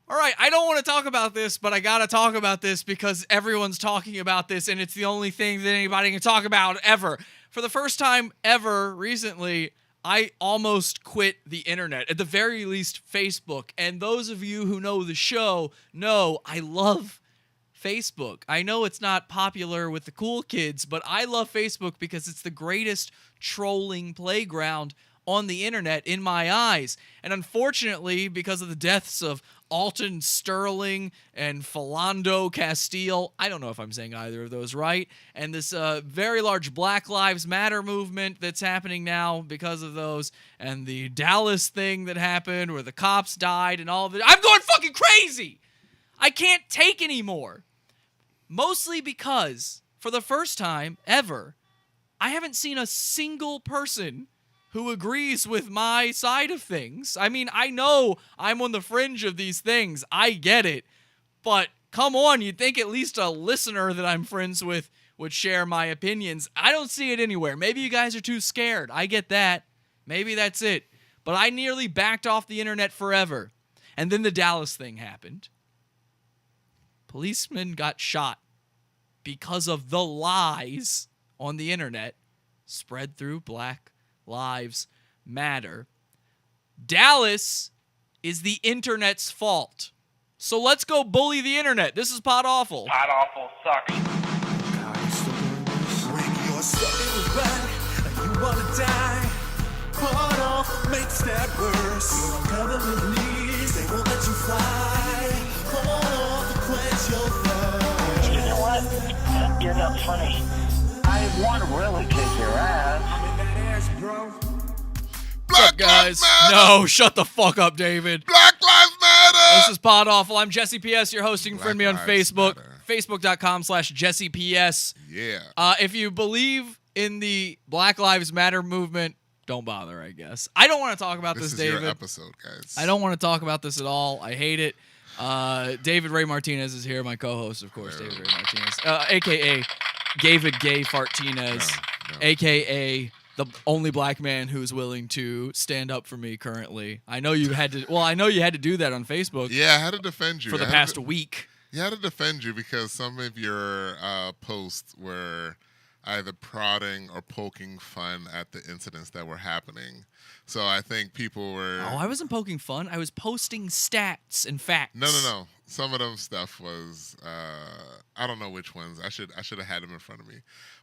All right, I don't want to talk about this, but I got to talk about this because everyone's talking about this, and it's the only thing that anybody can talk about ever. For the first time ever recently, I almost quit the internet, at the very least Facebook. And those of you who know the show know I love Facebook. I know it's not popular with the cool kids, but I love Facebook because it's the greatest trolling playground on the internet in my eyes. And unfortunately, because of the deaths of Alton Sterling and Philando Castile, I don't know if I'm saying either of those right, and this very large Black Lives Matter movement that's happening now because of those, and the Dallas thing that happened where the cops died and all of it, I'm going fucking crazy! I can't take anymore. Mostly because, for the first time ever, I haven't seen a single person who agrees with my side of things. I mean, I know I'm on the fringe of these things. I get it. But come on, you'd think at least a listener that I'm friends with would share my opinions. I don't see it anywhere. Maybe you guys are too scared. I get that. Maybe that's it. But I nearly backed off the internet forever. And then the Dallas thing happened. Policemen got shot because of the lies on the internet spread through Black Lives Matter. Dallas is the internet's fault. So let's go bully the internet. This is Pod Awful. Pod Awful sucks. When you're stuck in the rut and you wanna die, Pod Awful makes that worse. You're on government leaves, they won't let you fly. Oh, the quench your thirst. You know what? You're not funny. I want to really kick your ass. What's up, guys? No, shut the fuck up, David. Black Lives Matter! This is Pod Awful. I'm Jesse PS, your hosting. Black Friend me on Lives Facebook. Matter. Facebook.com/Jesse PS. Yeah. If you believe in the Black Lives Matter movement, don't bother, I guess. I don't want to talk about this, This is David. your episode, guys. I don't want to talk about this at all. I hate it. David Ray Martinez is here, my co-host, of course, David Ray Martinez, a.k.a. David Gay Fartinez, No. a.k.a. the only black man who's willing to stand up for me currently. I know you had to. Well, I know you had to do that on Facebook Yeah, I had to defend you. for the I had past to- week. Yeah, I had to defend you because some of your posts were either prodding or poking fun at the incidents that were happening. So I think people were... Oh, I wasn't poking fun. I was posting stats and facts. No. Some of them stuff was I don't know which ones. I should have had them in front of me.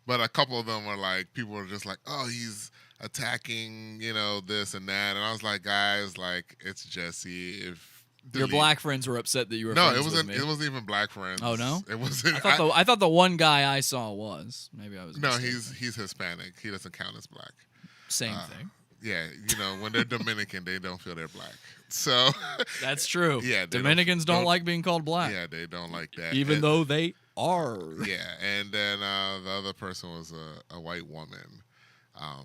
But a couple of them were like, people were just like, oh, he's attacking, this and that. And I was like, guys, like, it's Jesse. If Your black friends were upset that you were No, friends it wasn't. with me. It wasn't even black friends. Oh, no? It wasn't. I thought the one guy I saw was. Maybe I was No, mistaken. he's Hispanic. He doesn't count as black. Same thing. Yeah, when they're Dominican, they don't feel they're black. So That's true. Yeah, they Dominicans don't don't- like being called black. yeah, they don't like that. Even And- though they are. Yeah, and then the other person was a white woman.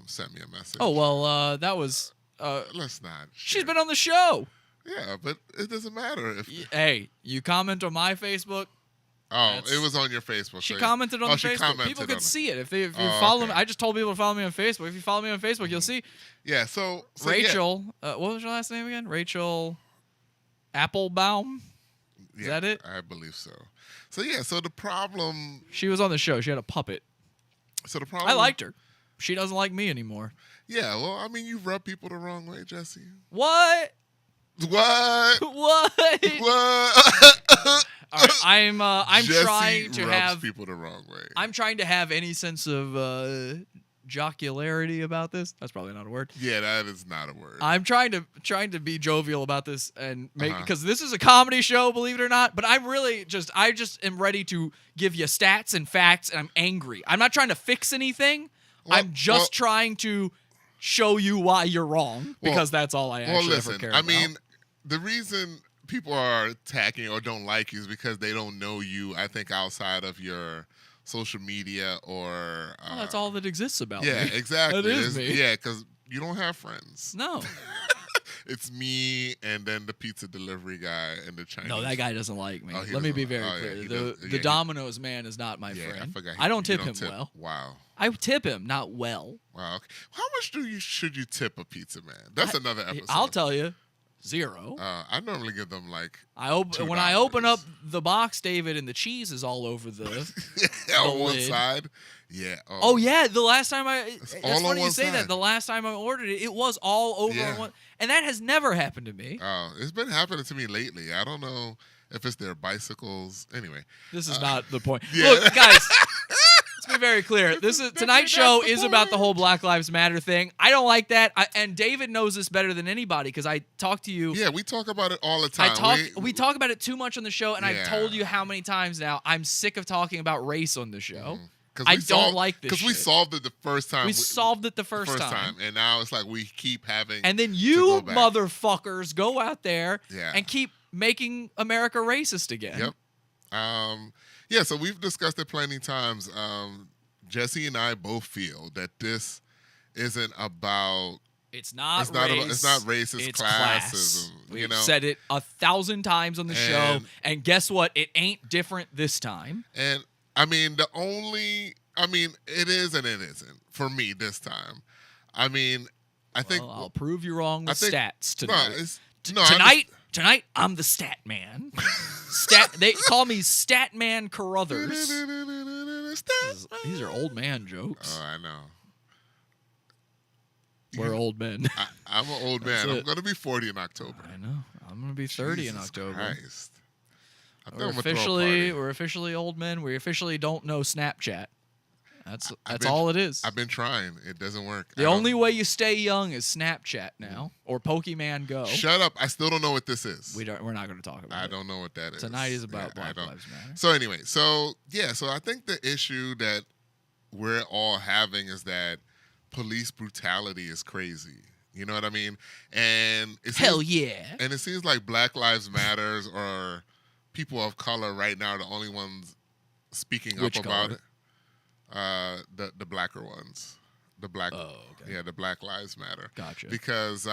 Sent me a message. Oh, well, that was. Let's not. She's share. been on the show. Yeah, but it doesn't matter if. Hey, you comment on my Facebook. Oh, that's- it was on your Facebook. She so- commented on oh, the she Facebook. commented People on could it. see it if you Oh, follow okay. me. I just told people to follow me on Facebook. If you follow me on Facebook, you'll see Yeah, so yeah. Rachel. What was your last name again? Rachel Applebaum. Is that it? I believe so. So yeah, so the problem. She was on the show. She had a puppet. So the problem. I liked her. She doesn't like me anymore. Yeah, well, I mean, you rub people the wrong way, Jesse. What? What? What? What? All right, I'm Jesse trying to rubs have people the wrong way. I'm trying to have any sense of jocularity about this. That's probably not a word. Yeah, that is not a word. I'm trying to be jovial about this and make Uh-huh. because this is a comedy show, believe it or not. But I'm really I just am ready to give you stats and facts, and I'm angry. I'm not trying to fix anything. Well- I'm just well- trying to show you why you're wrong because that's all I actually well, ever listen. care I about. mean, the reason people are attacking or don't like you is because they don't know you. I think outside of your social media or Well, that's all that exists about Yeah, me. exactly. That is me. Yeah, because you don't have friends. No, It's me and then the pizza delivery guy and the Chinese. no, that guy doesn't like me. Oh, he Let me doesn't be like- very oh, yeah, clear. he the does- the yeah, he- Domino's man is not my Yeah, friend. I forgot. I don't you tip him well. Wow. I tip him not well. Wow. Okay. How much should you tip a pizza man? That's another episode. I'll tell you, 0. I normally give them like When I open $2. up the box, David, and the cheese is all over the. on one lid. side. Yeah. Oh yeah, the last time it's all on funny you one say that. side. The last time I ordered it, it was all over Yeah. on one, and that has never happened to me. It's been happening to me lately. I don't know if it's their bicycles. Anyway. This is not the point. yeah. Look, guys, let's be very clear. This is tonight's show that's the is about the point. whole Black Lives Matter thing. I don't like that, and David knows this better than anybody because I talked to you. Yeah, we talk about it all the time. We talk about it too much on the show, and I've Yeah. told you how many times now. I'm sick of talking about race on the show. I don't like this because we shit. solved it the first time. We solved it the first time. and now it's like we keep having. And then to you go back. motherfuckers go out there Yeah. and keep making America racist again. Yep. Yeah. So we've discussed it plenty of times. Jesse and I both feel that this isn't about. It's not It's not race. about- it's not race, it's classism, class. you We've know? said it 1,000 times on the show, And- and guess what? It ain't different this time. And I mean, it is and it isn't for me this time. I mean, I think. Well, I'll prove you wrong with think- stats No, tonight. it's, no, I Tonight, I'm the stat man. They call me Stat Man Carruthers. These are old man jokes. Oh, I know. We're old men. I'm an old man. That's I'm it. going to be 40 in October. I know. I'm gonna be 30 in Jesus October. Christ. I think We're I'm gonna throw a party. we're officially old men. We officially don't know Snapchat. That's been- all it is. I've been trying. It doesn't work. The only way you stay young is Snapchat now or Pokemon Go. Shut up. I still don't know what this is. We're not going to talk about I it. don't know what that is. Tonight is about Yeah, I Black don't. Lives Matter. So anyway, so I think the issue that we're all having is that police brutality is crazy. You know what I mean? And it Hell seems, yeah. and it seems like Black Lives Matters or people of color right now are the only ones speaking Which up about color? it. The blacker ones. The black Oh, okay. Yeah, the Black Lives Matter. Gotcha. Because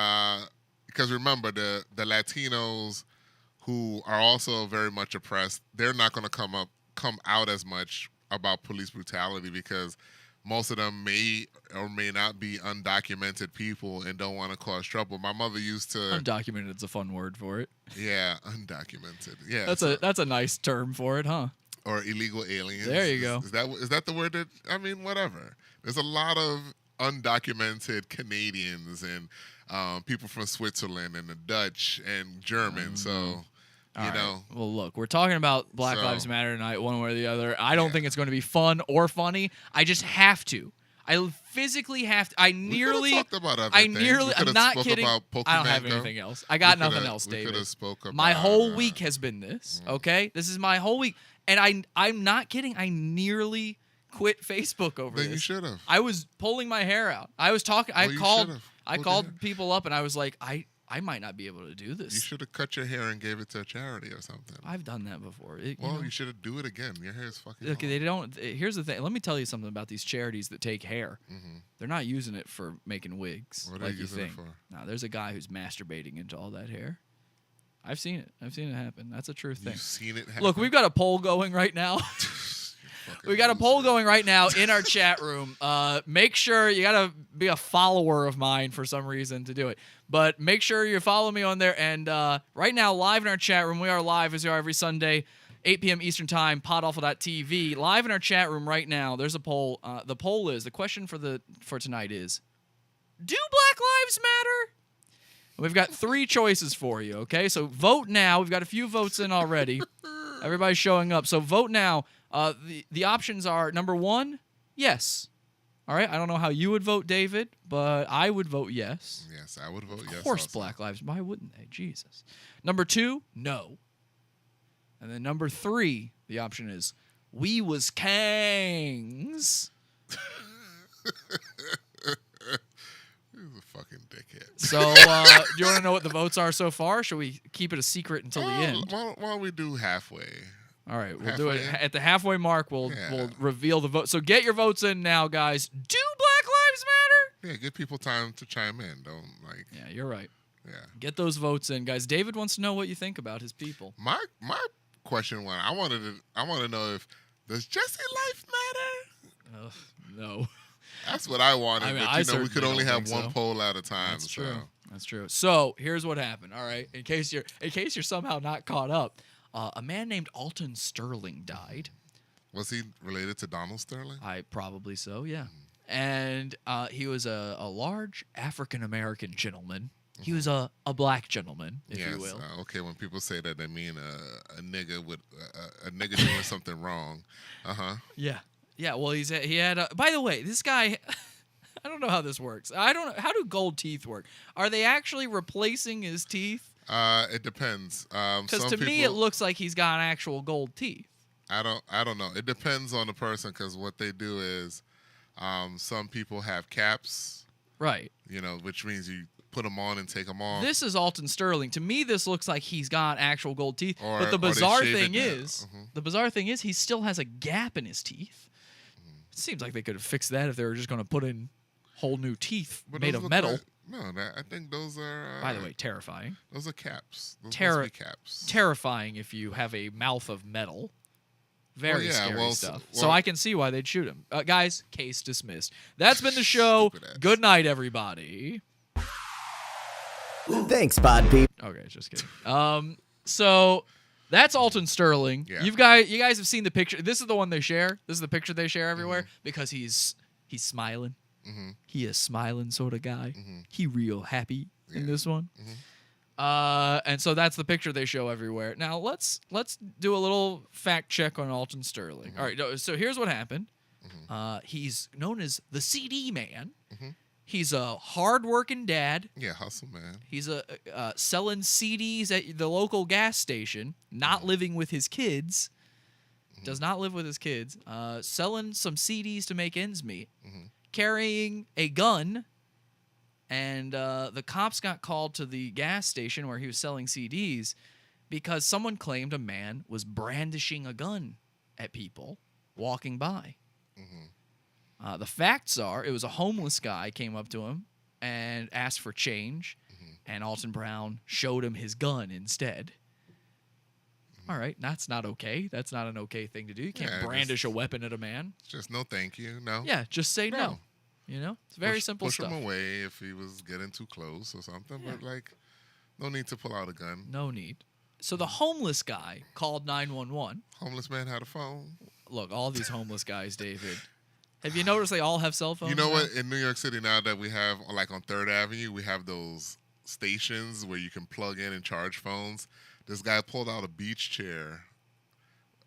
remember the Latinos who are also very much oppressed, they're not going to come out as much about police brutality because most of them may or may not be undocumented people and don't want to cause trouble. My mother used to Undocumented is a fun word for it. undocumented. Yeah. That's a nice term for it, huh? or illegal aliens. There you go. Is that the word that whatever. There's a lot of undocumented Canadians and people from Switzerland and the Dutch and German. So All you right. know, Well, look, we're talking about Black So- Lives Matter tonight, one way or the other. I don't think it's going to be fun or funny. I just have to. I physically have to. I we nearly. could've talked about other I things. nearly. We I'm could've not spoke kidding. about I don't have Pokemon Go. anything else. I got We nothing coulda- else, we David. coulda spoke about, My whole week has been this. Mm. Okay, this is my whole week, and I'm not kidding. I nearly quit Facebook over Then you this. should have. I was pulling my hair out. I was talking. Well, you should've. I Pulled your called hair. people up, and I was like, I might not be able to do this. You should have cut your hair and gave it to a charity or something. I've done that before. Well, you should have do it again. Your hair is fucking. Look, long. they don't. Here's the thing. Let me tell you something about these charities that take hair. They're not using it for making wigs What are like they you using it think. for? No, there's a guy who's masturbating into all that hair. I've seen it. I've seen it happen. That's a true thing. You've seen it happen. Look, we've got a poll going right now. Fucking We got a loser. poll going right now in our chat room. Make sure you gotta be a follower of mine for some reason to do it. But make sure you follow me on there. And right now, live in our chat room, we are live as we are every Sunday, 8 p.m. Eastern Time, podawful.tv. Live in our chat room right now, there's a poll. The question for tonight is, do Black Lives Matter? We've got 3 choices for you, okay? So vote now. We've got a few votes in already. Everybody's showing up. So vote now. The options are, number 1, yes. All right, I don't know how you would vote, David, but I would vote yes. Yes, I would vote yes. Of course, also. Black Lives. Why wouldn't they? Jesus. Number 2, no. And then number 3, the option is, we was kangs. He's a fucking dickhead. So, do you want to know what the votes are so far? Should we keep it a secret until the end? Why don't we do halfway? All right, we'll do it Halfway in? at the halfway mark. We'll Yeah. reveal the vote. So get your votes in now, guys. Do Black Lives Matter? Yeah, give people time to chime in. Don't Yeah, you're right. Yeah. Get those votes in, guys. David wants to know what you think about his people. My question one. I want to know if does Jesse life matter? No. That's what I wanted. I mean, but I we certainly could only don't have think one so. poll at a time. That's true. That's true. So here's what happened. All right, in case you're somehow not caught up, a man named Alton Sterling died. Was he related to Donald Sterling? I probably so, yeah. And he was a large African American gentleman. He was a black gentleman, if you will. Okay, when people say that, they mean a nigga with a nigga doing something wrong. Yeah. Yeah. Well, he had. By the way, this guy. I don't know how this works. I don't know. How do gold teeth work? Are they actually replacing his teeth? It depends. Because to me, it looks like he's got actual gold teeth. I don't know. It depends on the person, because what they do is, some people have caps, Right. which means you put them on and take them off. This is Alton Sterling. To me, this looks like he's got actual gold teeth. Or- but the or they bizarre shave it thing down. is, he still has a gap in his teeth. It seems like they could have fixed that if they were just going to put in whole new teeth But made those of look metal. like- no, I think those are. By the way, terrifying. those are caps. Those Terror- must be caps. Terrifying if you have a mouth of metal. Very yeah, scary well, stuff. well- So I can see why they'd shoot him. Guys, case dismissed. That's been the show. Stupid ass. Good night, everybody. Thanks, Pod Peep. Okay, just kidding. So that's Alton Sterling. Yeah. You guys have seen the picture. This is the one they share. This is the picture they share everywhere because he's smiling. He a smiling sort of guy. He real happy in this one. And so that's the picture they show everywhere. Now let's do a little fact check on Alton Sterling. All right, so here's what happened. He's known as the CD man. He's a hard-working dad. Yeah, hustle, man. He's selling CDs at the local gas station, not living with his kids. Does not live with his kids. Selling some CDs to make ends meet. Carrying a gun. And the cops got called to the gas station where he was selling CDs because someone claimed a man was brandishing a gun at people walking by. The facts are, it was a homeless guy came up to him and asked for change, and Alton Brown showed him his gun instead. All right, that's not okay. That's not an okay thing to do. You can't Yeah, brandish a weapon at a man. Just no thank you. No. Yeah, just say no. No. It's very simple push stuff. him away if he was getting too close or something. Yeah. But no need to pull out a gun. No need. So the homeless guy called 911. Homeless man had a phone. Look, all these homeless guys, David. Have you noticed they all have cell phones? You know now? what? In New York City now that we have, like on 3rd Avenue, we have those stations where you can plug in and charge phones. This guy pulled out a beach chair,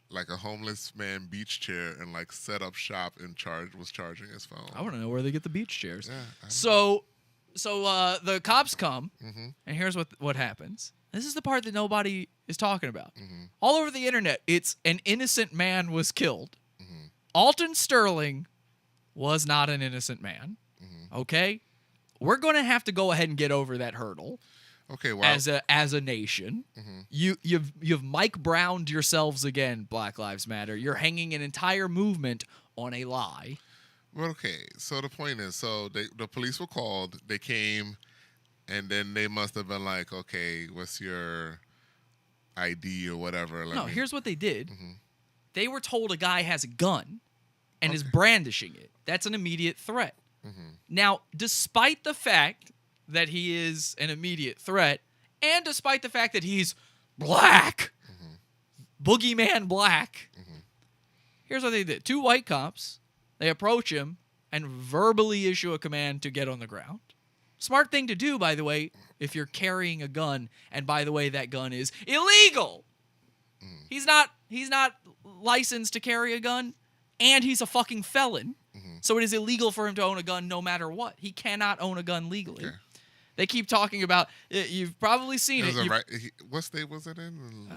like a homeless man beach chair, and set up shop and was charging his phone. I want to know where they get the beach chairs. Yeah, I don't So the cops come, Mhm. and here's what happens. This is the part that nobody is talking about. Mm-hmm. All over the internet, it's an innocent man was killed. Mm-hmm. Alton Sterling was not an innocent man. Mm-hmm. Okay? We're going to have to go ahead and get over that hurdle. Okay, well, As a nation, you've Mike Browned yourselves again. Black Lives Matter. You're hanging an entire movement on a lie. well, okay. So the point is, the police were called. They came, and then they must have been like, okay, what's your ID or whatever? No, here's what they did. Mm-hmm. They were told a guy has a gun and is brandishing it. That's an immediate threat. Mm-hmm. Now, despite the fact that he is an immediate threat, and despite the fact that he's black, boogeyman black, here's what they did. 2 white cops, they approach him and verbally issue a command to get on the ground. Smart thing to do, by the way, if you're carrying a gun, and by the way, that gun is illegal. He's not licensed to carry a gun, and he's a fucking felon. So it is illegal for him to own a gun no matter what. He cannot own a gun legally. Okay. They keep talking about, you've probably seen It was it. what state was it in?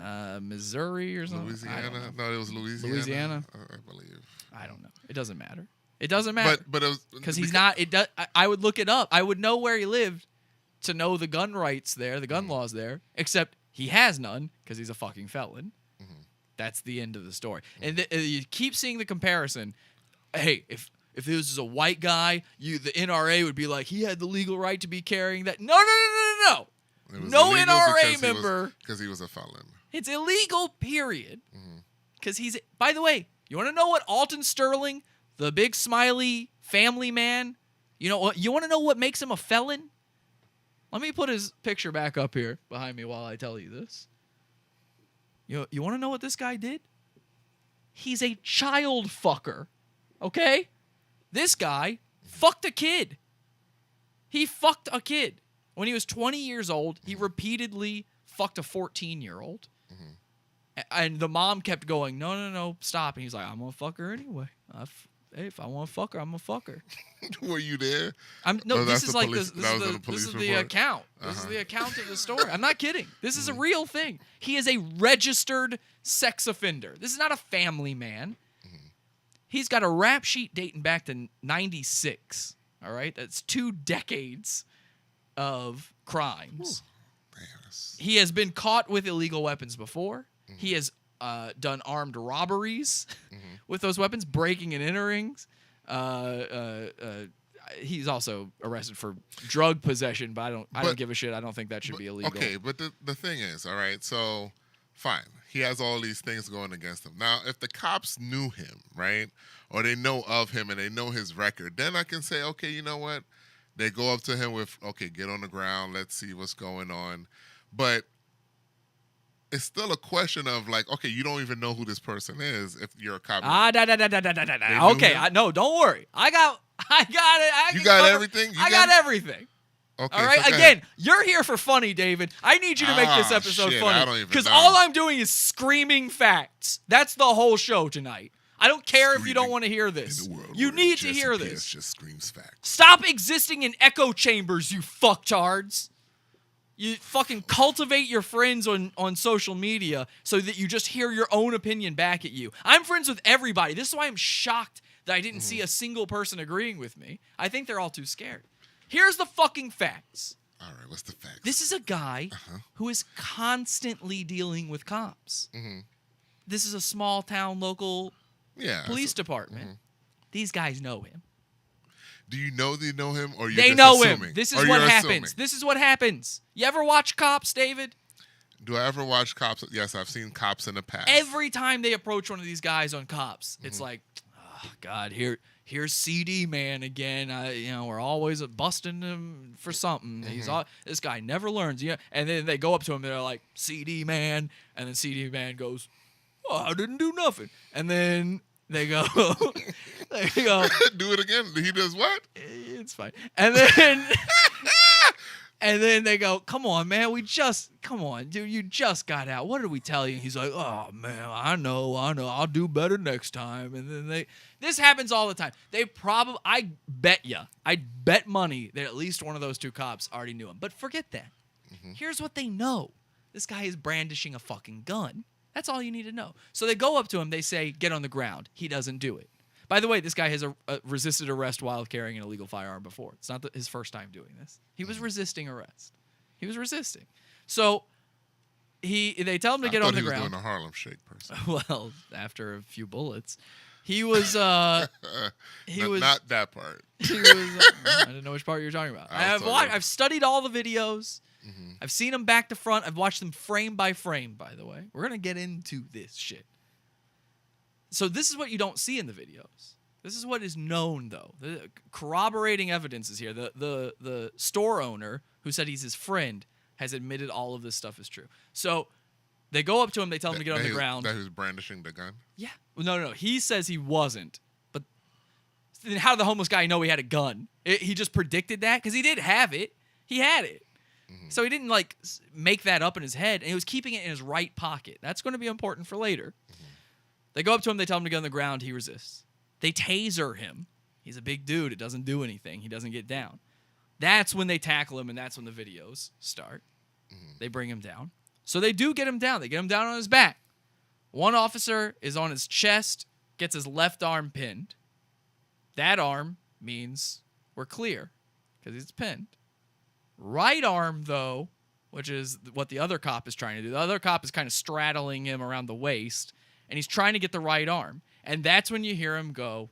Missouri or something? I don't Louisiana? know. No, it was Louisiana. Louisiana? I believe. I don't know. It doesn't matter. It doesn't matter. But it was Because he's not. It does. I would look it up. I would know where he lived to know the gun rights there, the gun laws there. Except he has none because he's a fucking felon. That's the end of the story. And you keep seeing the comparison. Hey, if this was a white guy, the NRA would be like, he had the legal right to be carrying that. No. It was No illegal NRA member. because he was a felon. It's illegal. Period. Because he's. By the way, you want to know what Alton Sterling, the big smiley family man, you know what? You want to know what makes him a felon? Let me put his picture back up here behind me while I tell you this. You want to know what this guy did? He's a child fucker. Okay? This guy fucked a kid. He fucked a kid. When he was 20 years old, he repeatedly fucked a 14-year-old. And the mom kept going, no, stop. And he's like, I'm going to fuck her anyway. Hey, if I want to fuck her, I'm going to fuck her. Were you there? This is like police- this that was in is the police the report? account. This is the account of the story. I'm not kidding. This is a real thing. He is a registered sex offender. This is not a family man. He's got a rap sheet dating back to 96. All right? That's 2 decades of crimes. Man, that's- He has been caught with illegal weapons before. He has done armed robberies with those weapons, breaking and entering. He's also arrested for drug possession, but I don't give a shit. I don't think that should be illegal. Okay, but the thing is, all right, so fine. He has all these things going against him. Now, if the cops knew him, right, or they know of him and they know his record, then I can say, okay, you know what? They go up to him with, okay, get on the ground. Let's see what's going on. But it's still a question of like, okay, you don't even know who this person is if you're a cop. Okay, no, don't worry. I got it. You got everything? I got everything. Okay, All right. so go Again, ahead. you're here for funny, David. I need you to make this episode shit, I don't funny even because know. all I'm doing is screaming facts. That's the whole show tonight. I don't care if you don't Screaming want to hear in this. the world You where need to Jesse hear Pierce this. just screams facts. Stop existing in echo chambers, you fucktards. You fucking cultivate your friends on social media so that you just hear your own opinion back at you. I'm friends with everybody. This is why I'm shocked that I didn't see a single person agreeing with me. I think they're all too scared. Here's the fucking facts. All right, what's the facts? This is a guy who is constantly dealing with cops. This is a small town local police department. These guys know him. Do you know they know him, or you're They just know assuming? him. This Or is what you're happens. assuming? This is what happens. You ever watch Cops, David? Do I ever watch Cops? Yes, I've seen Cops in the past. Every time they approach one of these guys on Cops, it's like, oh, God, here's CD Man again. We're always busting him for something. This guy never learns. Yeah, and then they go up to him. They're like, CD Man, and then CD Man goes, "Oh, I didn't do nothing." And then they go, Do it again. He does what? it's fine. And then. And then they go, come on, man, come on, dude, you just got out. What did we tell you? And he's like, oh, man, I know, I'll do better next time. And then this happens all the time. I bet money that at least one of those 2 cops already knew him. But forget that. Here's what they know. This guy is brandishing a fucking gun. That's all you need to know. So they go up to him, they say, get on the ground. He doesn't do it. By the way, this guy has resisted arrest while carrying an illegal firearm before. It's not his first time doing this. He was resisting arrest. He was resisting. So they tell him to get on the ground. He was doing a Harlem Shake person. Well, after a few bullets, he was. Not that part. He was. I didn't know which part you were talking about. I've I've studied all the videos. I've seen them back to front. I've watched them frame by frame. By the way, we're gonna get into this shit. So this is what you don't see in the videos. This is what is known, though. The corroborating evidence is here. The store owner, who said he's his friend, has admitted all of this stuff is true. So they go up to him. They tell him to get on the ground. That he was brandishing the gun? Yeah. Well, no. He says he wasn't. But then how did the homeless guy know he had a gun? He just predicted that? Because he did have it. He had it. So he didn't, make that up in his head. And he was keeping it in his right pocket. That's going to be important for later. They go up to him. They tell him to get on the ground. He resists. They taser him. He's a big dude. It doesn't do anything. He doesn't get down. That's when they tackle him, and that's when the videos start. They bring him down. So they do get him down. They get him down on his back. One officer is on his chest, gets his left arm pinned. That arm means we're clear because it's pinned. Right arm, though, which is what the other cop is trying to do. The other cop is kind of straddling him around the waist, and he's trying to get the right arm. And that's when you hear him go,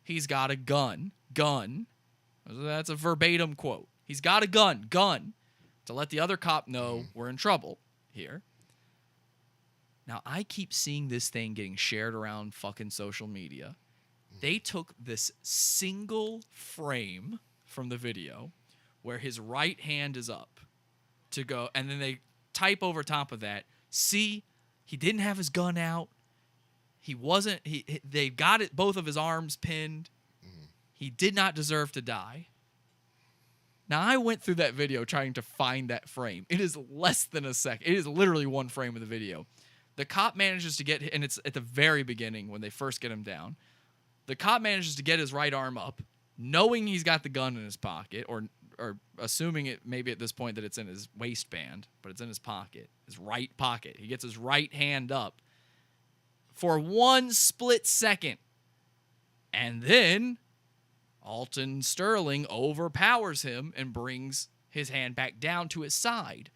he's got a gun. Gun. That's a verbatim quote. He's got a gun. Gun. To let the other cop know we're in trouble here. Now, I keep seeing this thing getting shared around fucking social media. They took this single frame from the video where his right hand is up to go, and then they type over top of that, see, he didn't have his gun out. He wasn't, they got it, both of his arms pinned. He did not deserve to die. Now, I went through that video trying to find that frame. It is less than a second. It is literally one frame of the video. The cop manages to get, and it's at the very beginning when they first get him down. The cop manages to get his right arm up, knowing he's got the gun in his pocket, or assuming it maybe at this point that it's in his waistband, but it's in his pocket, his right pocket. He gets his right hand up for one split second. And then Alton Sterling overpowers him and brings his hand back down to his side,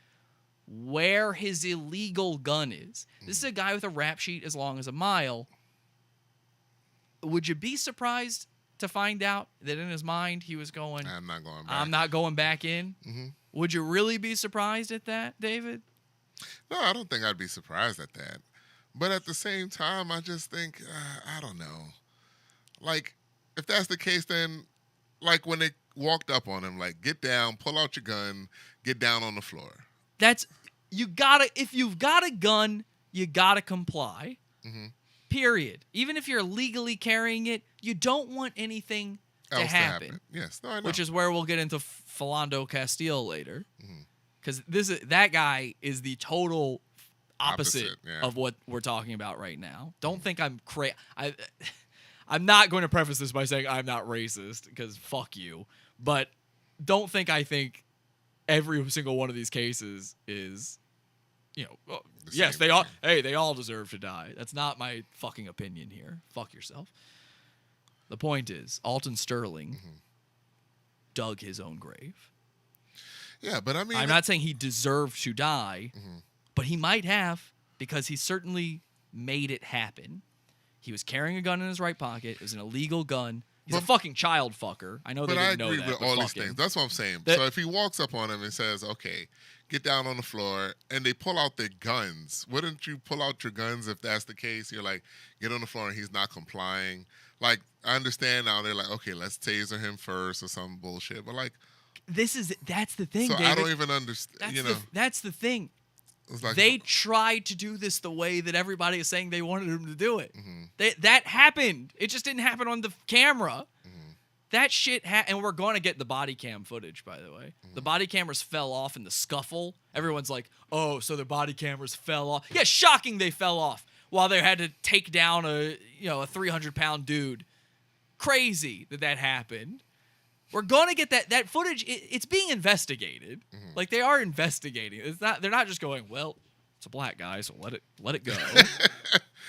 where his illegal gun is. This is a guy with a rap sheet as long as a mile. Would you be surprised to find out that in his mind he was going, I'm not going back. I'm not going back in? Mm-hmm. Would you really be surprised at that, David? No, I don't think I'd be surprised at that. But at the same time, I just think, I don't know. Like, if that's the case, then, like, when they walked up on him, like, get down, pull out your gun, get down on the floor. That's, you gotta, if you've got a gun, you gotta comply. Mm-hmm. Period. Even if you're legally carrying it, you don't want anything to happen. Yes, no, I know. Which is where we'll get into Philando Castile later. Mhm. Because that guy is the total opposite yeah. of what we're talking about right now. Don't think I'm crazy. I'm not going to preface this by saying I'm not racist, because fuck you. But don't think I think every single one of these cases is, you know, well, yes, they all. Hey, they all deserve to die. That's not my fucking opinion here. Fuck yourself. The point is, Alton Sterling dug his own grave. Yeah, but I mean, I'm not saying he deserved to die, Mm-hmm. but he might have, because he certainly made it happen. He was carrying a gun in his right pocket. It was an illegal gun. He's a fucking child fucker. I know they But I didn't know agree that. with but all these fuck him. things. That's what I'm saying. That- So if he walks up on him and says, okay, get down on the floor, and they pull out their guns, wouldn't you pull out your guns if that's the case? You're like, get on the floor and he's not complying. Like, I understand now they're like, okay, let's taser him first or some bullshit. But like, That's the thing, so David. I don't even understand, That's the thing. it's like, They tried to do this the way that everybody is saying they wanted him to do it. Mm-hmm. That happened. It just didn't happen on the camera. That shit and we're going to get the body cam footage, by the way. The body cameras fell off in the scuffle. Everyone's like, oh, so the body cameras fell off. Yeah, shocking they fell off while they had to take down a 300-pound dude. Crazy that happened. We're going to get that footage. It's being investigated. Like, they are investigating. They're not just going, well, it's a black guy, so let it go.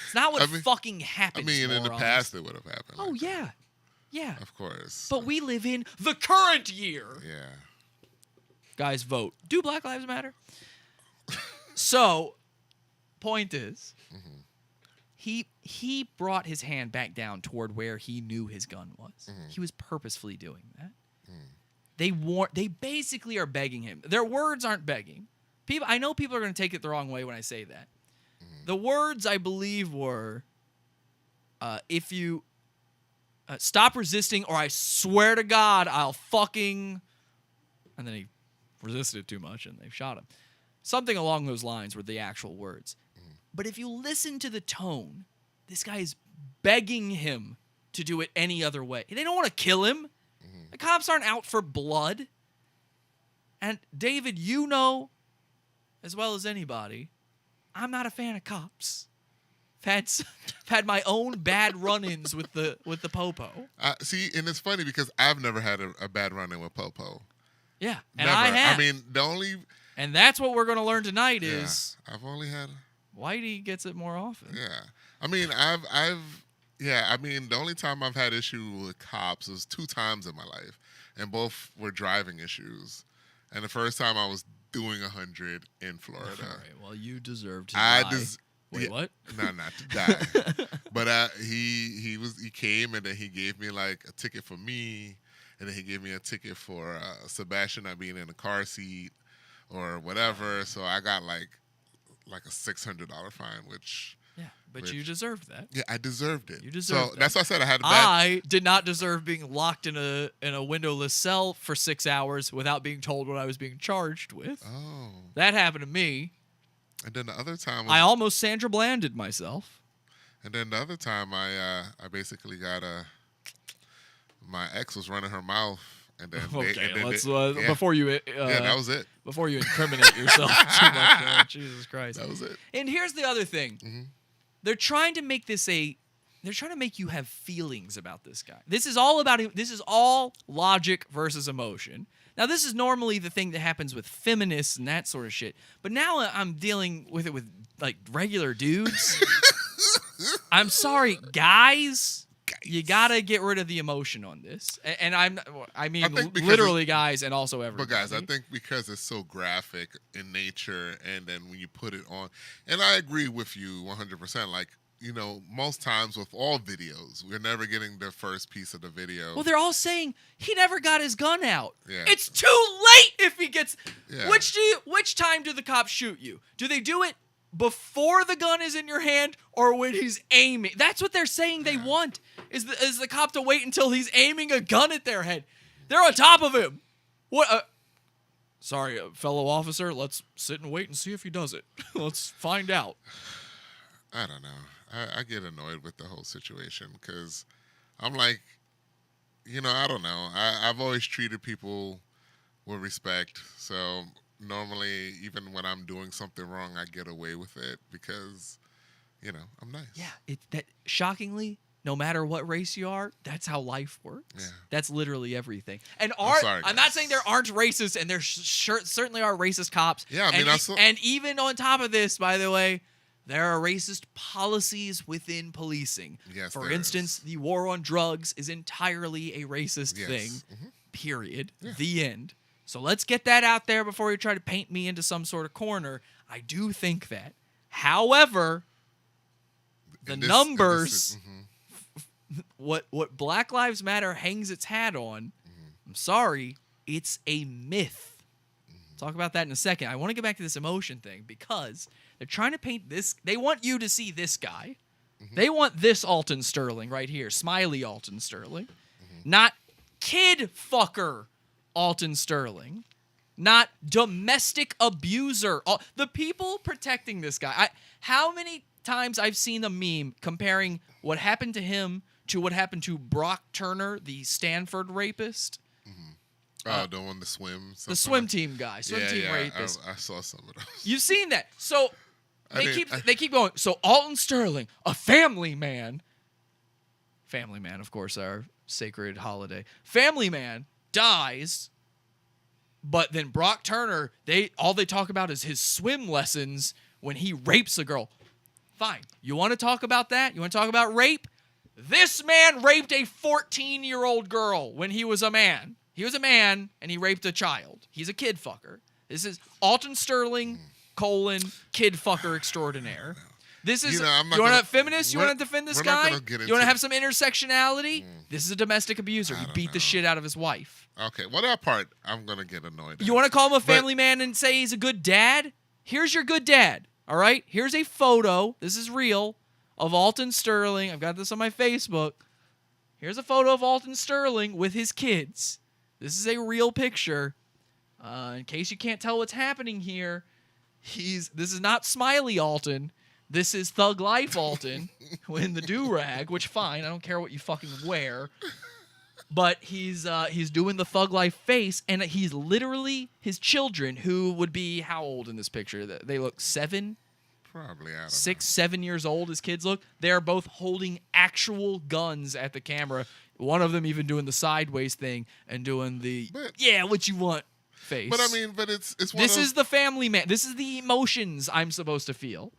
It's not what fucking happens. I mean, in the morons. past it would have happened. Oh, like that. yeah. Yeah. Of course. But we live in the current year. Yeah. Guys, vote. Do Black Lives Matter? So, point is, he brought his hand back down toward where he knew his gun was. He was purposefully doing that. They basically are begging him. Their words aren't begging. I know people are going to take it the wrong way when I say that. The words, I believe, were, if you stop resisting, or I swear to God, I'll fucking... And then he resisted too much, and they shot him. Something along those lines were the actual words. But if you listen to the tone, this guy is begging him to do it any other way. They don't want to kill him. The cops aren't out for blood. And David, you know, as well as anybody, I'm not a fan of cops. I've had my own bad run-ins with the popo. See, and it's funny because I've never had a bad run-in with popo. Yeah, and Never. I have. I mean, the only... And that's what we're going to learn tonight Yeah, is I've only had... Whitey gets it more often. Yeah. I mean, the only time I've had issue with cops was 2 times in my life, and both were driving issues. And the first time I was doing 100 in Florida. All right, well, you deserve to die. Wait, what? No, not to die. But he came, and then he gave me like a ticket for me, and then he gave me a ticket for Sebastian not being in a car seat or whatever. So I got like a $600 fine, which Yeah, but Which- you deserved that. Yeah, I deserved it. You deserved So that. that's why I said I had a bad. I did not deserve being locked in a windowless cell for 6 hours without being told what I was being charged with. Oh, That happened to me. and then the other time, I almost Sandra Blanded myself. and then the other time, I basically got my ex was running her mouth, and then Okay, then let's yeah, before you that was it. before you incriminate yourself too much. Jesus Christ. That was it. And here's the other thing. Mhm. They're trying to make this they're trying to make you have feelings about this guy. This is all logic versus emotion. Now, this is normally the thing that happens with feminists and that sort of shit. But now I'm dealing with it with like regular dudes. I'm sorry, guys. You gotta get rid of the emotion on this, and I mean think because literally guys, and also everybody. But guys, I think because it's so graphic in nature, and then when you put it on, and I agree with you 100%. Like, you know, most times with all videos, we're never getting the first piece of the video. Well, they're all saying he never got his gun out. Yeah. It's too late if he gets. Yeah. Which time do the cops shoot you? Do they do it before the gun is in your hand or when he's aiming? That's what they're saying they want. Is the cop to wait until he's aiming a gun at their head? They're on top of him. What? Sorry, fellow officer. Let's sit and wait and see if he does it. Let's find out. I don't know. I get annoyed with the whole situation because I'm like, you know, I don't know. I've always treated people with respect. So normally, even when I'm doing something wrong, I get away with it because, you know, I'm nice. Yeah, that shockingly, no matter what race you are, that's how life works. Yeah. That's literally everything. And sorry, I'm not guys. saying there aren't racists, and there certainly are racist cops. Yeah, I mean, and even on top of this, by the way, there are racist policies within policing. Yes, For there instance, the war on drugs is entirely a racist Yes. thing. Mhm. Period. The end. So let's get that out there before you try to paint me into some sort of corner. I do think that. However, the And this- numbers, mhm. what Black Lives Matter hangs its hat on, I'm sorry, it's a myth. Talk about that in a second. I want to get back to this emotion thing because they're trying to paint this. They want you to see this guy. They want this Alton Sterling right here, smiley Alton Sterling, not kid fucker Alton Sterling, not domestic abuser. The people protecting this guy. How many times I've seen a meme comparing what happened to him to what happened to Brock Turner, the Stanford rapist, The one to swim. the swim team guy, swim team yeah, rapist. I saw some of those. You've seen that. So I they keep going. So Alton Sterling, a family man, of course, our sacred holiday. Family man dies, but then Brock Turner, all they talk about is his swim lessons when he rapes a girl. Fine. You want to talk about that? You want to talk about rape? This man raped a 14-year-old girl when he was a man. He was a man, and he raped a child. He's a kid fucker. This is Alton Sterling, kid fucker extraordinaire. This is, You know, I'm not you want gonna- to feminist? You we're- want to defend this we're not guy? gonna get You want into- to have some intersectionality? This is a domestic abuser. He don't beat the know. shit out of his wife. Okay, well, that part, I'm going to get annoyed at. You want to call him a family man and say he's a good dad? Here's your good dad, all right? Here's a photo. This is real of Alton Sterling. I've got this on my Facebook. Here's a photo of Alton Sterling with his kids. This is a real picture. In case you can't tell what's happening here, this is not Smiley Alton. This is Thug Life Alton in the do-rag, which fine, I don't care what you fucking wear. But he's doing the Thug Life face, and he's literally his children, who would be how old in this picture? They look 7, Probably, I don't 6, 7 years old. His kids look. They're both holding actual guns at the camera. One of them even doing the sideways thing and doing the yeah, what you want face. But I mean, it's one this of those, is the family man. This is the emotions I'm supposed to feel.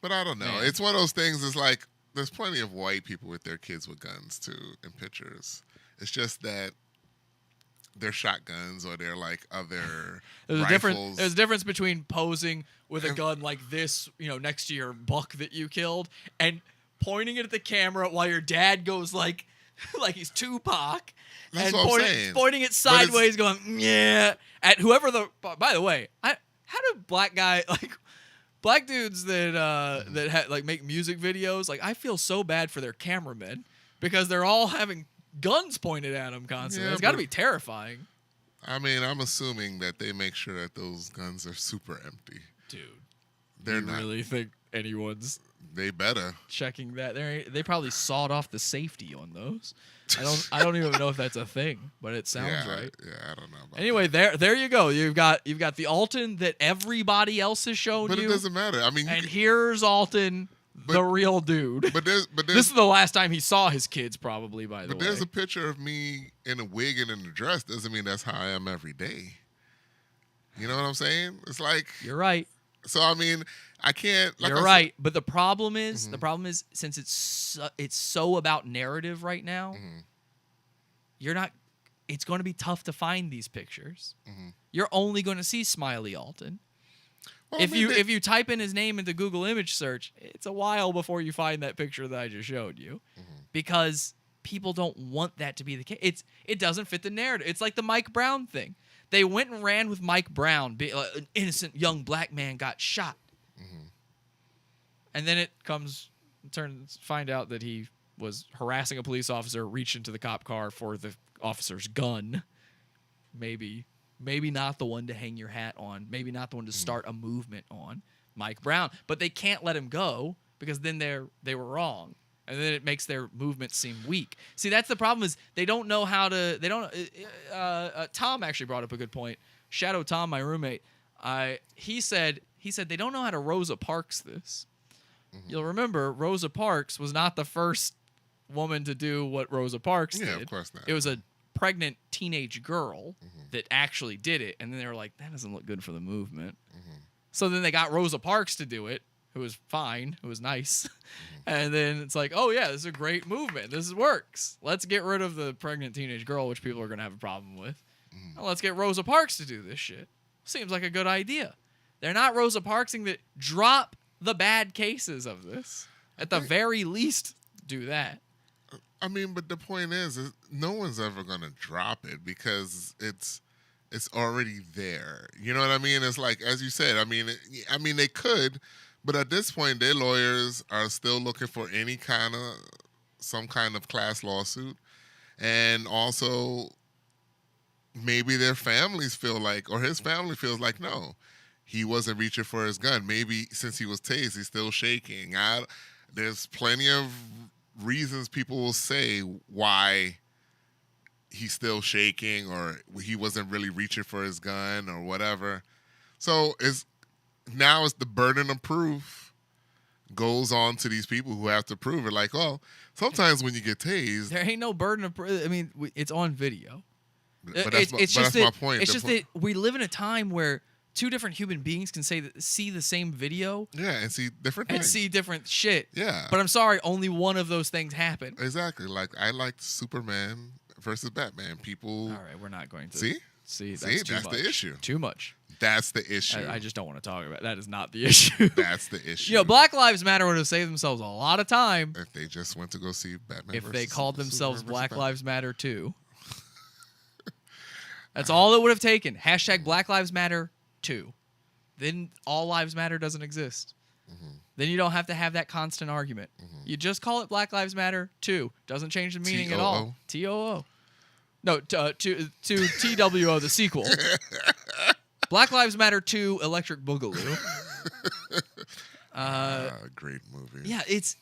But I don't know. Man. It's one of those things. It's like there's plenty of white people with their kids with guns too in pictures. It's just that they're shotguns or they're like other rifles. There's a difference between posing with a gun like this, next to your buck that you killed, and pointing it at the camera while your dad goes like he's Tupac, That's and what I'm saying. pointing it sideways, going yeah at whoever the. By the way, how do black guy Black dudes that like make music videos, like I feel so bad for their cameramen because they're all having guns pointed at them constantly. Yeah, It's got to but- be terrifying, I mean, I'm assuming that they make sure that those guns are super empty. dude. They're You not. really think anyone's They better. checking that? They probably sawed off the safety on those. I don't even know if that's a thing, but it sounds yeah, right. Yeah, I don't know about Anyway, there you go. You've got the Alton that everybody else has shown that. But you, it doesn't matter. I mean, and here's Alton, the real dude. but there's This is the last time he saw his kids, probably. By the but way, there's a picture of me in a wig and in a dress. Doesn't mean that's how I am every day. You know what I'm saying? It's like you're right. so. I mean, I can't. Like You're I said- right. But the problem is, Mm-hmm. since it's so about narrative right now, Mm-hmm. you're not. It's going to be tough to find these pictures. Mm-hmm. You're only going to see Smiley Alton. Well, I mean, If you type in his name into Google image search, it's a while before you find that picture that I just showed you, because people don't want that to be the case. It doesn't fit the narrative. It's like the Mike Brown thing. They went and ran with Mike Brown, an innocent young black man got shot, and then it find out that he was harassing a police officer, reached into the cop car for the officer's gun. Maybe not the one to hang your hat on. Maybe not the one to start a movement on. Mike Brown. But they can't let him go because then they were wrong. And then it makes their movement seem weak. See, that's the problem is they don't know how to. They don't. Tom actually brought up a good point. Shadow Tom, my roommate, he said they don't know how to Rosa Parks this. You'll remember Rosa Parks was not the first woman to do what Rosa Parks Yeah, did. of course not. It was a pregnant teenage girl that actually did it, and then they were like, that doesn't look good for the movement. So then they got Rosa Parks to do it, who was fine, who was nice. And then it's like, oh yeah, this is a great movement. This works. Let's get rid of the pregnant teenage girl, which people are going to have a problem with. And let's get Rosa Parks to do this shit. Seems like a good idea. They're not Rosa Parksing that. Drop the bad cases of this. At the very least, do that. I mean, but the point is no one's ever gonna drop it because it's already there. You know what I mean? It's like, as you said. I mean, they could, but at this point, their lawyers are still looking for some kind of class lawsuit, and also maybe their families feel like, or his family feels like, no, he wasn't reaching for his gun. Maybe since he was tased, he's still shaking. There's plenty of reasons people will say why he's still shaking, or he wasn't really reaching for his gun, or whatever. So now it's the burden of proof goes on to these people who have to prove it. Like, oh, sometimes when you get tased, There ain't no burden of. I mean, it's on video. but that's my point. It's The just po- that we live in a time where two different human beings can see the same video yeah, and see different and things. see different shit. Yeah. But I'm sorry, only one of those things happen. Exactly. Like, I liked Superman versus Batman. People All right, we're not going to see. See, See, too that's the much. issue. Too much. That's the issue. I just don't want to talk about it. That is not the issue. That's the issue. You know, Black Lives Matter would have saved themselves a lot of time If they just went to go see Batman, if they versus called Superman themselves versus Black Batman. Lives Matter too. That's all it would have taken. Hashtag Black Lives Matter 2. Then all lives matter doesn't exist. Then you don't have to have that constant argument. You just call it Black Lives Matter 2. Doesn't change the meaning at all. TOO. No, to TWO, the sequel. Black Lives Matter 2 Electric Boogaloo. Great movie. Yeah, it's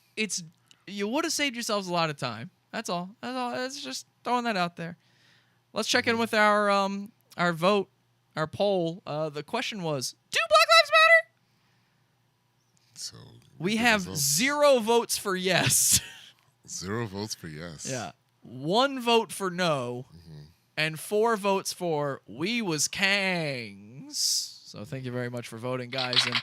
you would have saved yourselves a lot of time. That's all. It's just throwing that out there. Let's check in with our vote, our poll. The question was, do Black Lives Matter? So We the have results. 0 votes for yes. 0 votes for yes. Yeah. 1 vote for no, and 4 votes for we was Kangs. So thank you very much for voting, guys, and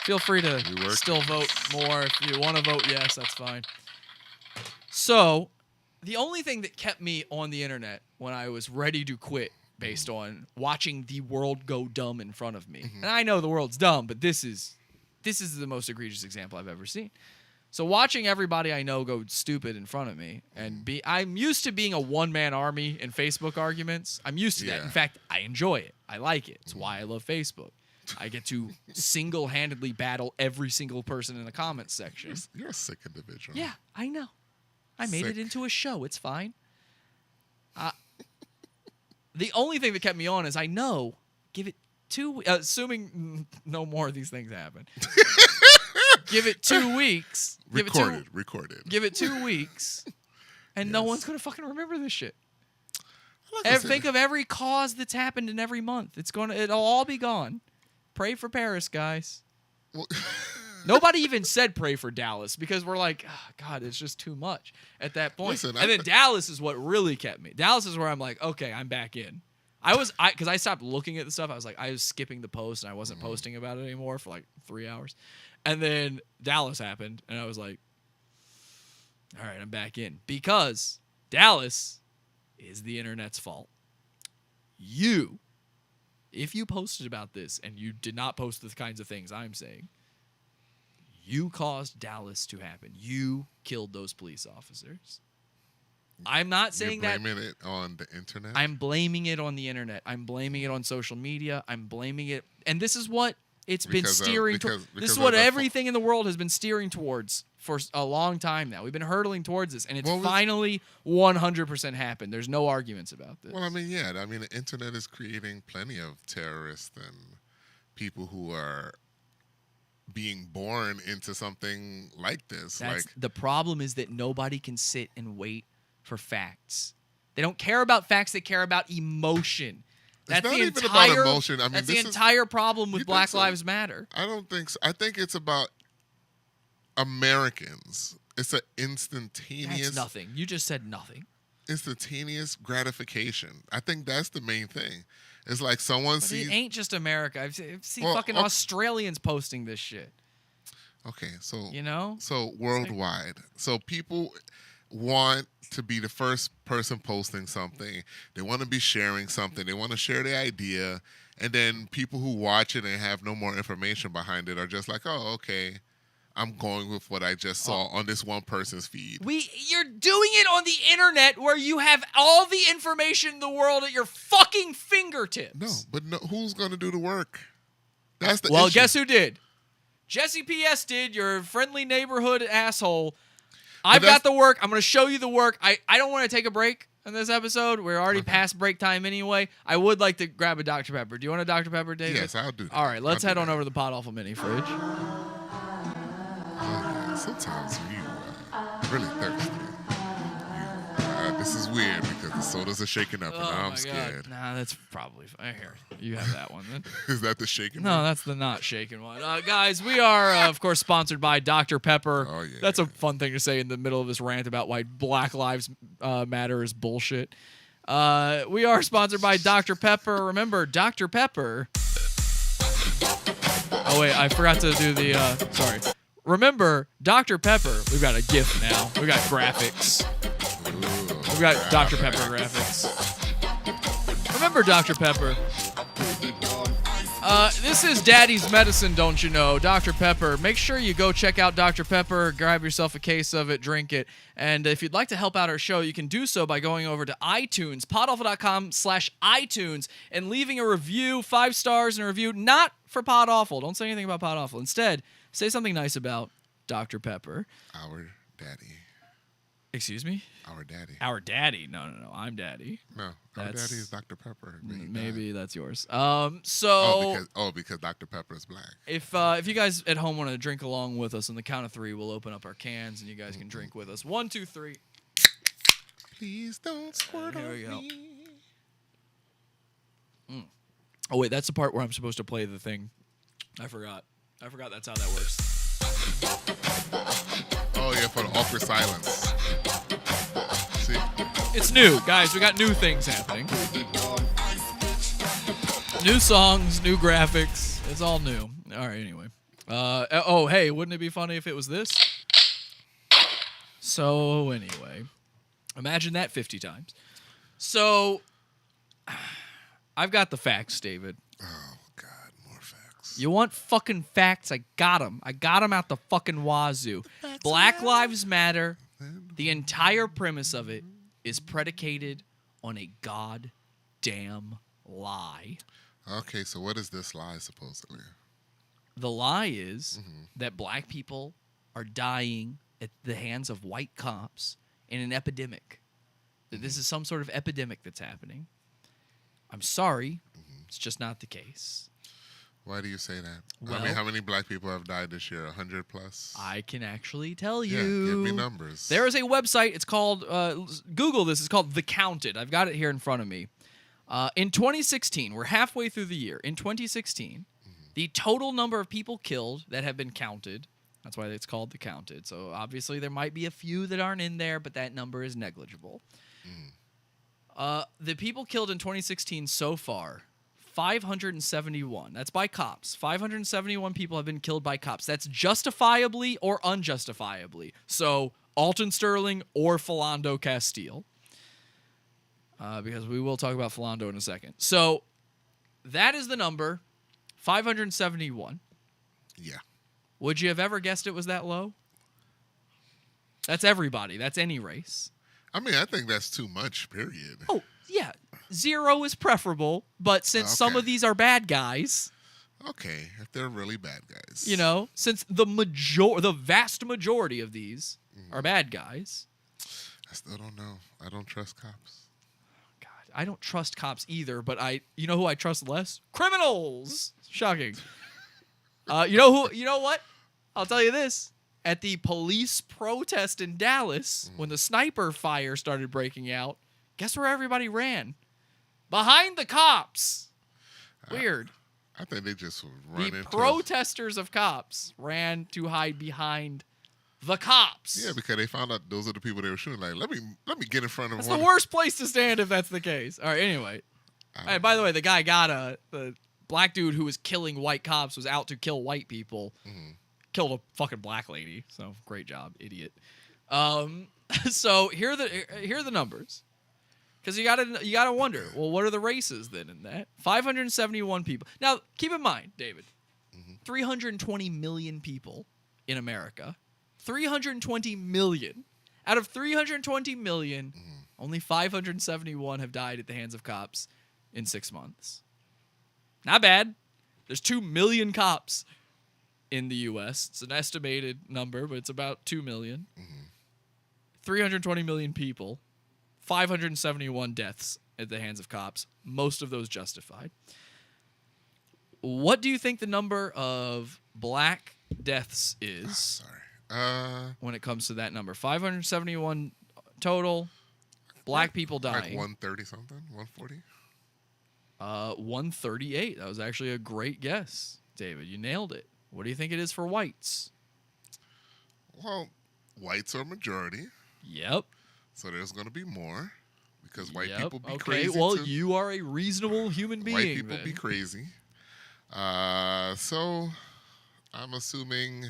feel free to We were still vote more if you want to vote yes. That's fine. So the only thing that kept me on the internet when I was ready to quit, based on watching the world go dumb in front of me, and I know the world's dumb, but this is the most egregious example I've ever seen. So watching everybody I know go stupid in front of me, and I'm used to being a one-man army in Facebook arguments. I'm used to that. Yeah. In fact, I enjoy it. I like it. It's why I love Facebook. I get to single-handedly battle every single person in the comments section. You're a sick individual. Yeah, I know. I made it Sick. into a show. It's fine. The only thing that kept me on is I know, give it 2 assuming no more of these things happen. Give it 2 weeks. Recorded. Give it 2 weeks, and no Yes. one's gonna fucking remember this shit. Like I said, Think of every cause that's happened in every month. It'll all be gone. Pray for Paris, guys. well, Nobody even said pray for Dallas because we're like, oh, God, it's just too much at that point. Listen, and then Dallas is what really kept me. Dallas is where I'm like, okay, I'm back in. Because I stopped looking at the stuff. I was skipping the post and I wasn't posting about it anymore for like 3 hours. And then Dallas happened and I was like, all right, I'm back in. Because Dallas is the internet's fault. If you posted about this and you did not post the kinds of things I'm saying, you caused Dallas to happen. You killed those police officers. I'm not saying you're that. blaming it on the internet. I'm blaming it on the internet. I'm blaming it on social media. I'm blaming it. And this is what it's been Because of- steering because- towards. This because is of what the everything in the world has been steering towards for a long time now. We've been hurtling towards this. And it's Well, finally 100% happened. There's no arguments about this. Well, I mean, yeah. I mean, the internet is creating plenty of terrorists and people who are being born into something like this. That's like, the problem is that nobody can sit and wait for facts. They don't care about facts. They care about emotion. That's not the even entire about emotion. I mean, that's the this is- entire problem with You think Black so? Lives Matter. I don't think so. I think it's about Americans. It's an That's instantaneous nothing. You just said nothing. instantaneous gratification. I think that's the main thing. It's like someone But sees. it ain't just America. I've seen Well, fucking okay. Australians posting this shit. Okay, so You know? so worldwide. So people want to be the first person posting something. They want to be sharing something. They want to share their idea. And then people who watch it and have no more information behind it are just like, oh, okay, I'm going with what I just saw on this one person's feed. You're doing it on the internet where you have all the information in the world at your fucking fingertips. No, but no, who's going to do the work? That's the Well, issue. guess who did? Jesse PS did, your friendly neighborhood asshole. I've got the work. I'm going to show you the work. I don't want to take a break in this episode. We're already past break time anyway. I would like to grab a Dr. Pepper. Do you want a Dr. Pepper, David? Yes, I'll do that. All right, let's I'll head do on that. over to the Pod Awful Mini Fridge. Sometimes you really thirsty. This is weird because the sodas are shaking up and now I'm scared. Nah, that's probably fine. Here, you have that one then. Is that the shaking? No, one? that's the not shaken one. Guys, we are, of course, sponsored by Dr. Pepper. Oh, yeah. That's a fun thing to say in the middle of this rant about why Black Lives Matter is bullshit. We are sponsored by Dr. Pepper. Remember, Dr. Pepper. Oh, wait, I forgot to do the. Sorry. Remember, Dr. Pepper. We've got a GIF now. We got graphics. We've got Dr. Pepper graphics. Remember Dr. Pepper. This is Daddy's medicine, don't you know? Dr. Pepper. Make sure you go check out Dr. Pepper, grab yourself a case of it, drink it. And if you'd like to help out our show, you can do so by going over to iTunes, podawful.com/iTunes, and leaving a review, 5 stars and a review, not for Pod Awful. Don't say anything about Pod Awful. Instead, say something nice about Dr. Pepper. Our daddy. Excuse me? Our daddy. Our daddy. No. I'm daddy. No, our That's- daddy is Dr. Pepper. but he Maybe died. that's yours. Oh, So because Dr. Pepper is black. if you guys at home want to drink along with us, on the count of 3, we'll open up our cans and you guys can drink with us. 1, 2, 3. Please don't squirt Here on we go. me. Oh wait, that's the part where I'm supposed to play the thing. I forgot that's how that works. Oh yeah, for the awkward silence. See, It's new, guys. We got new things happening. New songs, new graphics. It's all new. All right, anyway. Oh, hey, wouldn't it be funny if it was this? So, anyway. Imagine that 50 times. So, I've got the facts, David. oh God, more facts. You want fucking facts? I got them. I got them out the fucking wazoo. Black Lives Matter, the entire premise of it is predicated on a goddamn lie. Okay, so what is this lie supposedly? The lie is that black people are dying at the hands of white cops in an epidemic. That this is some sort of epidemic that's happening. I'm sorry, it's just not the case. Why do you say that? I Well- mean, how many black people have died this year? 100 plus? I can actually tell Yeah, you. give me numbers. There is a website. It's called, Google this. It's called The Counted. I've got it here in front of me. In 2016, we're halfway through the year. In 2016, the total number of people killed that have been counted, that's why it's called The Counted. So obviously there might be a few that aren't in there, but that number is negligible. The people killed in 2016 so far, 571. That's by cops. 571 people have been killed by cops. That's justifiably or unjustifiably. So Alton Sterling or Philando Castile. Because we will talk about Philando in a second. So that is the number, 571. Yeah. Would you have ever guessed it was that low? That's everybody. That's any race. I mean, I think that's too much, period. Oh, yeah. 0 is preferable, but since some Okay. of these are bad guys, Okay, if they're really bad guys. you know, since the vast majority of these are bad guys. I still don't know. I don't trust cops. God, I don't trust cops either, but you know who I trust less? Criminals. Shocking. You know what? I'll tell you this. At the police protest in Dallas, when the sniper fire started breaking out, guess where everybody ran? Behind the cops. Weird. I think they just run The into protesters of cops ran to hide behind the cops. Yeah, because they found out those are the people they were shooting. Like, let me get in front of That's one. the worst place to stand if that's the case. All right, anyway. Hey, by the way, the guy got the black dude who was killing white cops was out to kill white people. Killed a fucking black lady. So great job, idiot. So here are the numbers. Because you gotta wonder, well, what are the races then in that? 571 people. Now, keep in mind, David, 320 million people in America. 320 million. Out of 320 million, only 571 have died at the hands of cops in 6 months. Not bad. There's 2 million cops in the U.S. It's an estimated number, but it's about 2 million. 320 million people. 571 deaths at the hands of cops. Most of those justified. What do you think the number of black deaths is Sorry. when it comes to that number? 571 total. Black people Like dying. 130 something? 140? 138. That was actually a great guess, David. You nailed it. What do you think it is for whites? Well, whites are majority, Yep. so there's going to be more because white Yep. people be Okay, crazy well, too. you are a reasonable human being. White people then. be crazy. So I'm assuming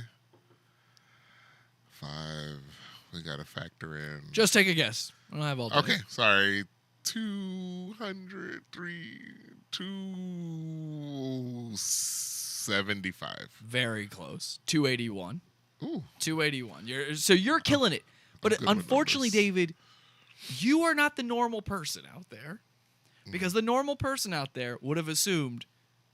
5. We got to factor in. Just take a guess. I don't have all day. Okay, sorry. 200, 275. Very close. 281. Ooh, 281. You're killing it. But good with unfortunately, numbers. David, you are not the normal person out there. Mm. Because the normal person out there would have assumed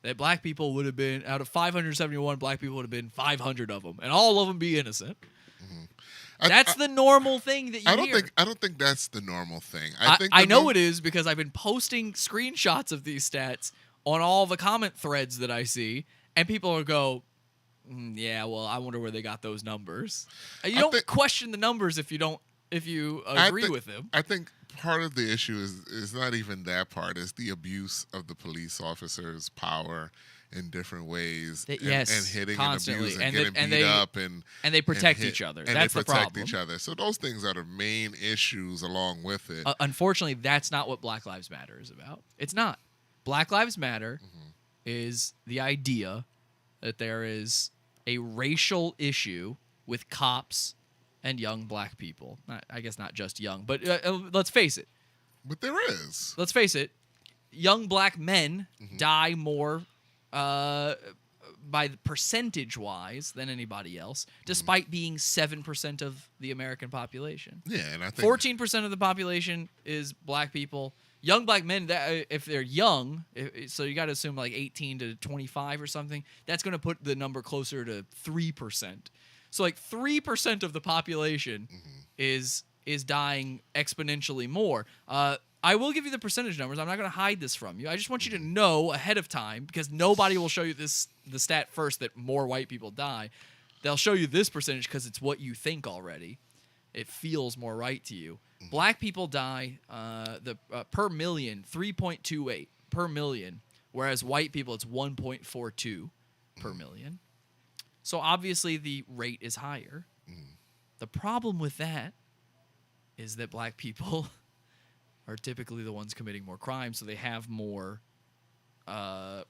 that black people would have been, out of 571, black people would have been 500 of them. And all of them be innocent. That's the normal thing that you hear. I don't think that's the normal thing. I know it is because I've been posting screenshots of these stats on all the comment threads that I see, and people will go, "Yeah, well, I wonder where they got those numbers." And you don't question the numbers if you agree with them. I think part of the issue is not even that part. It's the abuse of the police officers' power in different ways. That- and, yes, and hitting constantly. and And abusing they- and and getting beat they- up and and they protect hit- each other. And That's they the protect problem. each other. So those things are the main issues along with it. Unfortunately, that's not what Black Lives Matter is about. It's not. Black Lives Matter is the idea that there is a racial issue with cops and young black people. I guess not just young, but let's face it. But there is. Let's face it. Young black men die more by percentage-wise than anybody else, despite being 7% of the American population. Yeah, and I think 14% of the population is black people. young black men, that if they're young, so you got to assume like 18 to 25 or something, that's going to put the number closer to 3%. So like 3% of the population is dying exponentially more. I will give you the percentage numbers. I'm not going to hide this from you. I just want you to know ahead of time, because nobody will show you the stat first that more white people die. They'll show you this percentage because it's what you think already. It feels more right to you. Black people die per million 3.28 per million, whereas white people it's 1.42 per million. So obviously the rate is higher. The problem with that is that black people are typically the ones committing more crime, so they have more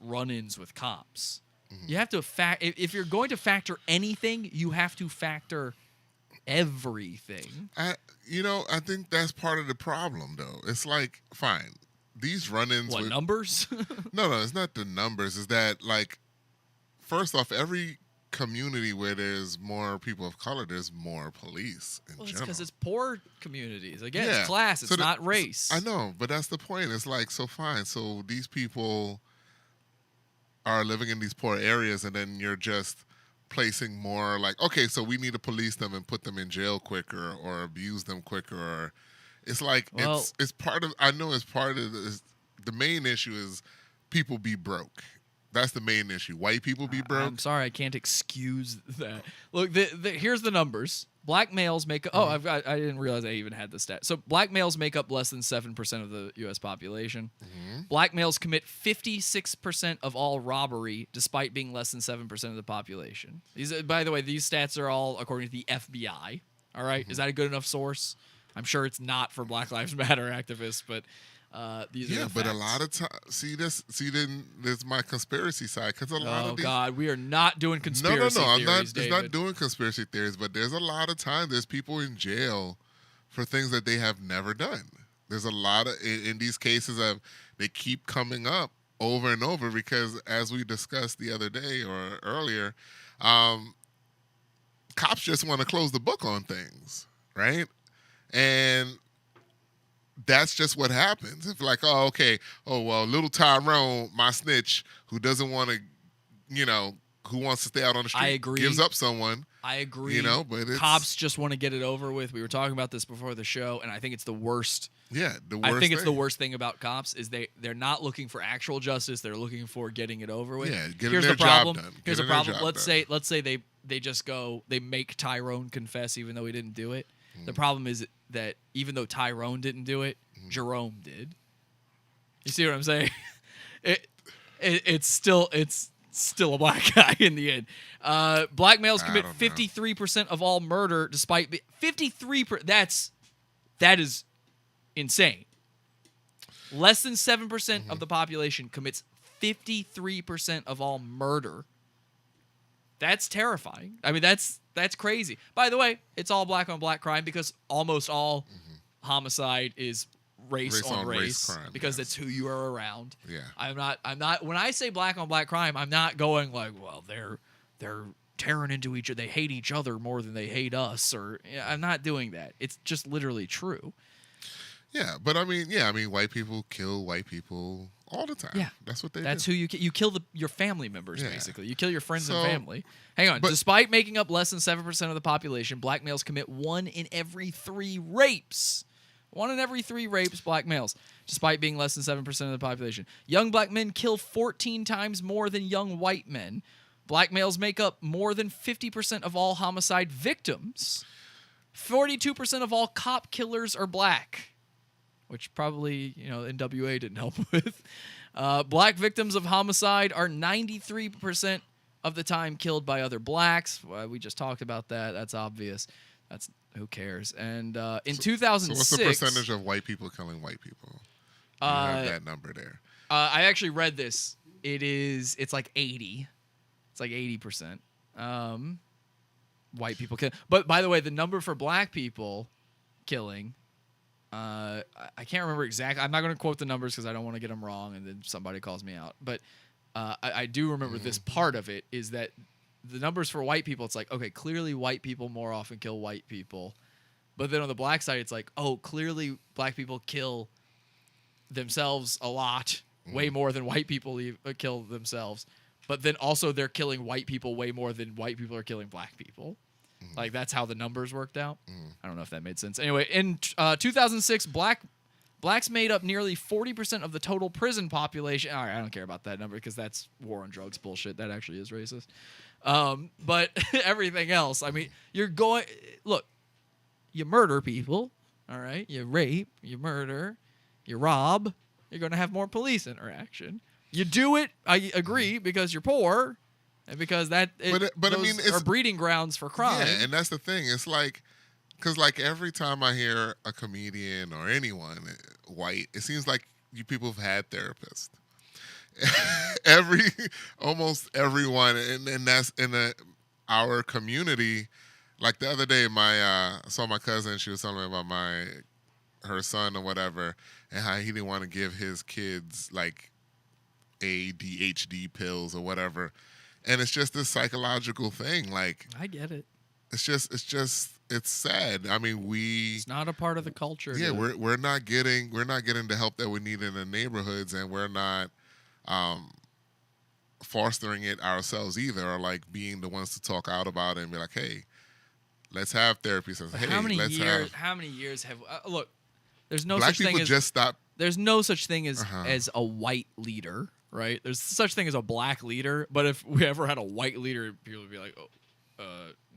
run-ins with cops. You have to if you're going to factor anything, you have to factor everything. I think that's part of the problem, though. It's like, fine, these run-ins. What, numbers? No, it's not the numbers. It's that, like, first off, every community where there's more people of color, there's more police in Well, it's general. because it's poor communities. Again, Yeah. it's class. It's So not race. I know, but that's the point. It's like, so fine. So these people are living in these poor areas, and then you're just placing more like, okay, so we need to police them and put them in jail quicker or abuse them quicker. Or it's like, Well- it's part of, I know it's part of this. The main issue is people be broke. That's the main issue. White people be broke. I'm sorry, I can't excuse that. Look, here's the numbers. Black males make. Oh, I didn't realize I even had the stat. So black males make up less than 7% of the U.S. population. Black males commit 56% of all robbery, despite being less than 7% of the population. These, by the way, these stats are all according to the FBI. All right? Is that a good enough source? I'm sure it's not for Black Lives Matter activists, but these are Yeah, the but a facts. lot of times, then there's my conspiracy side, because a lot Oh of these. God, we are not doing conspiracy No, I'm not. theories, It's David. not doing conspiracy theories, but there's a lot of times there's people in jail for things that they have never done. There's a lot of in these cases of they keep coming up over and over because, as we discussed the other day or earlier, cops just want to close the book on things, right? And that's just what happens. If like, oh, okay, oh well, little Tyrone, my snitch, who doesn't want to, who wants to stay out on the street, I agree. gives up someone. I agree. But it's, Cops just want to get it over with. We were talking about this before the show, and I think it's the worst. yeah, the worst. I think it's the thing. worst thing about cops is they're not looking for actual justice. They're looking for getting it over with. Yeah, getting Here's their the problem. job done. Here's the Getting their problem. job Let's say they just go, they make Tyrone confess even though he didn't do it. Mm-hmm. The problem is that even though Tyrone didn't do it, Jerome did. You see what I'm saying? It's still a black guy in the end. Black males I commit don't know. 53% of all murder, despite 53%. That is insane. Less than 7% of the population commits 53% of all murder. That's terrifying. I mean, that's crazy. By the way, it's all black on black crime because almost all homicide is race on race crime, because yes. that's who you are around. Yeah. I'm not when I say black on black crime, I'm not going like, well, they're tearing into each other. They hate each other more than they hate us, or I'm not doing that. It's just literally true. Yeah, but white people kill white people all the time. Yeah. That's what they That's do. who you kill your family members, Yeah. basically. You kill your friends So- and family. Hang on. but- Despite making up less than 7% of the population, black males commit 1 in every 3 rapes. 1 in every 3 rapes, black males, despite being less than 7% of the population. Young black men kill 14 times more than young white men. Black males make up more than 50% of all homicide victims. 42% of all cop killers are black, which probably, NWA didn't help with. Black victims of homicide are 93% of the time killed by other blacks. Well, we just talked about that. That's obvious. That's who cares. And in So 2006, what's the percentage of white people killing white people? You have that number there. I actually read this. It's like 80. It's like 80%. White people kill. But by the way, the number for black people killing, I can't remember exactly. I'm not going to quote the numbers because I don't want to get them wrong and then somebody calls me out. But I do remember this part of it is that the numbers for white people, it's like, okay, clearly white people more often kill white people. But then on the black side, it's like, oh, clearly black people kill themselves a lot, way more than white people kill themselves. But then also they're killing white people way more than white people are killing black people. Like that's how the numbers worked out. I don't know if that made sense. Anyway, in 2006, blacks made up nearly 40% of the total prison population. All right, I don't care about that number because that's war on drugs bullshit. That actually is racist. But everything else, I mean, you murder people, all right? You rape, you murder, you rob. You're going to have more police interaction. You do it, I agree, because you're poor and because but I mean, it's breeding grounds for crime. Yeah, and that's the thing. It's like, because like every time I hear a comedian or anyone white, it seems like you people have had therapists. Almost everyone, and that's in our community. Like the other day, I saw my cousin. She was telling me about her son or whatever, and how he didn't want to give his kids like ADHD pills or whatever. And it's just this psychological thing. Like I get it. It's sad. I mean, it's not a part of the culture. Yeah, we're not getting the help that we need in the neighborhoods, and we're not fostering it ourselves either, or like being the ones to talk out about it and be like, hey, let's have therapy. Says, hey, how many years have look? There's no black such thing people as just stop. There's no such thing as a white leader, right? There's such thing as a black leader, but if we ever had a white leader, people would be like,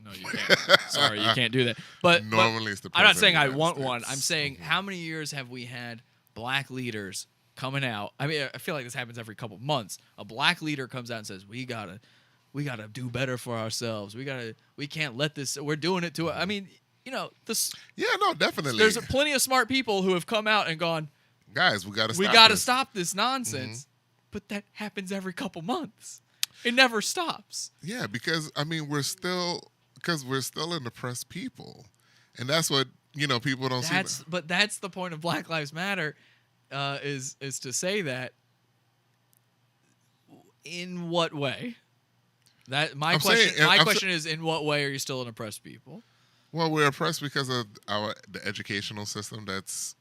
no, you can't. Sorry, you can't do that. But normally it's the I'm not saying I want States. one. I'm saying how many years have we had black leaders coming out? I mean, I feel like this happens every couple of months. A black leader comes out and says, we gotta do better for ourselves. We can't let this. We're doing it to. I mean, this. Yeah, no, definitely. There's plenty of smart people who have come out and gone, guys, we gotta stop this nonsense. But that happens every couple months. It never stops. Yeah, because I mean, we're still an oppressed people, and that's what people don't see. But that's the point of Black Lives Matter, is to say that. In what way? That my question is, in what way are you still an oppressed people? Well, we're oppressed because of the educational system that's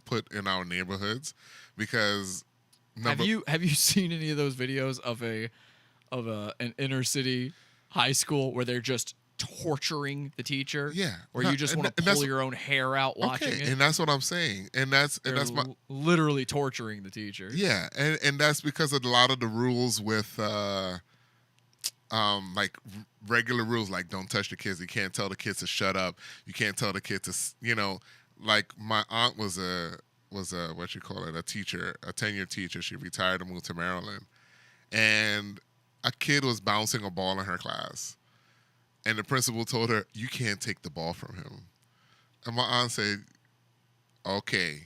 put in our neighborhoods. Because have you seen any of those videos of an inner city high school where they're just torturing the teacher? Yeah, where you just want to pull your own hair out watching it. And that's what I'm saying. And that's literally torturing the teacher. Yeah, and that's because of a lot of the rules with like regular rules, like don't touch the kids. You can't tell the kids to shut up. You can't tell the kids to like my aunt was a what you call it, a teacher, a tenured teacher. She retired and moved to Maryland, and a kid was bouncing a ball in her class, and the principal told her, you can't take the ball from him. And my aunt said, okay,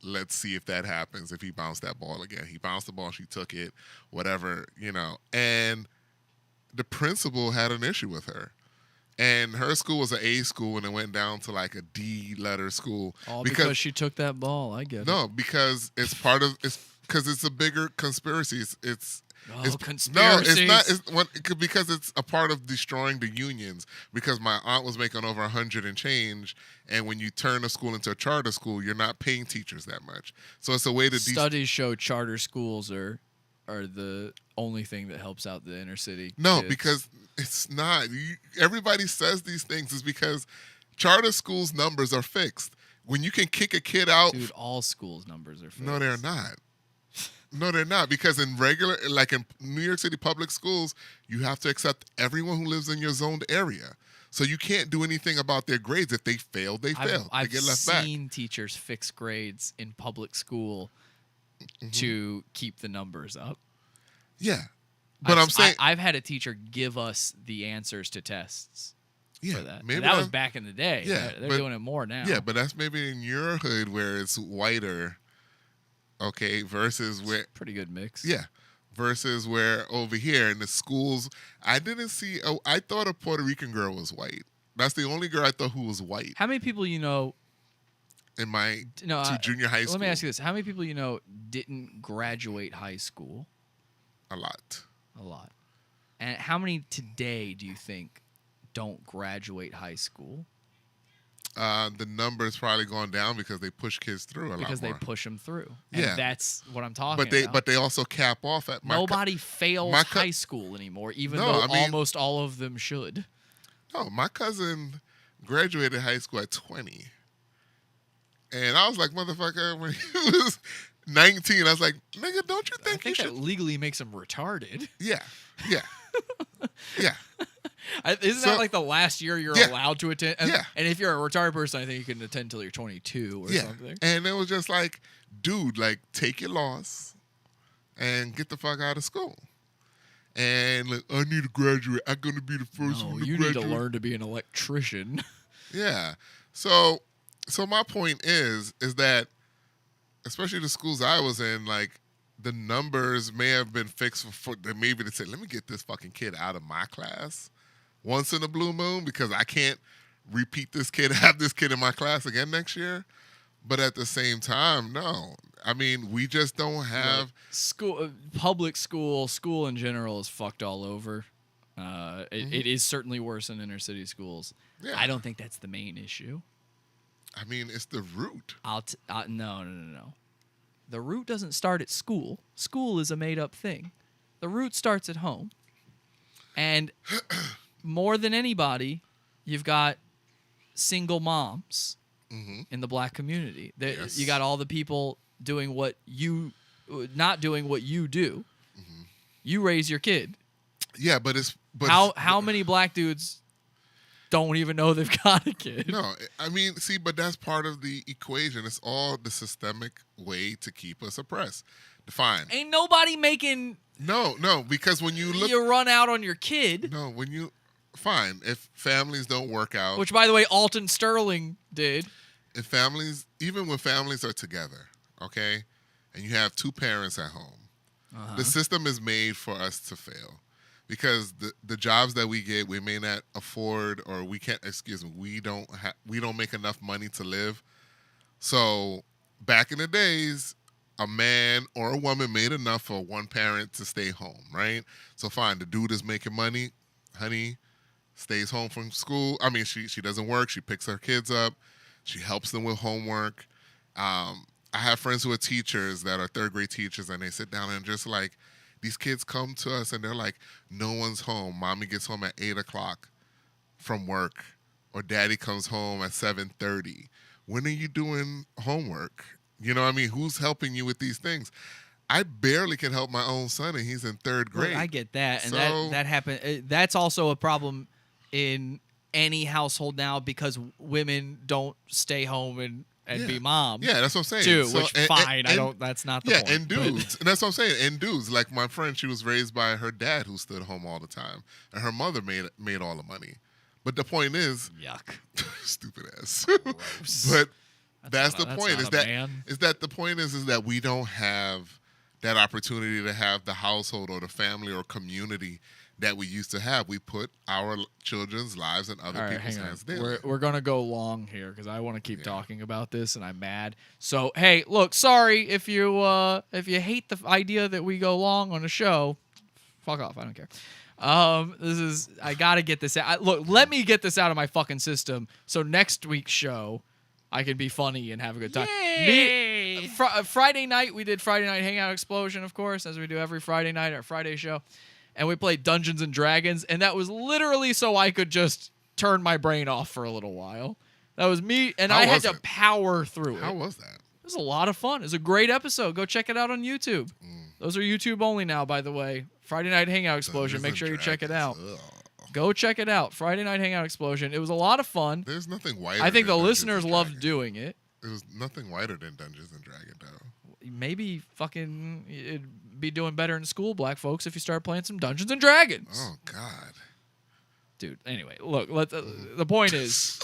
let's see if that happens, if he bounced that ball again. He bounced the ball, she took it, whatever, and the principal had an issue with her. And her school was an A school, and it went down to like a D letter school. All because she took that ball. I get it. No, because it's a bigger conspiracy. It's conspiracies. No, it's not. Because it's a part of destroying the unions. Because my aunt was making over 100 and change, and when you turn a school into a charter school, you're not paying teachers that much. So it's a way to. Studies show charter schools are the only thing that helps out the inner city. No, kids. Because it's not. Everybody says these things is because charter schools' numbers are fixed. When you can kick a kid out, dude, all schools' numbers are fixed. No, they're not. No, they're not. Because in in New York City public schools, you have to accept everyone who lives in your zoned area. So you can't do anything about their grades. If they fail, they fail. I've they get left back. seen teachers fix grades in public school to keep the numbers up. Yeah. But I'm saying I've had a teacher give us the answers to tests for that. Maybe that was back in the day. Yeah, they're doing it more now. Yeah, but that's maybe in your hood where it's whiter, okay, versus where pretty good mix. Yeah. Versus where over here in the schools, I thought a Puerto Rican girl was white. That's the only girl I thought who was white. How many people you know in my junior high school? Let me ask you this. How many people you know didn't graduate high school? A lot. And how many today do you think don't graduate high school? the number's probably gone down because they push kids through a lot because they more. push them through. And Yeah. that's what I'm talking about. But they also cap off at Nobody fails my high school anymore, even No, though I mean- almost all of them should. No, my cousin graduated high school at 20. And I was like, motherfucker, when he was 19, I was like, nigga, don't you I think you think that should? legally makes them retarded. Yeah, yeah, yeah. Isn't So- that like the last year you're Yeah. allowed to attend? And, Yeah. and if you're a retarded person, I think you can attend until you're 22 or Yeah. something. And it was just like, dude, like, take your loss and get the fuck out of school. And like, I need to graduate. I'm gonna be the first No, one to you need graduate. to learn to be an electrician. Yeah. So my point is that especially the schools I was in, like the numbers may have been fixed for maybe to say, let me get this fucking kid out of my class once in a blue moon because I can't repeat this kid, have this kid in my class again next year. But at the same time, no. I mean, we just don't have School, public school in general is fucked all over. It is certainly worse in inner city schools. Yeah. I don't think that's the main issue. I mean, it's the root. No. The root doesn't start at school. School is a made up thing. The root starts at home. And more than anybody, you've got single moms in the black community. Yes. You got all the people doing what you, not doing what you do. You raise your kid. Yeah, but How many black dudes don't even know they've got a kid? No, I mean, see, but that's part of the equation. It's all the systemic way to keep us oppressed. Fine. Ain't nobody making No, because when you look, you run out on your kid. no, when you, fine, if families don't work out, Which, by the way, Alton Sterling did. if families, even when families are together, okay, and you have two parents at home, the system is made for us to fail. Because the jobs that we get, we may not afford, or we can't. Excuse me, we don't make enough money to live. So back in the days, a man or a woman made enough for one parent to stay home, right? So fine, the dude is making money, honey stays home from school. I mean, she doesn't work. She picks her kids up. She helps them with homework. I have friends who are teachers that are third grade teachers, and they sit down and just like. These kids come to us and they're like, no one's home. Mommy gets home at 8 o'clock from work, or daddy comes home at 7:30. When are you doing homework? You know what I mean? Who's helping you with these things? I barely can help my own son, and he's in third grade. Look, I get that, and So- that happened. That's also a problem in any household now because women don't stay home and be moms. Yeah, that's what I'm saying. Too, So- which and- fine. I and- don't. That's not the Yeah, point. and but- dudes. And that's what I'm saying. And dudes, like my friend, she was raised by her dad who stood home all the time. And her mother made all the money. But the point is, Yuck. stupid ass. Gross. But that's not the a- point. that's Is not a that man. is that the point is that we don't have that opportunity to have the household or the family or community that we used to have. We put our children's lives in other All right, people's hang on. hands daily. We're gonna go long here because I want to keep talking about this, and I'm mad. So hey, look, sorry if you hate the idea that we go long on a show. Fuck off. I don't care. I gotta get this out. Look, let me get this out of my fucking system. So next week's show, I can be funny and have a good time. Friday night, we did Friday Night Hangout Explosion, of course, as we do every Friday night, our Friday show. And we played Dungeons and Dragons, and that was literally so I could just turn my brain off for a little while. That was me, and How I had was to it? power through it. How was that? It was a lot of fun. It was a great episode. Go check it out on YouTube. Those are YouTube only now, by the way. Friday Night Hangout Explosion. Make Dungeons sure you and check it out. Dragons. Ugh. Go check it out. Friday Night Hangout Explosion. It was a lot of fun. There's nothing whiter. I think than the Dungeons listeners and loved Dragons. doing it. It was nothing whiter than Dungeons and Dragons, though. Maybe fucking it'd be doing better in school, black folks, if you start playing some Dungeons and Dragons. Oh God. Dude, anyway, look, the point is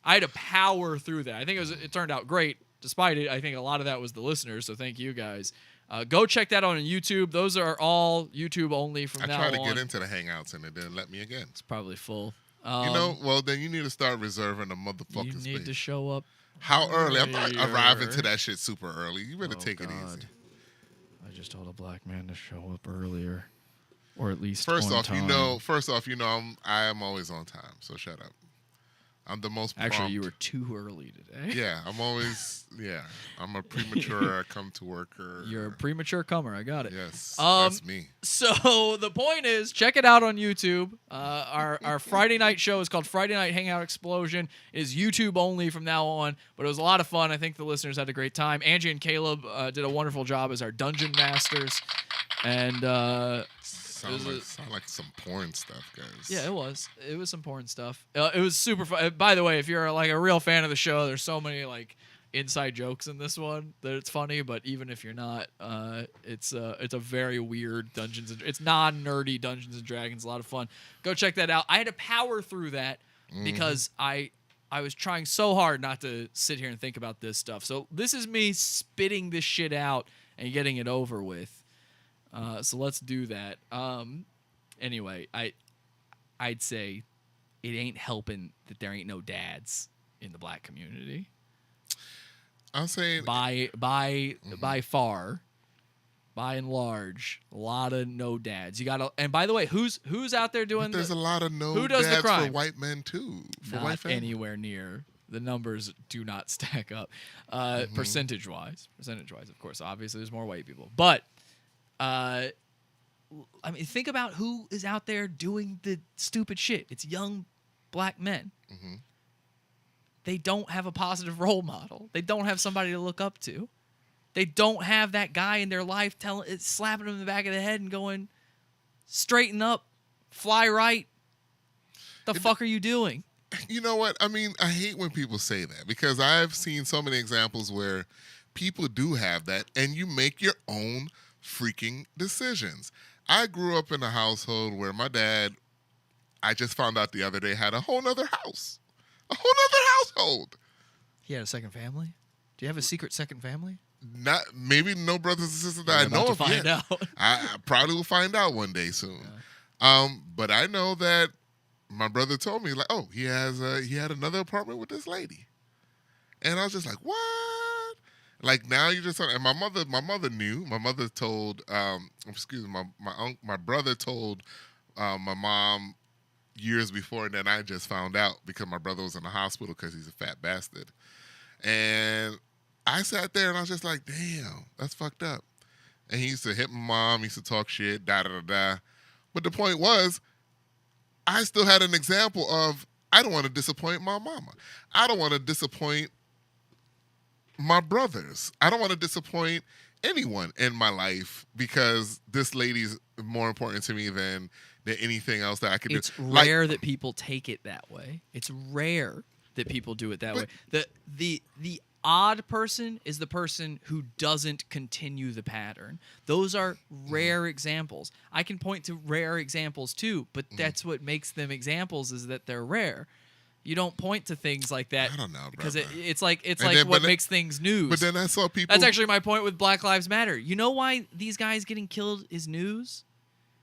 I had to power through that. I think it turned out great. Despite it, I think a lot of that was the listeners, so thank you guys. Go check that out on YouTube. Those are all YouTube only from I now tried to on. get into the Hangouts and it didn't let me again. It's probably full. You know, well then you need to start reserving a you motherfucking need space. to show up. How early? I'm not arriving earlier. to that shit super early. You better Oh, take it God. easy. I just told a black man to show up earlier, or at least First on off, time. I am always on time. So shut up. I'm the most Actually, you were prompt. too early today. Yeah, I'm always. Yeah, I'm a premature come to worker. You're a premature comer. I got it. Yes, Um, that's me. So the point is, check it out on YouTube. Our Friday night show is called Friday Night Hangout Explosion. It is YouTube only from now on, but it was a lot of fun. I think the listeners had a great time. Angie and Caleb did a wonderful job as our dungeon masters, and Sound like some porn stuff, guys. yeah, it was some porn stuff. It was super fun. By the way, if you're like a real fan of the show, there's so many like inside jokes in this one that it's funny. But even if you're not, it's a very weird it's non-nerdy Dungeons and Dragons. A lot of fun. Go check that out. I had to power through that because I was trying so hard not to sit here and think about this stuff. So this is me spitting this shit out and getting it over with. So let's do that. Anyway, I'd say it ain't helping that there ain't no dads in the black community. I'm saying By far, by and large, a lot of no dads. You gotta. And by the way, who's out there doing? there's a lot of no who does the dads crime? for white men too. For Not white families. anywhere near. The numbers do not stack up, percentage wise. Of course, obviously there's more white people, but. I mean, think about who is out there doing the stupid shit. It's young black men. Mhm. They don't have a positive role model. They don't have somebody to look up to. They don't have that guy in their life slapping them in the back of the head and going, straighten up, fly right. The fuck are you doing? You know what? I mean, I hate when people say that because I've seen so many examples where people do have that, and you make your own freaking decisions. I grew up in a household where my dad, I just found out the other day, had a whole nother house. A whole nother household. He had a second family? Do you have a secret second family? Not maybe no brothers and sisters that I You're know about of to find yet. out. I probably will find out one day soon. But I know that my brother told me like, oh, he had another apartment with this lady, and I was just like, what? Like now you just and my mother knew. My mother told my brother told my mom years before, and then I just found out because my brother was in the hospital because he's a fat bastard. And I sat there and I was just like, damn, that's fucked up. And he used to hit my mom, he used to talk shit, da da da da. But the point was, I still had an example of I don't want to disappoint my mama. I don't want to disappoint my brothers. I don't want to disappoint anyone in my life because this lady's more important to me than anything else that I could It's do. rare that people take it that way. It's rare that people do it that way. The odd person is the person who doesn't continue the pattern. Those are rare examples. I can point to rare examples too, but that's what makes them examples is that they're rare. You don't point to things like that I don't know, because brother. it's like then- what but then- makes things news. But then I saw people. That's actually my point with Black Lives Matter. You know why these guys getting killed is news?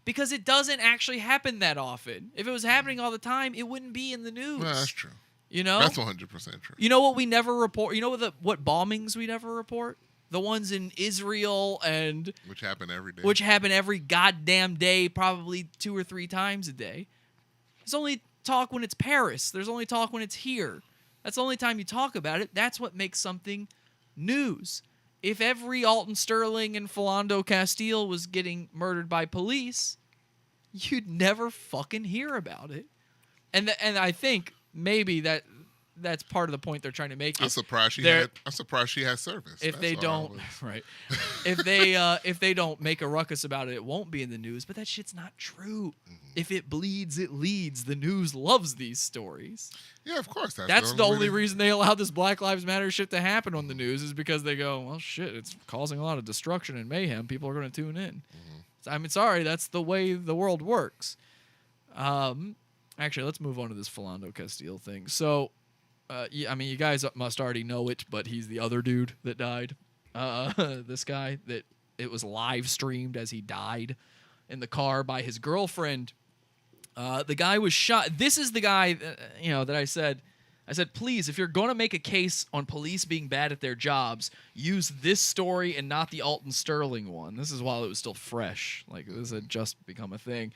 Because it doesn't actually happen that often. If it was happening all the time, it wouldn't be in the news. Well, that's true. You know? That's 100% true. You know what we never report? You know what bombings we never report? The ones in Israel and Which happen every day. which happen every goddamn day, probably 2 or 3 times a day. There's only talk when it's Paris. There's only talk when it's here. That's the only time you talk about it. That's what makes something news. If every Alton Sterling and Philando Castile was getting murdered by police, you'd never fucking hear about it. And I think maybe that's part of the point they're trying to make. I'm surprised she has service. If they That's all I don't, was- right? if they don't make a ruckus about it, it won't be in the news. But that shit's not true. If it bleeds, it leads. The news loves these stories. Yeah, of course. That's the only reason they allow this Black Lives Matter shit to happen on the news is because they go, well, shit, it's causing a lot of destruction and mayhem. People are going to tune in. I mean, sorry, that's the way the world works. Actually, let's move on to this Philando Castile thing. So, I mean, you guys must already know it, but he's the other dude that died. This guy that it was live streamed as he died in the car by his girlfriend. The guy was shot. This is the guy, that I said, please, if you're going to make a case on police being bad at their jobs, use this story and not the Alton Sterling one. This is while it was still fresh. Like, this had just become a thing.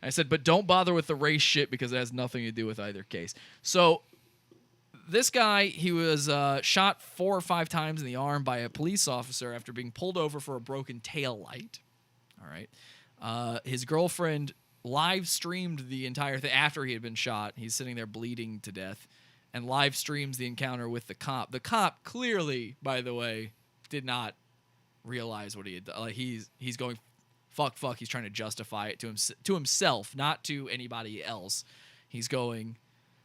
I said, but don't bother with the race shit because it has nothing to do with either case. So, this guy, he was shot 4 or 5 times in the arm by a police officer after being pulled over for a broken tail light. All right. His girlfriend live streamed the entire thing after he had been shot. He's sitting there bleeding to death and live streams the encounter with the cop. The cop clearly, by the way, did not realize what he had done. Like he's going, fuck. He's trying to justify it to himself, not to anybody else. He's going,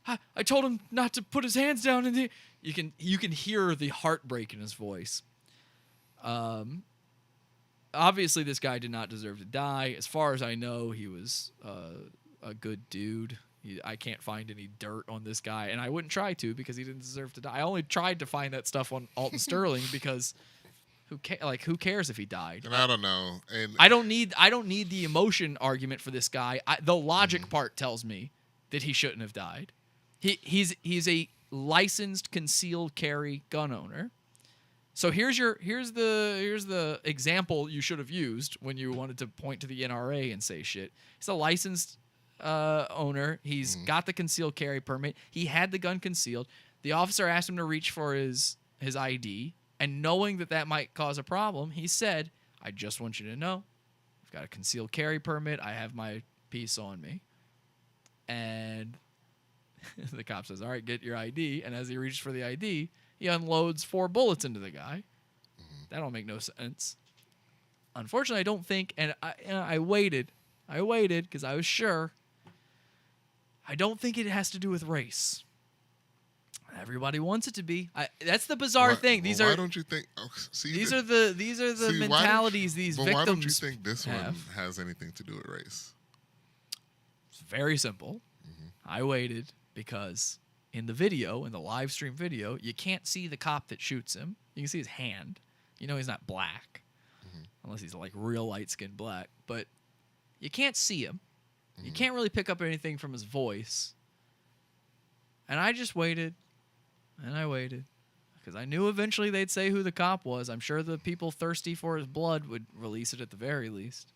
I told him not to put his hands down, and you can hear the heartbreak in his voice. Obviously, this guy did not deserve to die. As far as I know, he was a good dude. I can't find any dirt on this guy, and I wouldn't try to because he didn't deserve to die. I only tried to find that stuff on Alton Sterling because who cares if he died? And I don't know. And I don't need the emotion argument for this guy. The logic part tells me that he shouldn't have died. He's a licensed concealed carry gun owner. So here's the example you should have used when you wanted to point to the NRA and say shit. He's a licensed owner. He's got the concealed carry permit. He had the gun concealed. The officer asked him to reach for his ID, and knowing that might cause a problem, he said, "I just want you to know, I've got a concealed carry permit. I have my piece on me." And the cop says, "All right, get your ID." And as he reaches for the ID, he unloads 4 bullets into the guy. That don't make no sense. Unfortunately, I don't think, and I waited because I was sure. I don't think it has to do with race. Everybody wants it to be. That's the bizarre thing. Why don't you think? Oh, these are the mentalities these victims why don't you think this have. one has anything to do with race? It's very simple. I waited because in the live stream video, you can't see the cop that shoots him. You can see his hand. You know he's not black, unless he's like real light-skinned black. But you can't see him. You can't really pick up anything from his voice. And I just waited, and I waited, because I knew eventually they'd say who the cop was. I'm sure the people thirsty for his blood would release it at the very least.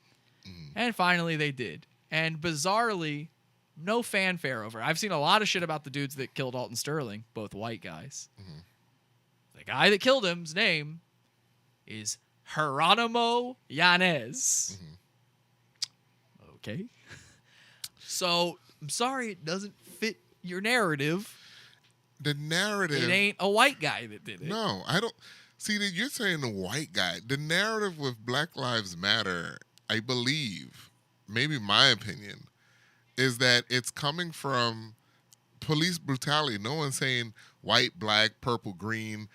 And finally they did. And bizarrely, no fanfare over it. I've seen a lot of shit about the dudes that killed Alton Sterling, both white guys. The guy that killed him's name is Geronimo Yanez. Okay. So, I'm sorry it doesn't fit your narrative. The narrative. It ain't a white guy that did it. No, I don't. See, that you're saying the white guy. The narrative with Black Lives Matter, I believe, maybe my opinion, is that it's coming from police brutality. No one's saying white, black, purple, green.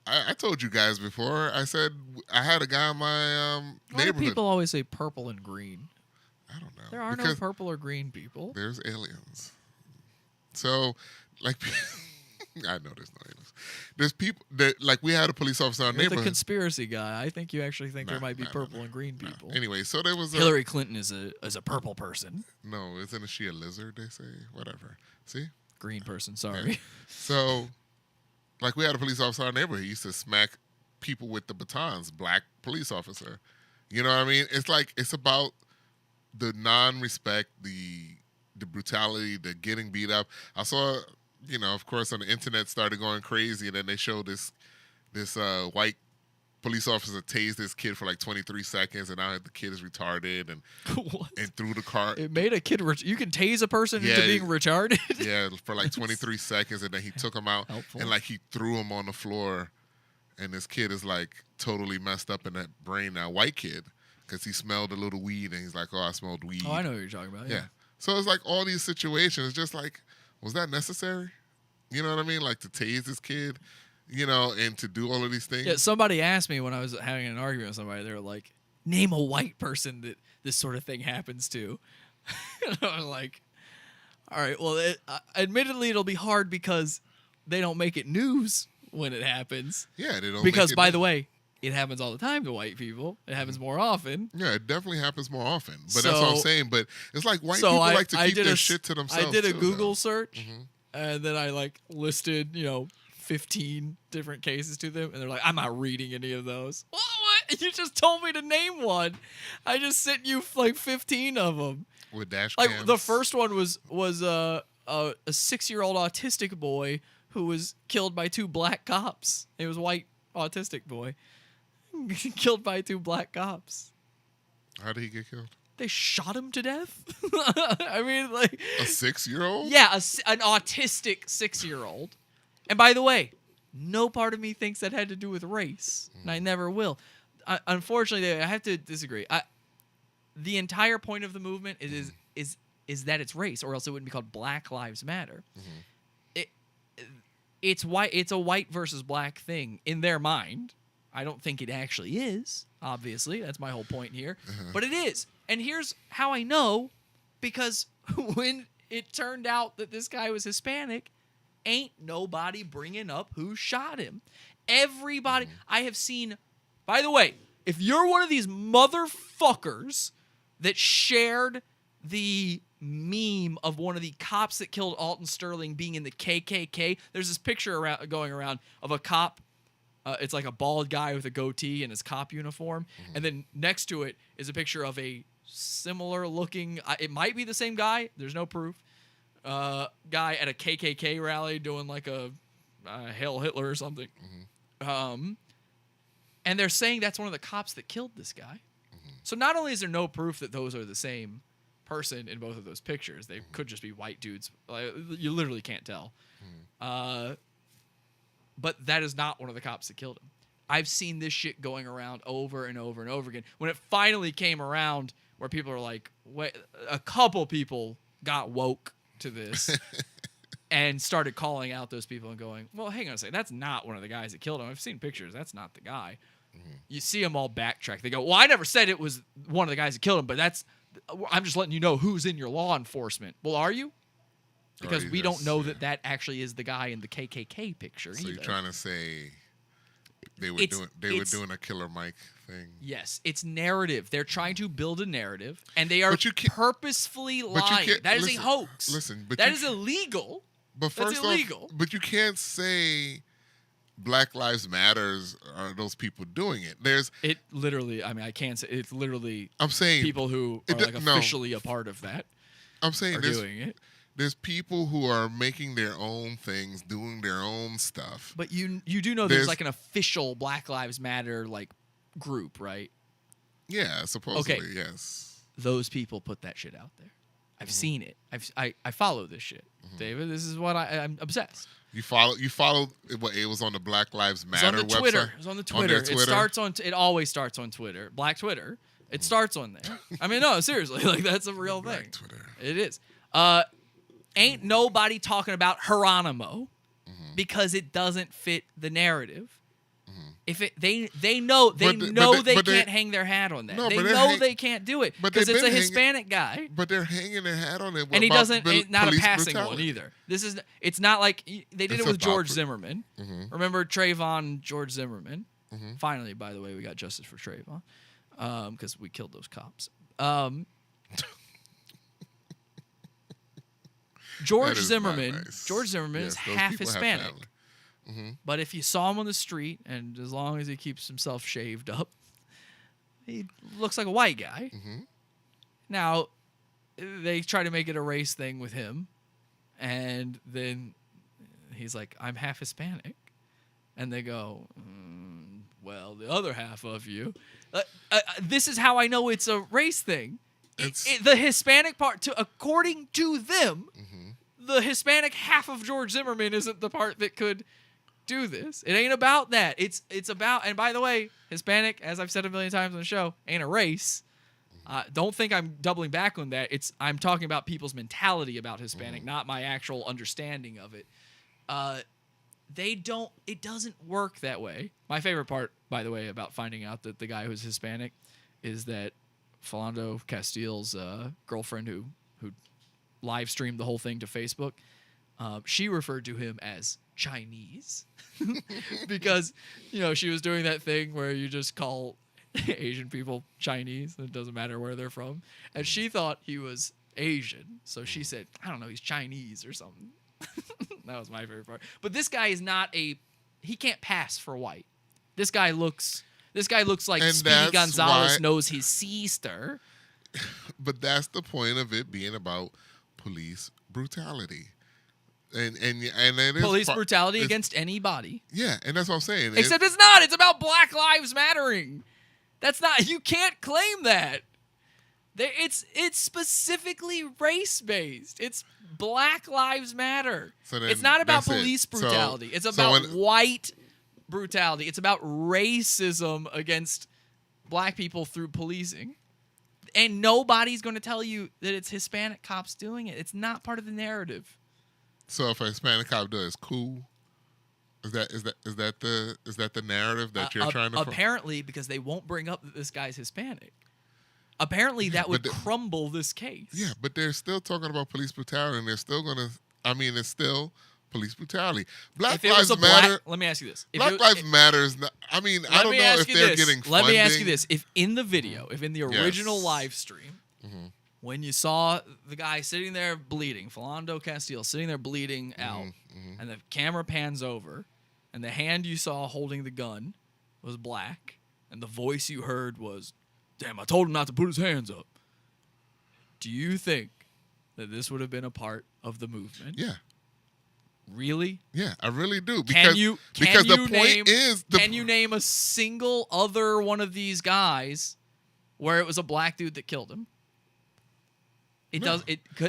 I told you guys before. I said I had a guy in my Why do neighborhood. people always say purple and green? I don't know. There are no purple or green people. There's aliens. So, like, I know there's no aliens. There's people that, like, we had a police officer in our You're the neighborhood. conspiracy guy. I think you actually think there might be No, purple no, and green no. people. Anyway, so there was Hillary Clinton is a purple person. No, isn't she a lizard, they say? Whatever. See? Green person, sorry. So, like, we had a police officer in our neighborhood. He used to smack people with the batons, black police officer. You know what I mean? It's like, it's about the non-respect, the brutality, the getting beat up. I saw, you know, of course, on the internet started going crazy, and then they showed this white police officer tased this kid for like 23 seconds, and now the kid is retarded and What? and threw the car. It made a kid. You can tase a person into being retarded. Yeah, for like 23 seconds, and then he took him out Helpful. and like he threw him on the floor, and this kid is like totally messed up in that brain now. White kid, because he smelled a little weed, and he's like, "Oh, I smelled weed." Oh, I know what you're talking about. Yeah. So it's like all these situations, just like, was that necessary? You know what I mean? Like to tase this kid, you know, and to do all of these things. Yeah, somebody asked me when I was having an argument with somebody, they were like, name a white person that this sort of thing happens to. And I was like, all right, well, admittedly, it'll be hard because they don't make it news when it happens. Yeah, they don't. Because, by the way, it happens all the time to white people. It happens more often. Yeah, it definitely happens more often. But that's what I'm saying. But it's like white people I like to keep did their shit to themselves. I did a too, Google though. search, and then I like listed, 15 different cases to them, and they're like, I'm not reading any of those. What? You just told me to name one. I just sent you like 15 of them. With dash Like cams. the first one was a 6-year-old autistic boy who was killed by 2 black cops. He was a white autistic boy. Killed by 2 black cops. How did he get killed? They shot him to death. I mean, like A 6-year-old? yeah, an autistic 6-year-old. And by the way, no part of me thinks that had to do with race, and I never will. Unfortunately, I have to disagree. The entire point of the movement is that it's race, or else it wouldn't be called Black Lives Matter. It's white. It's a white versus black thing in their mind. I don't think it actually is. Obviously, that's my whole point here. But it is. And here's how I know, because when it turned out that this guy was Hispanic, ain't nobody bringing up who shot him. Everybody I have seen. By the way, if you're one of these motherfuckers that shared the meme of one of the cops that killed Alton Sterling being in the KKK, there's this picture going around of a cop. It's like a bald guy with a goatee in his cop uniform. And then next to it is a picture of a similar looking, it might be the same guy, there's no proof, guy at a KKK rally doing like a Hail Hitler or something. And they're saying that's one of the cops that killed this guy. So not only is there no proof that those are the same person in both of those pictures, they could just be white dudes. You literally can't tell. But that is not one of the cops that killed him. I've seen this shit going around over and over and over again. When it finally came around where people are like, wait, a couple people got woke to this and started calling out those people and going, well, hang on a second. That's not one of the guys that killed him. I've seen pictures. That's not the guy. You see them all backtrack. They go, well, I never said it was one of the guys that killed him, but I'm just letting you know who's in your law enforcement. Well, are you? Because we don't know that actually is the guy in the KKK picture So either. you're trying to say they were doing a Killer Mike thing? Yes, it's narrative. They're trying to build a narrative, and they are But you can't- purposefully you lying. can't- That is listen, a hoax. listen, but that you is can't- illegal. But That's first illegal. off, but you can't say Black Lives Matters are those people doing it. It literally, I mean, I can't say it's literally I'm saying people who are like officially a part of that I'm saying are doing it. There's people who are making their own things, doing their own stuff. But you do know there's like an official Black Lives Matter like group, right? Yeah, supposedly, yes. Those people put that shit out there. I've seen it. I follow this shit, David. This is what I'm obsessed. You followed what it was on the Black Lives It's Matter on the Twitter. website. It's on the On Twitter. their Twitter? It starts on. It always starts on Twitter. Black Twitter. It starts on there. I mean, no, seriously, like that's a real Black thing. Twitter. It is. Ain't nobody talking about Geronimo because it doesn't fit the narrative. If they know they can't hang their hat on that. No, they but they're know they can't do it but because they've it's a been Hispanic guy. But they're hanging their hat on it. And he about doesn't. It's not a police passing one brutality. either. It's not like they did It's it with about George Zimmerman. Remember Trayvon Mm-hmm. Zimmerman? Finally, by the way, we got justice for Trayvon because we killed those cops. George That is not Zimmerman. nice. George Zimmerman Yes, is those half people have Hispanic. family. But if you saw him on the street, and as long as he keeps himself shaved up, he looks like a white guy. Now, they try to make it a race thing with him, and then he's like, "I'm half Hispanic," and they go, "Well, the other half of you." This is how I know it's a race thing. The Hispanic part, according to them, the Hispanic half of George Zimmerman isn't the part that could do this. It ain't about that. It's about, and by the way, Hispanic, as I've said a million times on the show, ain't a race. Don't think I'm doubling back on that. I'm talking about people's mentality about Hispanic, not my actual understanding of it. It doesn't work that way. My favorite part, by the way, about finding out that the guy who's Hispanic is that Philando Castile's girlfriend who live streamed the whole thing to Facebook, she referred to him as Chinese because, she was doing that thing where you just call Asian people Chinese. It doesn't matter where they're from. And she thought he was Asian. So she said, I don't know, he's Chinese or something. That was my favorite part. But this guy is he can't pass for white. This guy looks like And Speedy that's Gonzalez why- knows his sister. But that's the point of it being about police brutality. and it is Police part- brutality it's- against anybody. Yeah, and that's what I'm saying. Except it's not. It's about Black Lives Mattering. That's not. You can't claim that. It's specifically race based. It's Black Lives Matter. So then it's not about that's it. police So- brutality. It's so about when- white brutality. It's about racism against black people through policing. And nobody's going to tell you that it's Hispanic cops doing it. It's not part of the narrative. So if a Hispanic cop does, it's cool. Is that the narrative that you're trying to? Apparently, because they won't bring up that this guy's Hispanic. Apparently, that would crumble this case. Yeah, but they're still talking about police brutality, and they're still gonna. I mean, it's still police brutality. Black If it was Lives a black, Matter. let me ask you this. Black Lives Matter is not. I mean, I don't know if they're getting funding. Let me ask you this. If in the video, if in the original Yes. live stream, when you saw the guy sitting there bleeding, Philando Castile sitting there bleeding out, and the camera pans over, and the hand you saw holding the gun was black, and the voice you heard was, "Damn, I told him not to put his hands up." Do you think that this would have been a part of the movement? Yeah, Really? yeah, I really do. Can you the name a single other one of these guys where it was a black dude that killed him? It No. does.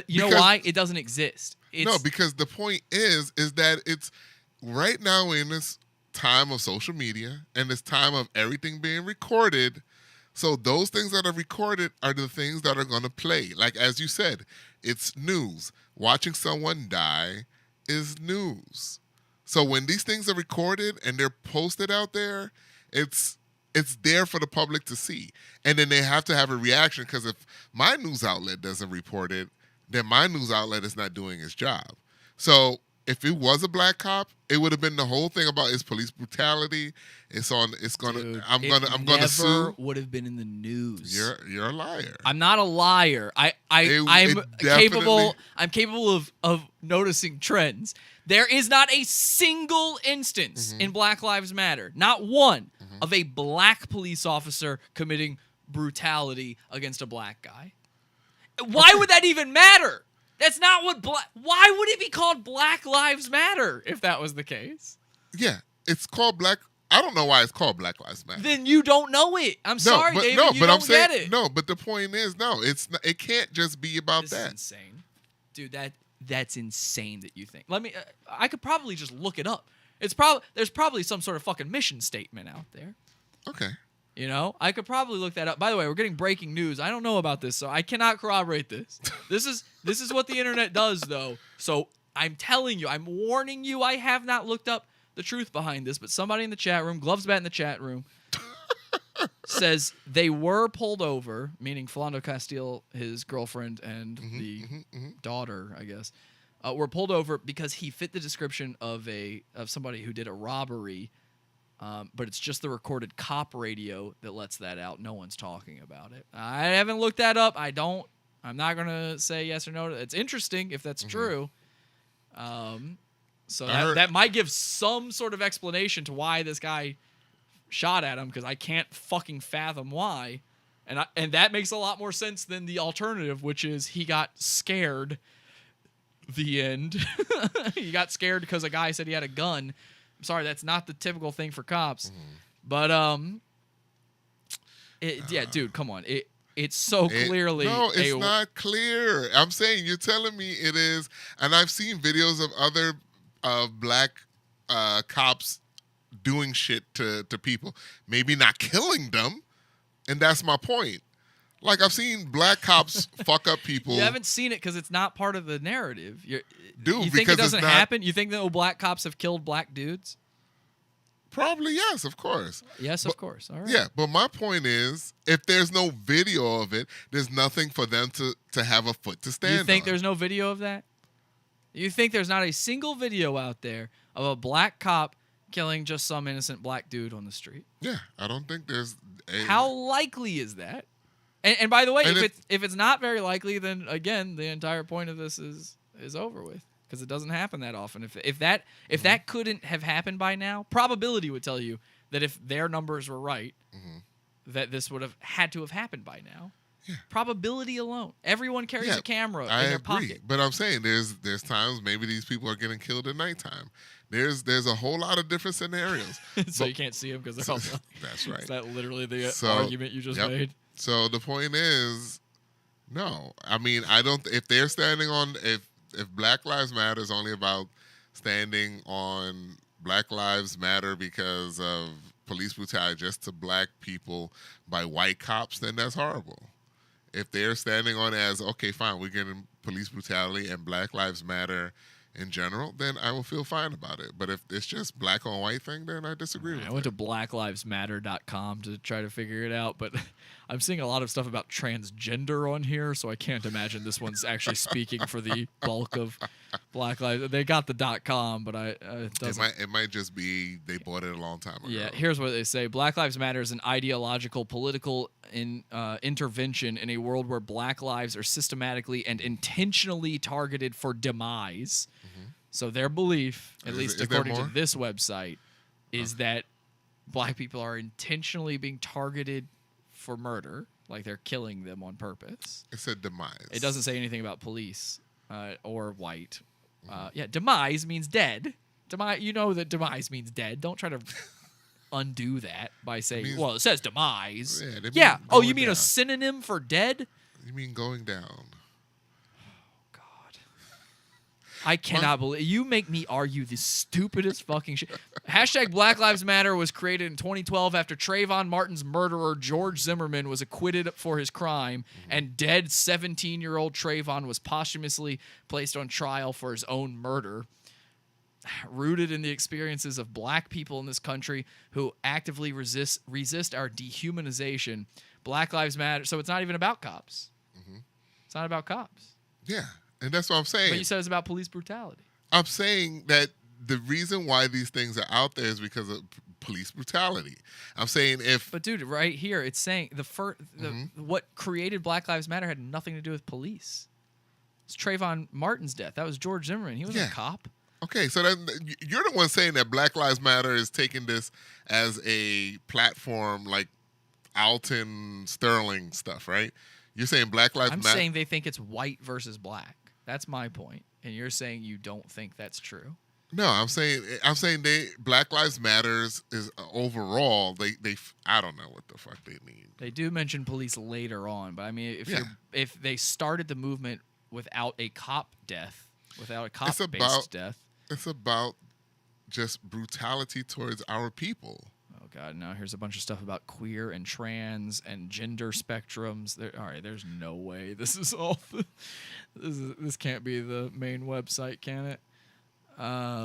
You know Because- why? It doesn't exist. No, because the point is that it's right now in this time of social media and this time of everything being recorded. So those things that are recorded are the things that are going to play. Like, as you said, it's news. Watching someone die is news. So when these things are recorded and they're posted out there, it's there for the public to see. And then they have to have a reaction, because if my news outlet doesn't report it, then my news outlet is not doing its job. So if it was a black cop, it would have been the whole thing about his police brutality. Dude, I'm gonna sue. Would have been in the news. You're a liar. I'm not a liar. I'm it capable. definitely- I'm capable of noticing trends. There is not a single instance in Black Lives Matter, not one, of a black police officer committing brutality against a black guy. Why would that even matter? That's not what Why would it be called Black Lives Matter if that was the case? Yeah, it's called Black. I don't know why it's called Black Lives Matter. Then you don't know it. I'm sorry, but, David. No, you but don't I'm saying get it. no. But the point is, no, it's not, it can't just be about This is that. insane, dude. That's insane that you think. Let me. I could probably just look it up. There's probably some sort of fucking mission statement out there. Okay. You know, I could probably look that up. By the way, we're getting breaking news. I don't know about this, so I cannot corroborate this. This is what the internet does, though. So I'm telling you, I'm warning you. I have not looked up the truth behind this, but somebody in the chat room, Glovesbat in the chat room, says they were pulled over, meaning Philando Castile, his girlfriend, and the daughter, I guess, were pulled over because he fit the description of somebody who did a robbery. But it's just the recorded cop radio that lets that out. No one's talking about it. I haven't looked that up. I'm not going to say yes or no. It's interesting if that's true. So that might give some sort of explanation to why this guy shot at him, because I can't fucking fathom why. And that makes a lot more sense than the alternative, which is he got scared. The end. He got scared because a guy said he had a gun. I'm sorry, that's not the typical thing for cops. But yeah, dude, come on. It's so clearly no, it's not clear. I'm saying, you're telling me it is, and I've seen videos of other black cops doing shit to people, maybe not killing them, and that's my point. Like, I've seen black cops fuck up people. You haven't seen it because it's not part of the narrative. You think because it doesn't it's not- happen? You think that no black cops have killed black dudes? Probably yes, of course. Yes, of course. All right. Yeah, but my point is, if there's no video of it, there's nothing for them to have a foot to stand on. You think there's no video of that? You think there's not a single video out there of a black cop killing just some innocent black dude on the street? Yeah, I don't think there's. How likely is that? And by the way, And if it's not very likely, then again, the entire point of this is over with, because it doesn't happen that often. If that couldn't have happened by now, probability would tell you that if their numbers were right, that this would have had to have happened by now. Probability alone. Everyone carries Yeah, a camera I in their agree, pocket. but I'm saying there's times maybe these people are getting killed at nighttime. There's a whole lot of different scenarios. So But- you can't see them because they're all blind. That's right. Is that literally the So, argument you just yep. made? So the point is, no. I mean, I don't. If they're standing on, if Black Lives Matter is only about standing on Black Lives Matter because of police brutality just to black people by white cops, then that's horrible. If they're standing on it as, okay, fine, we're getting police brutality and Black Lives Matter in general, then I will feel fine about it. But if it's just black on white thing, then I disagree with I went to it. blacklivesmatter.com to try to figure it out, but I'm seeing a lot of stuff about transgender on here, so I can't imagine this one's actually speaking for the bulk of Black Lives. They got the .com, but it doesn't. It might just be they bought it a long time ago. Yeah, here's what they say. Black Lives Matter is an ideological, political intervention in a world where black lives are systematically and intentionally targeted for demise. So their belief, at least is there according to more? this website, is that black people are intentionally being targeted for murder, like they're killing them on purpose. It said demise. It doesn't say anything about police or white. Yeah, demise means dead. Demise, you know that demise means dead. Don't try to undo that by saying, means- well, it says demise. Yeah, they Yeah. mean Oh, you going mean a down. synonym for dead? You mean going down? God. I cannot believe you make me argue the stupidest fucking shit. Hashtag Black Lives Matter was created in 2012 after Trayvon Martin's murderer George Zimmerman was acquitted for his crime, and dead 17-year-old Trayvon was posthumously placed on trial for his own murder. Rooted in the experiences of black people in this country who actively resist our dehumanization, Black Lives Matter. So it's not even about cops. It's not about cops. Yeah, and that's what I'm saying. But you said it's about police brutality. I'm saying that the reason why these things are out there is because of police brutality. I'm saying if But dude, right here, it's saying what created Black Lives Matter had nothing to do with police. It's Trayvon Martin's death. That was George Zimmerman. He wasn't Yeah. a cop. okay, so then you're the one saying that Black Lives Matter is taking this as a platform like Alton Sterling stuff, right? You're saying Black Lives I'm Matter. saying they think it's white versus black. That's my point. And you're saying you don't think that's true. No, I'm saying Black Lives Matters is overall they I don't know what the fuck they mean. They do mention police later on, but I mean, if they started the movement without a cop death, without a cop-based death. It's about just brutality towards our people. Oh God! Now here's a bunch of stuff about queer and trans and gender spectrums. All right, there's no way this is all. This can't be the main website, can it?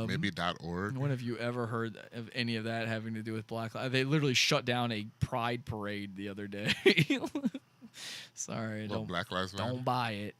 Maybe .org. When have you ever heard of any of that having to do with Black Lives? They literally shut down a pride parade the other day. Sorry, What, Black Lives Matter? don't buy it.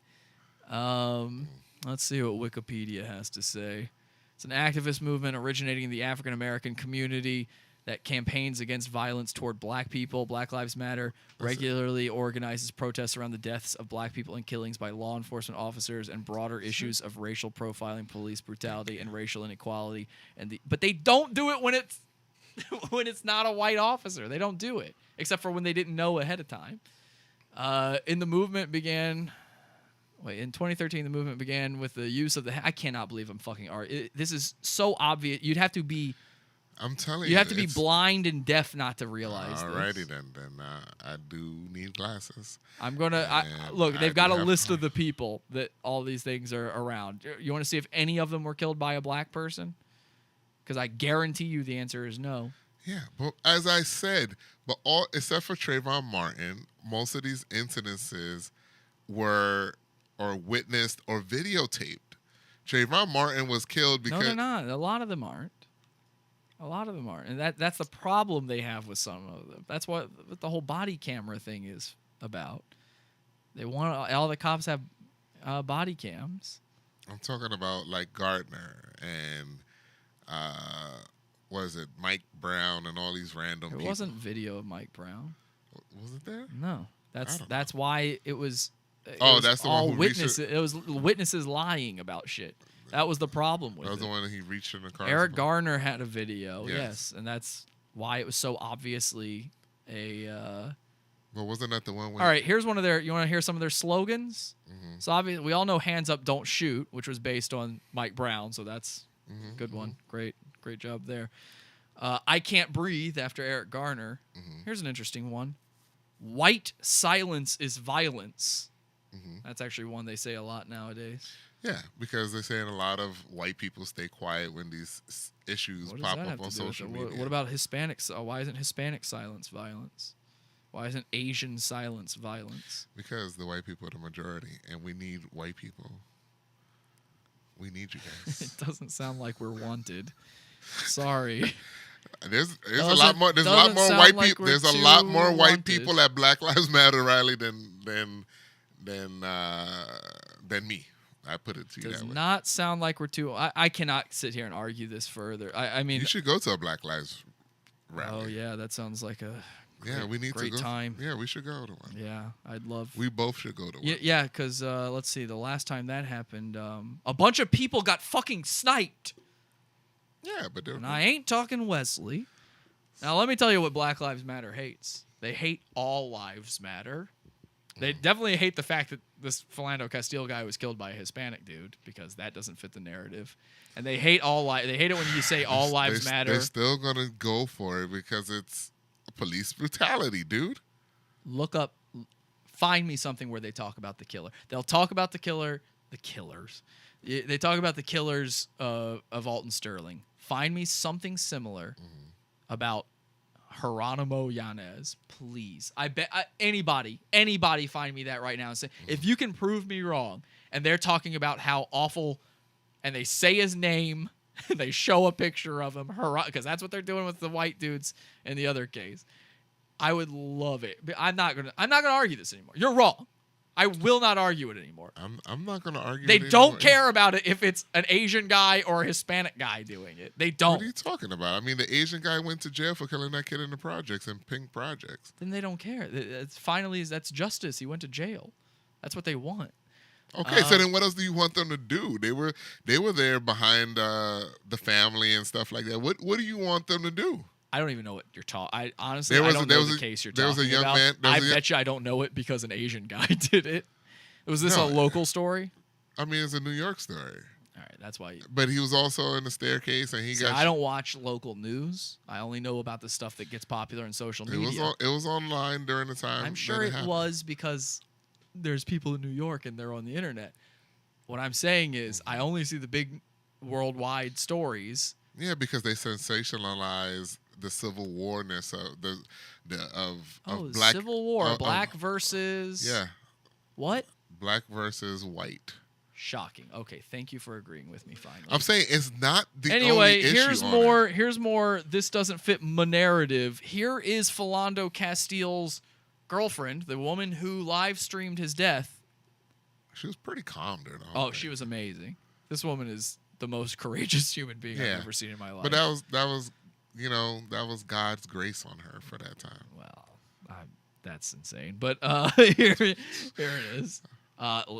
Let's see what Wikipedia has to say. It's an activist movement originating in the African American community that campaigns against violence toward black people. Black Lives Matter regularly organizes protests around the deaths of black people and killings by law enforcement officers and broader issues of racial profiling, police brutality, and racial inequality. But they don't do it when it's when it's not a white officer. They don't do it, except for when they didn't know ahead of time. In 2013, the movement began with the use of I cannot believe I'm fucking this is so obvious. You'd have to be I'm telling you. You have to be it's- blind and deaf not to realize Alrighty this. then. I do need glasses. I'm gonna And look. They've I got do a have list of problems. the people that all these things are around. You want to see if any of them were killed by a black person? Because I guarantee you the answer is no. Yeah, but as I said, but all except for Trayvon Martin, most of these incidences were or witnessed or videotaped. Trayvon Martin was killed because No, they're not. A lot of them aren't. A lot of them aren't, and that's the problem they have with some of them. That's what the whole body camera thing is about. They want all the cops have body cams. I'm talking about like Gardner and what is it, Mike Brown and all these random There people. wasn't video of Mike Brown. Was it there? No, I don't that's why it was. Oh, was that's the one all who reached witnesses. It was witnesses lying about shit. That was the problem with That was it. the one that he reached in the car. Eric Garner had a video, Yes. yes, and that's why it was so obviously a But wasn't that the one? When All right, here's one of their. You want to hear some of their slogans? Mm-hmm. So obviously, we all know "Hands Up, Don't Shoot," which was based on Mike Brown. So that's Mm-hmm. a good one. Great job there. "I Can't Breathe" after Eric Garner. Mm-hmm. Here's an interesting one. "White silence is violence." Mm-hmm. That's actually one they say a lot nowadays. Yeah, because they're saying a lot of white people stay quiet when these issues What does pop that up have to on do with social it? media. What about Hispanics? Why isn't Hispanic silence violence? Why isn't Asian silence violence? Because the white people are the majority, and we need white people. We need you guys. It doesn't sound like we're wanted. Sorry. There's a Doesn't- lot more. There's a lot doesn't more sound white like people. we're There's a lot too more white wanted. people at Black Lives Matter rally than me. I put it to you Does that way. not sound like we're too. I cannot sit here and argue this further. I mean, You should go to a Black Lives rally. oh yeah, that sounds like a Yeah, we need great to go. time. Yeah, we should go to one. Yeah, I'd love. We both should go to one. Yeah, because let's see, the last time that happened, a bunch of people got fucking sniped, Yeah, but they're and I ain't talking Wesley. Now let me tell you what Black Lives Matter hates. They hate all lives matter. They definitely hate the fact that this Philando Castile guy was killed by a Hispanic dude, because that doesn't fit the narrative. And they hate They hate it when you say all lives matter. They're still gonna go for it because it's police brutality, dude. Look up, find me something where they talk about the killer. They'll talk about the killers. They talk about the killers of Alton Sterling. Find me something similar about Geronimo Yanez, please. I bet anybody find me that right now and say, if you can prove me wrong. And they're talking about how awful, and they say his name, and they show a picture of him, because that's what they're doing with the white dudes in the other case. I would love it. But I'm not gonna argue this anymore. You're wrong. I will not argue it anymore. I'm not gonna argue. They it don't anymore. care about it if it's an Asian guy or a Hispanic guy doing it. They don't. What are you talking about? I mean, the Asian guy went to jail for killing that kid in the projects and Pink Projects. Then they don't care. That's justice. He went to jail. That's what they want. Okay, so then what else do you want them to do? They were there behind the family and stuff like that. What do you want them to do? I don't even know what you're talking. I honestly, There I was don't a- there know was the a- case you're there was a talking young about. man- there I was a young- bet you I don't know it because an Asian guy did it. Was this No. a local story? I mean, it's a New York story. All right, that's why. But he was also in the staircase, and he See, got. I don't watch local news. I only know about the stuff that gets popular in social It was media. it was online during the time. I'm that sure it happened. was because there's people in New York and they're on the internet. What I'm saying is, I only see the big worldwide stories. Yeah, because they sensationalize the Civil War-ness of Oh, black Civil War, of- black versus yeah, what? black versus white. Shocking. Okay, thank you for agreeing with me finally. I'm saying it's not the Anyway, only issue here's on more. it. Here's more. This doesn't fit my narrative. Here is Philando Castile's girlfriend, the woman who live streamed his death. She was pretty calm during the whole Oh, thing. she was amazing. This woman is the most courageous human being Yeah. I've ever seen in my life. But that was that was God's grace on her for that time. well, that's insane. But here it is.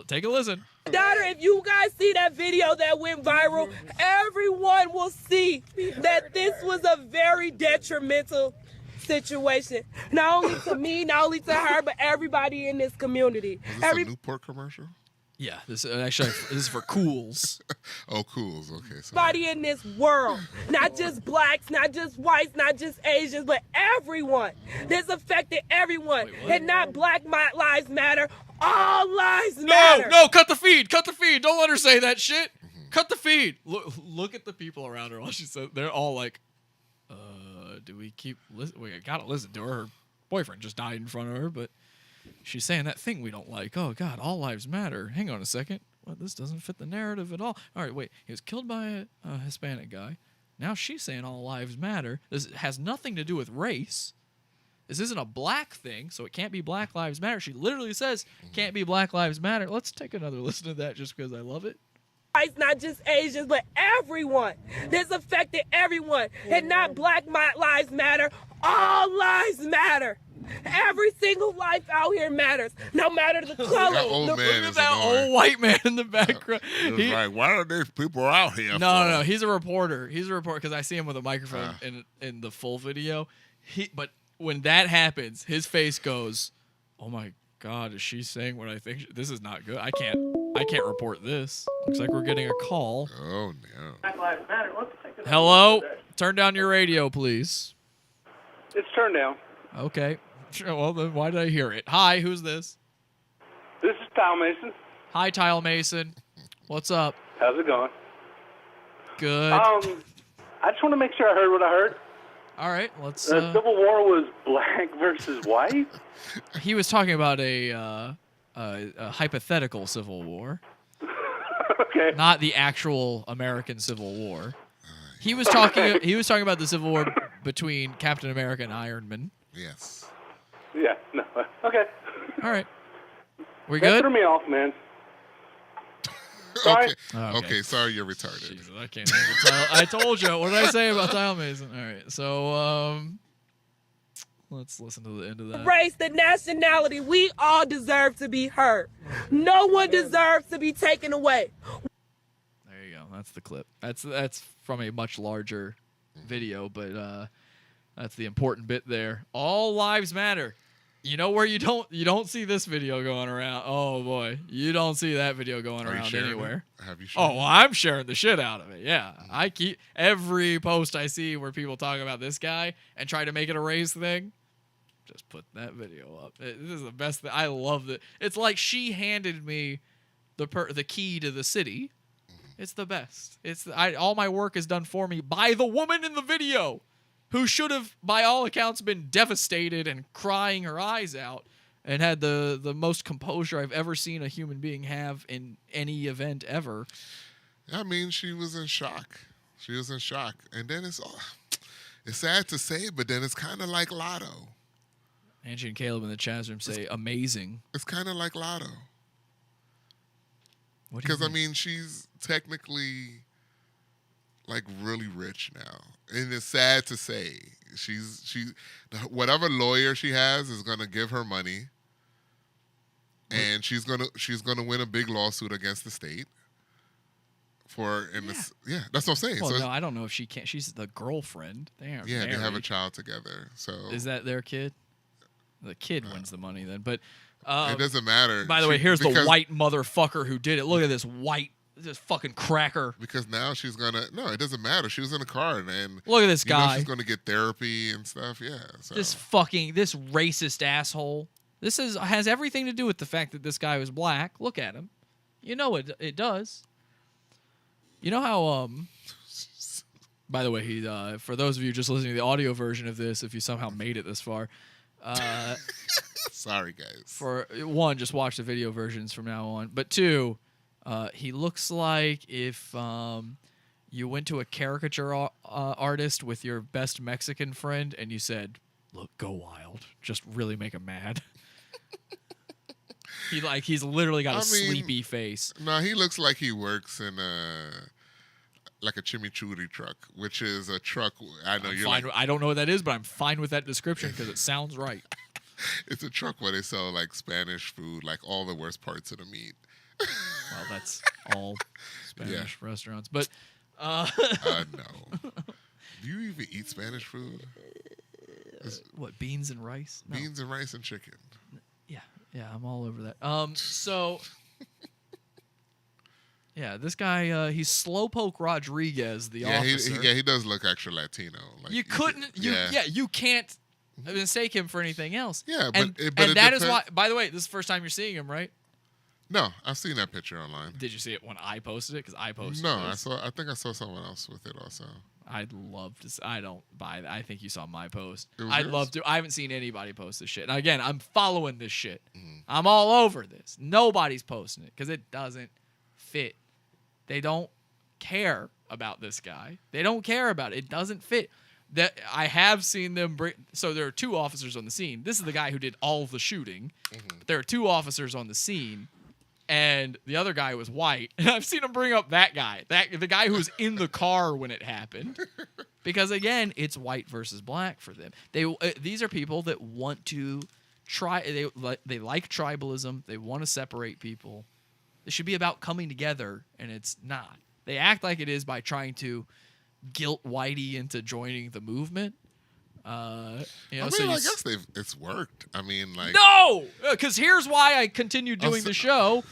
Take a listen. Daughter, if you guys see that video that went viral, everyone will see that this was a very detrimental situation. Not only to me, not only to her, but everybody in this community. Was this a Newport commercial? Yeah, this is for Cools. Oh, cool. Okay, so Everybody in this world, not just blacks, not just whites, not just Asians, but everyone. This affected everyone. Wait, what? And not Black Lives Matter, all lives No, matter. no, cut the feed. Cut the feed. Don't let her say that shit. Cut the feed. Look at the people around her while she said. They're all like, do we keep listen? We gotta listen to her. Her boyfriend just died in front of her, but she's saying that thing we don't like. Oh God, all lives matter. Hang on a second. Well, this doesn't fit the narrative at all. All right, wait. He was killed by a Hispanic guy. Now she's saying all lives matter. This has nothing to do with race. This isn't a black thing, so it can't be Black Lives Matter. She literally says can't be Black Lives Matter. Let's take another listen to that just because I love it. Whites, not just Asians, but everyone. This affected everyone. And not Black Lives Matter, all lives matter. Every single life out here matters, no matter the color. That old the- man Look at is that annoying. old white man in the background. It was He- like, why are these people out here? No. He's a reporter. He's a reporter because I see him with a microphone Ah. in the full video. But when that happens, his face goes, Oh my God, is she saying what I think? This is not good. I can't report this. Looks like we're getting a call. Oh no. Black Lives Matter. What the heck is Hello? Turn down your radio, please. It's turned down. Okay. Sure, well, then why did I hear it? Hi, who's this? This is Kyle Mason. Hi, Tile Mason. What's up? How's it going? Good. I just want to make sure I heard what I heard. All right, let's. The Civil War was black versus white. He was talking about a hypothetical civil war, Okay. not the actual American Civil War. He was talking. He was talking about the Civil War between Captain America and Iron Man. Yes. Yeah. No. Okay. All right, we That good? threw me off, man. Sorry. Okay. Okay. Okay. Sorry, you're retarded. Jesus, I can't handle Tile. I told you. What did I say about Tile Mason? All right, so let's listen to the end of that. Race, the nationality, we all deserve to be heard. No one deserves to be taken away. There you go. That's the clip. That's from a much larger video, but that's the important bit there. All lives matter. You know where you don't see this video going around. Oh boy, you don't see that video going Are you around sharing anywhere. it? Have you shared Oh, well, I'm sharing the shit out of it. Yeah, I keep every post I see where people talk about this guy and try to make it a race thing. Just put that video up. This is the best thing. I love it. It's like she handed me the key to the city. It's the best. All my work is done for me by the woman in the video, who should have, by all accounts, been devastated and crying her eyes out, and had the most composure I've ever seen a human being have in any event ever. I mean, she was in shock. She was in shock, and then it's sad to say, but then it's kind of like Lotto. Angie and Caleb in the chat room say, amazing. It's kind of like Lotto. What do you Because, I mean? mean, she's technically, like, really rich now. And it's sad to say. Whatever lawyer she has is going to give her money. And she's gonna win a big lawsuit against the state. That's what I'm saying. Well, so no, I don't know if she can. She's the girlfriend. They are they have a married. child together. So Is that their kid? The kid wins the money then. But it doesn't matter. by the way, here's the because- white motherfucker who did it. Look at this fucking cracker. Because now she's gonna. No, it doesn't matter. She was in a car, and Look at this you know guy. she's gonna get therapy and stuff. Yeah. So This racist asshole. This has everything to do with the fact that this guy was black. Look at him. You know it does. You know how by the way, he for those of you just listening to the audio version of this, if you somehow made it this far, sorry guys. for one, just watch the video versions from now on. But two, he looks like if you went to a caricature artist with your best Mexican friend and you said, "Look, go wild, just really make him mad." He's literally got a sleepy face. No, he looks like he works in like a chimichurri truck, which is a truck. I know you're Fine, like, I don't know what that is, but I'm fine with that description because it sounds right. it's a truck where they sell like Spanish food, like all the worst parts of the meat. Well, that's all Spanish restaurants, but No. Do you even eat Spanish food? what, beans and rice? No. Beans and rice and chicken. Yeah, I'm all over that. So yeah, this guy, he's Slowpoke Rodriguez, the officer. He does look extra Latino. Like, You can't mistake him for anything else. Yeah, and it that is depends- why. By the way, this is the first time you're seeing him, right? No, I've seen that picture online. Did you see it when I posted it? Because I posted No, this. I think I saw someone else with it also. I'd love to. I don't buy that. I think you saw my post. It was I'd yours? love to. I haven't seen anybody post this shit. And again, I'm following this shit. Mm-hmm. I'm all over this. Nobody's posting it because it doesn't fit. They don't care about this guy. They don't care about it. It doesn't fit. That I have seen them bring. So there are two officers on the scene. This is the guy who did all of the shooting. Mm-hmm. But there are two officers on the scene. And the other guy was white. And I've seen him bring up that guy, the guy who was in the car when it happened. Because again, it's white versus black for them. These are people that want to try. They like tribalism. They want to separate people. It should be about coming together, and it's not. They act like it is by trying to guilt Whitey into joining the movement. You know, I so mean, you I guess it's worked. I mean, like no, because here's why I continue doing the show.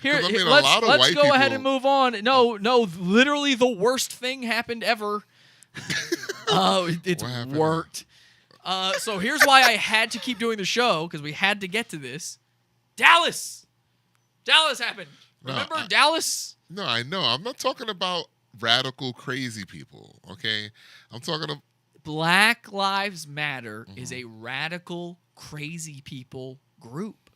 Here, 'Cause, I mean, a let's lot of let's white go ahead people- and move on. No, literally the worst thing happened ever. It's What happened? worked. So here's why I had to keep doing the show, because we had to get to this. Dallas happened. No, Remember Dallas? No, I know. I'm not talking about radical crazy people. Okay, I'm talking about. Black Lives Matter Mm-hmm. is a radical, crazy people group.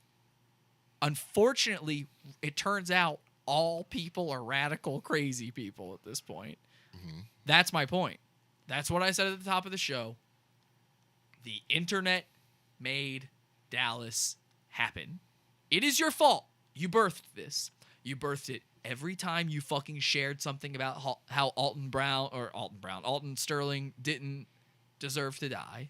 Unfortunately, it turns out all people are radical, crazy people at this point. Mm-hmm. That's my point. That's what I said at the top of the show. The internet made Dallas happen. It is your fault. You birthed this. You birthed it every time you fucking shared something about how Alton Sterling didn't deserve to die.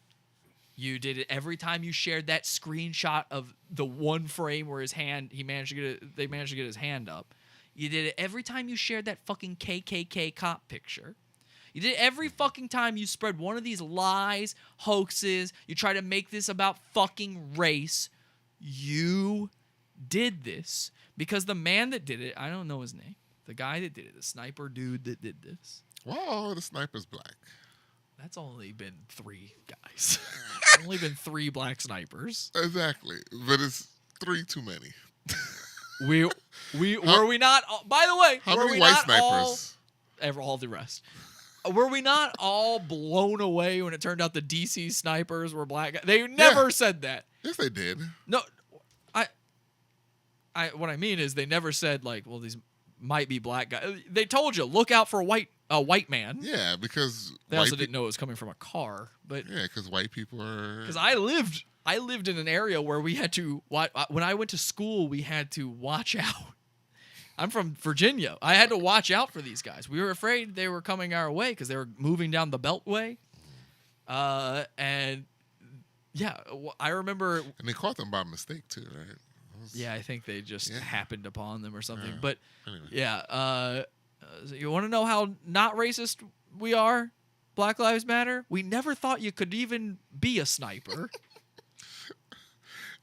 You did it every time you shared that screenshot of the one frame where they managed to get his hand up. You did it every time you shared that fucking KKK cop picture. You did it every fucking time you spread one of these lies, hoaxes. You try to make this about fucking race. You did this because the man that did it, I don't know his name. The guy that did it, the sniper dude that did this. Wow, the sniper's black. That's only been 3 guys. Only been 3 black snipers. Exactly, but it's 3 too many. Were we not? By the way, How were many we white not snipers? all the rest? Were we not all blown away when it turned out the DC snipers were black guys? They never said that. Yes, they did. No, what I mean is they never said like, well, these might be black guys. They told you, look out for a white man. Yeah, because They also didn't know it was coming from a car, but Yeah, because white people are. because I lived in an area where we had to when I went to school, we had to watch out. I'm from Virginia. I had to watch out for these guys. We were afraid they were coming our way because they were moving down the Beltway. And yeah, I remember. And they caught them by mistake too, right? That was- Yeah, I think they just Yeah. happened upon them or something. Yeah. But Anyway. yeah, so you want to know how not racist we are? Black Lives Matter. We never thought you could even be a sniper.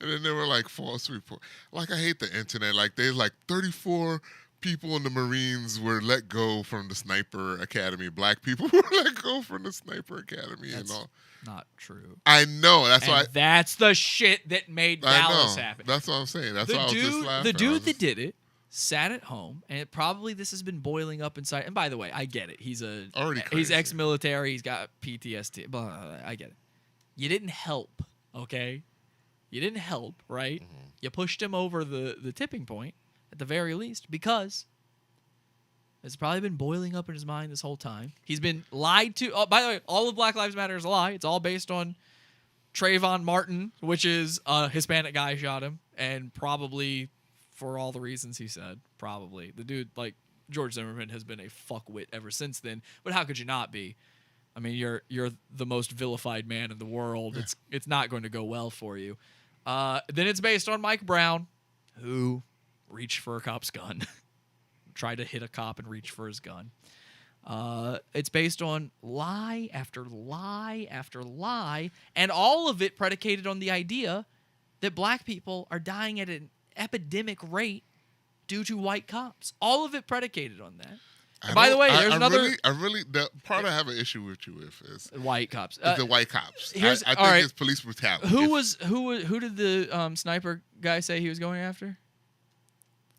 And then there were like false reports. Like I hate the internet. Like there's like 34 people in the Marines were let go from the Sniper Academy. Black people were let go from the Sniper Academy and That's all. not true. I know. That's And why. that's the shit that made I Dallas know. happen. That's what I'm saying. That's why I was just laughing. The I dude was that just- did it sat at home, and this has been boiling up inside. And by the way, I get it. He's Already he's crazy. ex-military. He's got PTSD. Blah, blah, blah, I get it. You didn't help, okay? You didn't help, right? Mm-hmm. You pushed him over the tipping point at the very least because it's probably been boiling up in his mind this whole time. He's been lied to. Oh, by the way, all of Black Lives Matter is a lie. It's all based on Trayvon Martin, which is a Hispanic guy shot him, and probably for all the reasons he said, probably. The dude, like, George Zimmerman has been a fuckwit ever since then, but how could you not be? I mean, you're the most vilified man in the world. Yeah. It's not going to go well for you. Then it's based on Mike Brown, who reached for a cop's gun. Tried to hit a cop and reach for his gun. It's based on lie after lie after lie, and all of it predicated on the idea that black people are dying at an epidemic rate due to white cops. All of it predicated on that. And by the way, there's another the part I have an issue with you with is white cops. the white cops. I here's- think all right. it's police brutality. Who did the sniper guy say he was going after?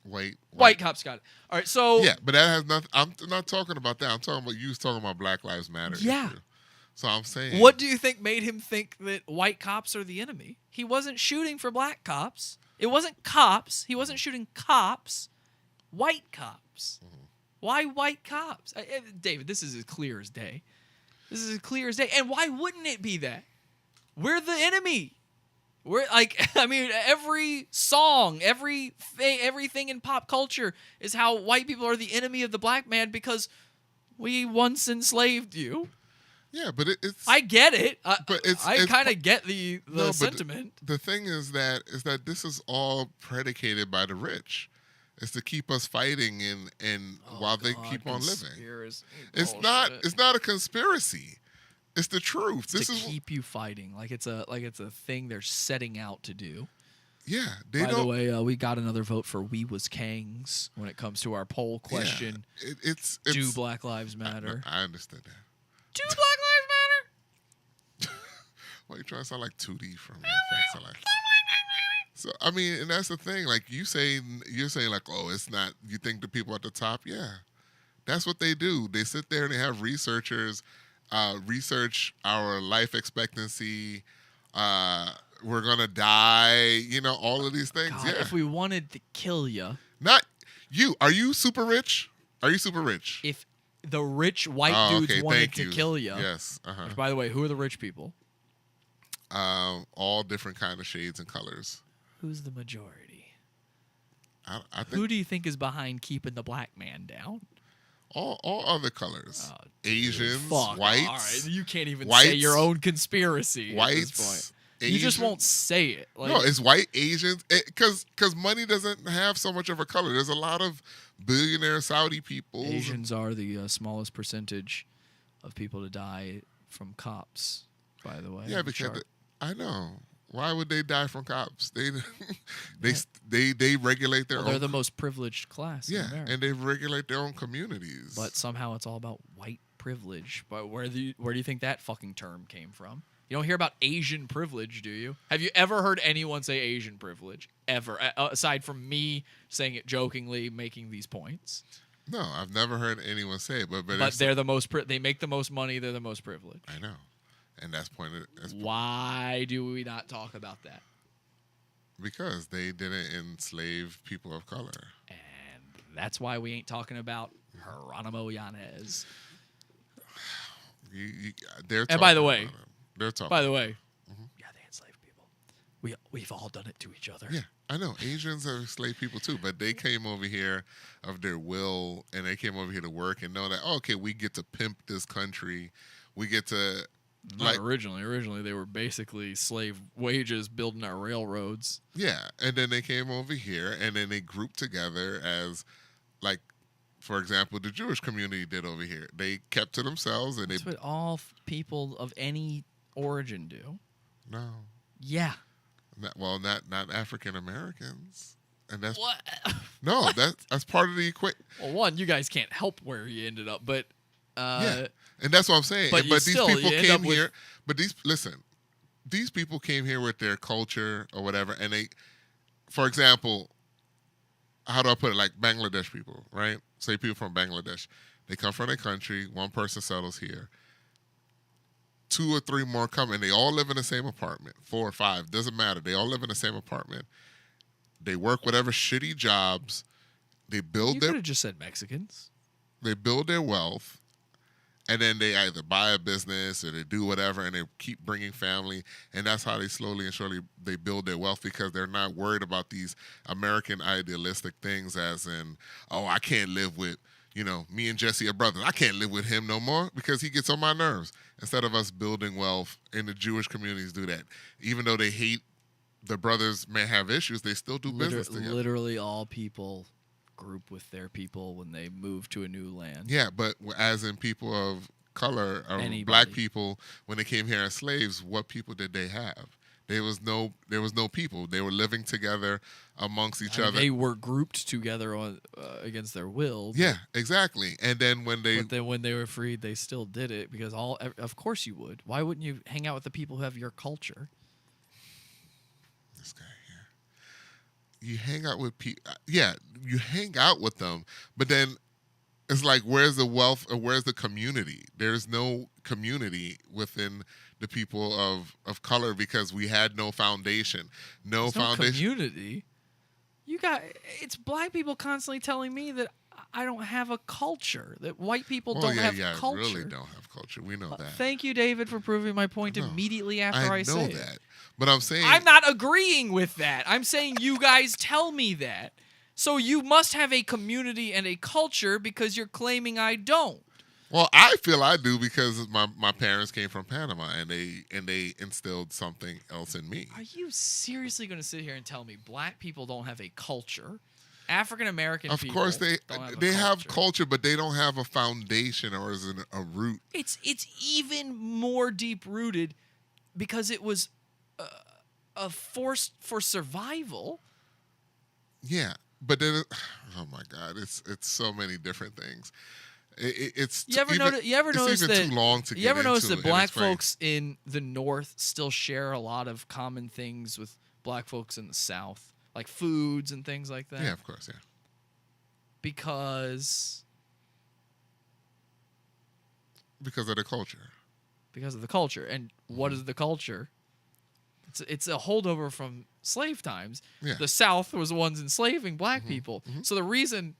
White Cops got it. All right, so Yeah, but that has nothing. I'm not talking about that. I'm talking about you was talking about Black Lives Matter. Yeah. issue. So I'm saying. what do you think made him think that white cops are the enemy? He wasn't shooting for black cops. It wasn't cops. He wasn't shooting cops. White cops. Why white cops? David, this is as clear as day. This is as clear as day. And why wouldn't it be that? We're the enemy. We're like, I mean, every song, everything in pop culture is how white people are the enemy of the black man because we once enslaved you. Yeah, but it's. I get it. But it's- I it's kind of get the No, but sentiment. The thing is that this is all predicated by the rich. It's to keep us fighting and while they keep on living. It's not a conspiracy. It's the truth. to This is keep you fighting. Like it's a thing they're setting out to do. yeah. They By don't. the way, we got another vote for "We Was Kangs" when it comes to our poll question. Yeah, it's Do Black Lives Matter? I understood that. Do Black Lives Matter? Why you trying to sound like 2D from like Facts of Life? So I mean, and that's the thing. Like you're saying like, oh, it's not. You think the people at the top? Yeah, that's what they do. They sit there and they have researchers research our life expectancy. We're gonna die. You know, all of these things. God, yeah. if we wanted to kill you, Not you. Are you super rich? Are you super rich? if the rich white Oh, dudes okay, wanted thank to you. kill you. Yes. Uh-huh. By the way, who are the rich people? All different kind of shades and colors. Who's the majority? I think Who do you think is behind keeping the black man down? all other colors. Oh, Asians, Fuck. whites, All right, you can't even say whites, your own conspiracy at this whites. point. You just Asian- won't say it. Like, No, it's white Asians. Because money doesn't have so much of a color. There's a lot of billionaire Saudi people. Asians are the smallest percentage of people to die from cops. By the way, Yeah, on the because chart. I know. Why would they die from cops? They regulate their Well, own. they're the most privileged class in yeah, America. and they regulate their own communities. But somehow it's all about white privilege. But where do you think that fucking term came from? You don't hear about Asian privilege, do you? Have you ever heard anyone say Asian privilege ever, aside from me saying it jokingly, making these points? no, I've never heard anyone say it. But But they're the most. They make the most money. They're the most privileged. I know, and that's pointed. That's Why do we not talk about that? because they didn't enslave people of color. And that's why we ain't talking about Geronimo Yanez. They're And by the talking way- about it. They're talking. By the way, yeah, they enslaved people. We've all done it to each other. Yeah, I know. Asians are enslaved people too, but they came over here of their will, and they came over here to work and know that okay, we get to pimp this country. We get to Not originally. Originally, they were basically slave wages building our railroads. yeah, and then they came over here, and then they grouped together as like, for example, the Jewish community did over here. They kept to themselves, and they That's what all people of any origin do. no, Yeah. not African Americans, and that's What? no, that's part of the equation. Well, one, you guys can't help where you ended up, but Yeah, and that's what I'm saying. but But, you these still- people you end up came with- here. But these people came here with their culture or whatever, and they, for example, how do I put it? Like Bangladesh people, right? Say people from Bangladesh, they come from their country. One person settles here. 2 or 3 more come, and they all live in the same apartment. 4 or 5 doesn't matter. They all live in the same apartment. They work whatever shitty jobs. They build you their could have just said Mexicans. they build their wealth, and then they either buy a business or they do whatever, and they keep bringing family, and that's how they slowly and surely they build their wealth because they're not worried about these American idealistic things as in, oh, I can't live with, me and Jesse are brothers. I can't live with him no more because he gets on my nerves. Instead of us building wealth, and the Jewish communities do that. Even though they hate the brothers may have issues, they still do business together. Literally all people group with their people when they move to a new land. Yeah, but as in people of color, or Anybody. black people, when they came here as slaves, what people did they have? There was no people. They were living together amongst each I mean, other. they were grouped together on against their will. Yeah, exactly. And then when they But then when they were freed, they still did it because of course you would. Why wouldn't you hang out with the people who have your culture? this guy here, you hang out with people. Yeah, you hang out with them, but then it's like, where's the wealth or where's the community? There's no community within the people of color because we had no foundation. No There's no foundation. community. It's black people constantly telling me that I don't have a culture. That white people don't have culture. Really don't have culture. We know that. Thank you, David, for proving my point No, immediately after I know say that. it. But I'm saying I'm not agreeing with that. I'm saying you guys tell me that. So you must have a community and a culture because you're claiming I don't. well, I feel I do because my parents came from Panama and they instilled something else in me. Are you seriously going to sit here and tell me black people don't have a culture African American Of people. course they don't have a they have culture. culture, but they don't have a foundation or is a root. It's even more deep rooted because it was a force for survival. Yeah, but then oh my God, it's so many different things. It's You ever even, notice? You ever it's notice even that? too long to You get ever notice into that and black explain. folks in the North still share a lot of common things with black folks in the South, like foods and things like that? Yeah, of course, yeah. Because Because of the culture. of the culture. And what is the culture? It's a holdover from slave times. Yeah. The South was the ones enslaving black people. So the reason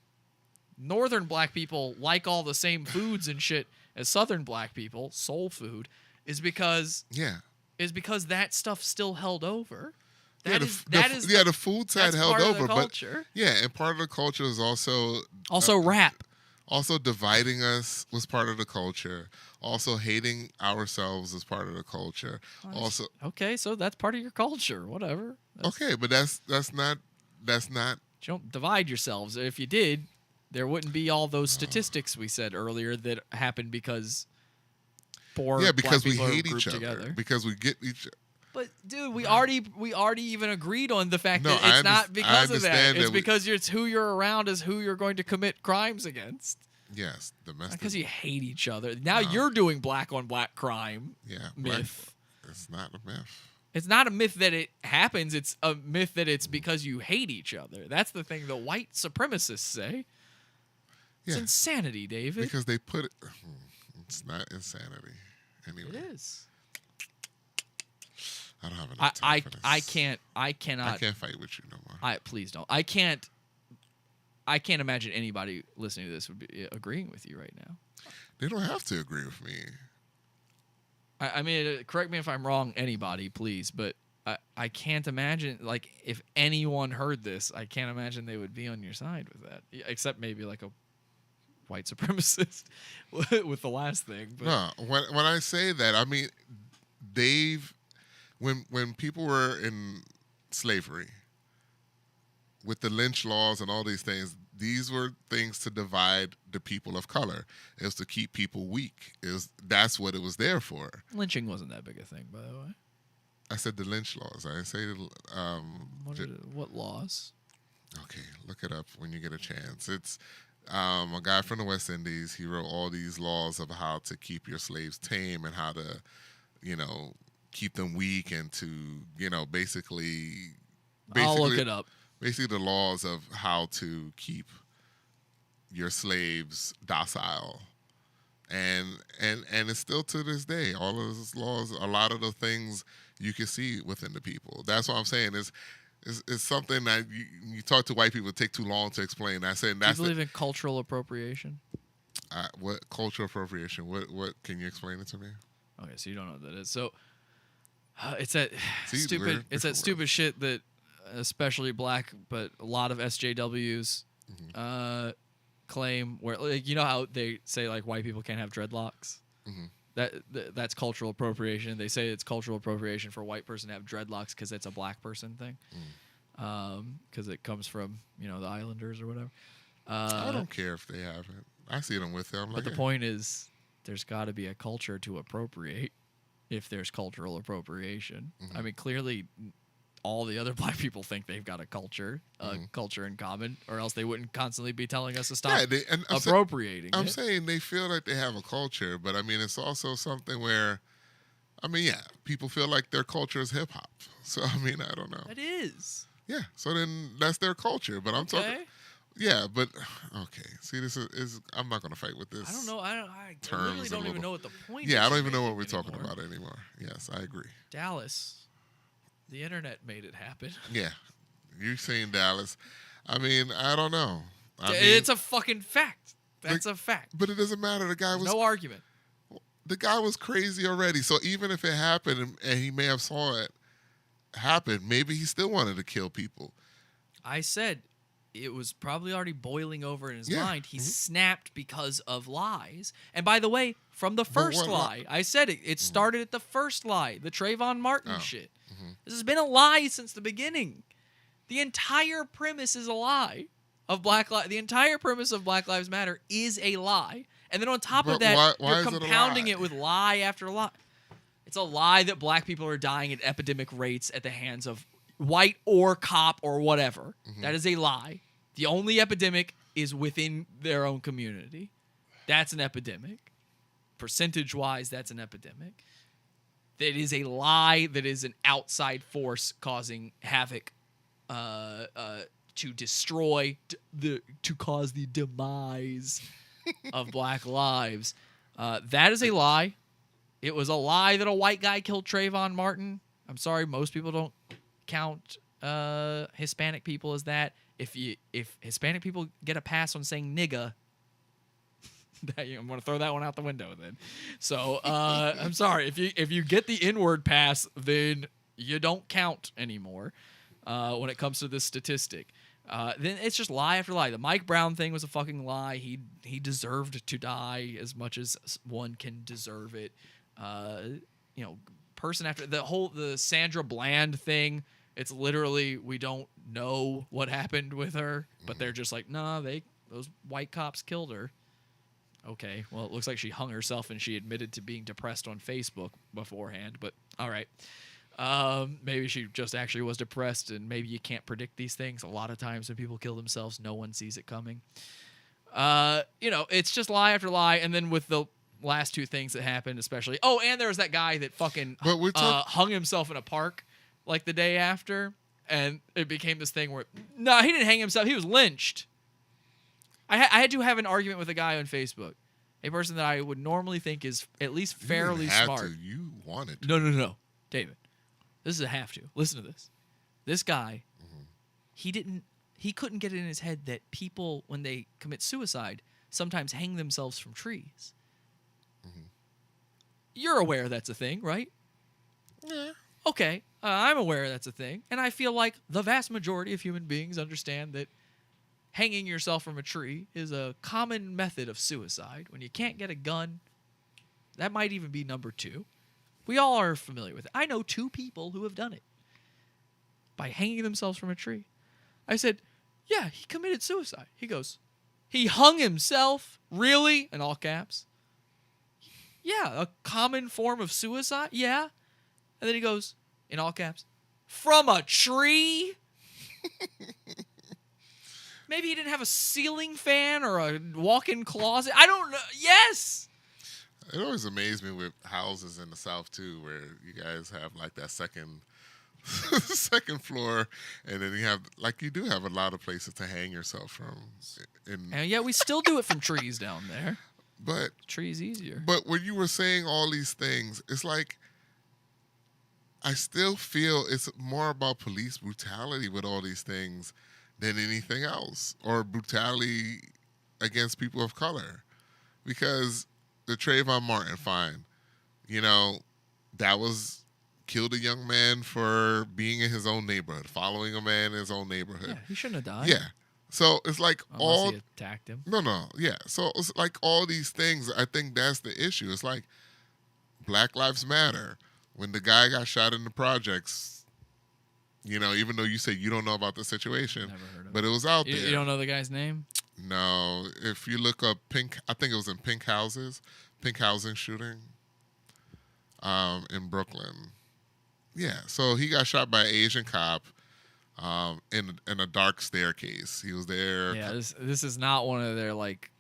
Northern black people like all the same foods and shit as Southern black people, soul food, is because Yeah. that stuff still held over. Yeah, That is the food side that's held part of the over, but culture. yeah, and part of the culture is also Also rap. also dividing us was part of the culture. Also hating ourselves is part of the culture. Also, Okay, so that's part of your culture. Whatever. okay, but that's not You don't divide yourselves. If you did, there wouldn't be all those statistics we said earlier that happened because poor yeah, black because we people are hate grouped each other. together. Because we get each But dude, we already even agreed on the fact No, that I it's not I because of that. understand It's that we- because it's who you're around is who you're going to commit crimes against. yes, domestic. Because you hate each other. Now you're doing black on black crime yeah, black- myth. It's not a myth. It's not a myth that it happens. It's a myth that it's because you hate each other. That's the thing the white supremacists say. It's Yeah, insanity, David. because they put it. It's not insanity. Anyway, It is. I don't have enough time for this. I cannot. I can't fight with you no more. Please don't. I can't imagine anybody listening to this would be agreeing with you right now. They don't have to agree with me. I mean, correct me if I'm wrong, anybody, please, but I can't imagine, like, if anyone heard this, I can't imagine they would be on your side with that, except maybe like a white supremacist with the last thing. But No, when I say that, I mean when people were in slavery with the lynch laws and all these things, these were things to divide the people of color. It was to keep people weak. That's what it was there for. lynching wasn't that big a thing, by the way. I said the lynch laws. I didn't say What laws? okay, look it up when you get a chance. It's a guy from the West Indies. He wrote all these laws of how to keep your slaves tame and how to, keep them weak and to, basically I'll look it up. Basically, the laws of how to keep your slaves docile, and it's still to this day. All of those laws, a lot of the things you can see within the people. That's what I'm saying. Is something that you talk to white people, it take too long to explain. I said Do you that's believe in cultural appropriation? what cultural appropriation. What can you explain it to me? Okay, so you don't know what that is. So it's that See, stupid. we're It's that different stupid shit that, especially black, but a lot of SJWs claim where, like, you know how they say like white people can't have dreadlocks. That's cultural appropriation. They say it's cultural appropriation for a white person to have dreadlocks because it's a black person thing. Because it comes from the Islanders or whatever. I don't care if they have it. I see them with them. But the point is, there's got to be a culture to appropriate if there's cultural appropriation. I mean, clearly, all the other black people think they've got a culture in common, or else they wouldn't constantly be telling us to stop and appropriating I'm it. saying they feel like they have a culture, but I mean, it's also something where, I mean, yeah, people feel like their culture is hip hop. So, I mean, I don't know. It is. Yeah, so then that's their culture. But I'm talking, Okay. yeah, but okay. See, this is I'm not gonna fight with this. I don't know. I terms literally a don't even little- know what the point. Yeah, is I don't you're even know what we're making talking anymore. about anymore. Yes, I agree. Dallas. The internet made it happen. Yeah, you've seen Dallas. I mean, I don't know. It's a fucking fact. That's a fact. But it doesn't matter. The guy was No argument. crazy already. So even if it happened and he may have saw it happen, maybe he still wanted to kill people. I said it was probably already boiling over in his Yeah. mind. He snapped because of lies. And by the way, from the first what lie, I said it. It started at the first lie, the Trayvon Martin Oh. shit. This has been a lie since the beginning. The entire premise is a lie of the entire premise of Black Lives Matter is a lie. And then on top of But that, why you're is it a compounding lie? it with lie after lie. It's a lie that black people are dying at epidemic rates at the hands of white or cop or whatever. That is a lie. The only epidemic is within their own community. That's an epidemic. Percentage-wise, that's an epidemic. That is a lie that is an outside force causing havoc to destroy, to cause the demise of black lives. That is a lie. It was a lie that a white guy killed Trayvon Martin. I'm sorry, most people don't count Hispanic people as that. If Hispanic people get a pass on saying nigga, I'm going to throw that one out the window then. So I'm sorry, if you get the N-word pass, then you don't count anymore when it comes to this statistic. Then it's just lie after lie. The Mike Brown thing was a fucking lie. He deserved to die as much as one can deserve it. Person after the Sandra Bland thing. It's literally, we don't know what happened with her, but they're just like, nah, those white cops killed her. Okay, well, it looks like she hung herself and she admitted to being depressed on Facebook beforehand, but all right. Maybe she just actually was depressed, and maybe you can't predict these things. A lot of times when people kill themselves, no one sees it coming. It's just lie after lie, and then with the last two things that happened, especially. Oh, and there was that guy that fucking hung himself in a park like the day after, and it became this thing where no, he didn't hang himself. He was lynched. I had to have an argument with a guy on Facebook, a person that I would normally think is at least fairly smart. You wanted to. No, David. This is a have to. Listen to this. This guy, he couldn't get it in his head that people, when they commit suicide, sometimes hang themselves from trees. You're aware that's a thing, right? Yeah. Okay, I'm aware that's a thing, and I feel like the vast majority of human beings understand that hanging yourself from a tree is a common method of suicide. When you can't get a gun, that might even be number 2. We all are familiar with it. I know 2 people who have done it by hanging themselves from a tree. I said, yeah, he committed suicide. He goes, he hung himself? Really? In all caps. Yeah, a common form of suicide? Yeah. And then he goes, in all caps, from a tree? Maybe he didn't have a ceiling fan or a walk-in closet. I don't know. Yes! It always amazed me with houses in the South too, where you guys have like that second floor, and then you do have a lot of places to hang yourself from. And yeah, we still do it from trees down there. But trees easier. But when you were saying all these things, it's like I still feel it's more about police brutality with all these things than anything else, or brutality against people of color, because the Trayvon Martin fine, that was killed a young man for being in his own neighborhood, following a man in his own neighborhood. Yeah, he shouldn't have died. Yeah. So it's like Unless he attacked him. No, yeah. So it's like all these things, I think that's the issue. It's like Black Lives Matter. When the guy got shot in the projects, even though you say you don't know about the situation, Never heard of but it was out there. You don't know the guy's name? No, if you look up I think it was in Pink Housing shooting in Brooklyn. Yeah, so he got shot by an Asian cop in a dark staircase. He was there. Yeah, this is not one of their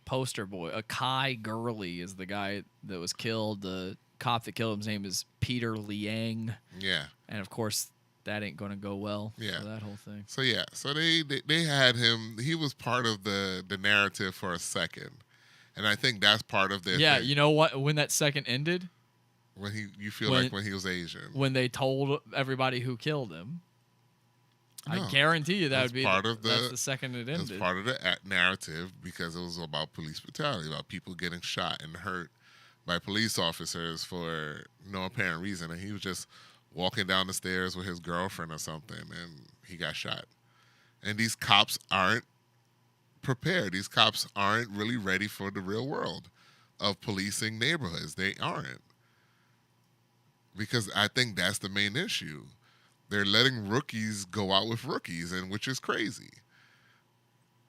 poster boy. Kai Gurley is the guy that was killed. The cop that killed him, his name is Peter Liang. Yeah. And of course, that ain't going to go well yeah. for that whole thing. So yeah, so they had him. He was part of the narrative for a second, and I think that's part of their Yeah, thing. you know what? When that second ended, when when he was Asian, when they told everybody who killed him, No, I guarantee you that's would be part of that's the second it ended. That's part of the narrative, because it was about police brutality, about people getting shot and hurt by police officers for no apparent reason, and he was just walking down the stairs with his girlfriend or something, and he got shot. And these cops aren't prepared. These cops aren't really ready for the real world of policing neighborhoods. They aren't. Because I think that's the main issue. They're letting rookies go out with rookies, and which is crazy.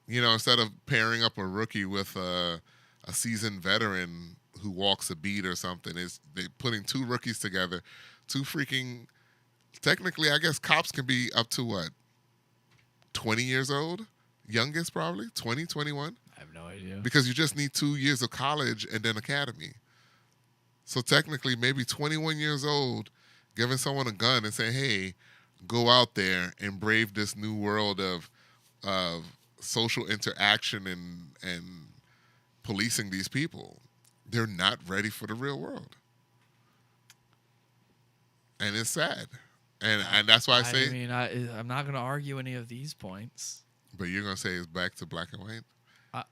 You know, instead of pairing up a rookie with a seasoned veteran who walks a beat or something, is they putting two rookies together, two freaking. Technically, I guess cops can be up to what, 20 years old, youngest probably 20, 21. I have no idea. Because you just need 2 years of college and then academy. So technically, maybe 21 years old, giving someone a gun and saying, "Hey, go out there and brave this new world of social interaction and policing these people." They're not ready for the real world, and it's sad. And that's why I say. I mean, I'm not going to argue any of these points. But you're gonna say it's back to black and white.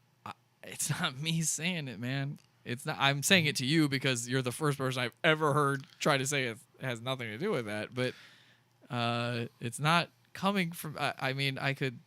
It's not me saying it, man. It's not. I'm saying it to you because you're the first person I've ever heard try to say it has nothing to do with that. But it's not coming from. I mean, I could,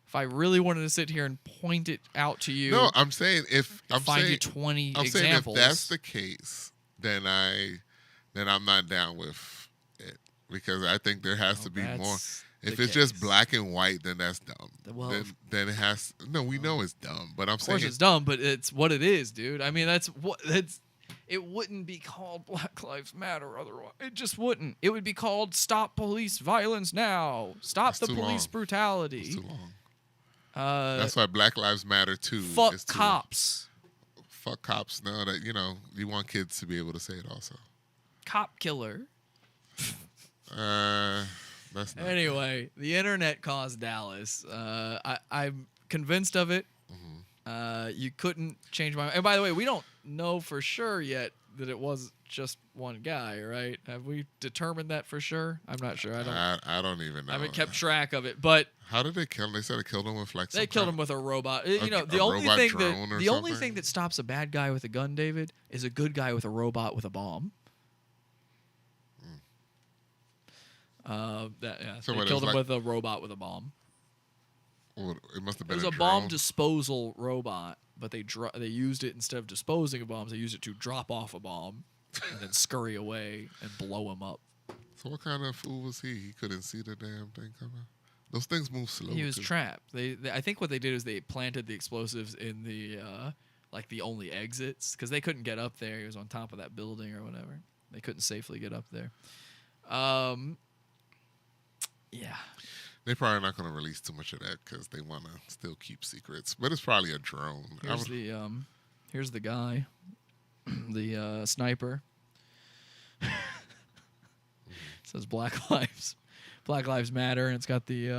if I really wanted to sit here and point it out to you. No, I'm saying if I'm find saying, you 20 I'm examples. saying if that's the case, then I'm not down with it because I think there has to be more. If it's just black and white, then that's dumb. Well, then it has. No, we know it's dumb, but I'm Of saying course it's dumb, but it's what it is, dude. I mean, that's. It wouldn't be called Black Lives Matter otherwise. It just wouldn't. It would be called Stop Police Violence Now. Stop That's the too police long. brutality. It's too long. That's why Black Lives Matter too. Fuck is too cops. long. Fuck cops. No, that you want kids to be able to say it also. Cop killer. That's not Anyway, the internet caused Dallas. I'm convinced of it. You couldn't change my mind. And by the way, we don't know for sure yet that it was just one guy, right? Have we determined that for sure? I'm not sure. I don't even know. I haven't kept track of it, but How did they kill him? They said they killed him with like they killed him with a robot. The a only robot thing drone or the only something? thing that stops a bad guy with a gun, David, is a good guy with a robot with a bomb. So They what, it killed was him like- with a robot with a bomb. Well, it must have It been was a a bomb drone. disposal robot, but they used it instead of disposing of bombs. They used it to drop off a bomb and then scurry away and blow him up. So what kind of fool was he? He couldn't see the damn thing coming. Those things move slow. He was too. trapped. I think what they did is they planted the explosives in the the only exits because they couldn't get up there. He was on top of that building or whatever. They couldn't safely get up there. Yeah. They're probably not going to release too much of that because they want to still keep secrets. But it's probably a drone. Here's the guy, the sniper. It says Black Lives Matter, and it's got the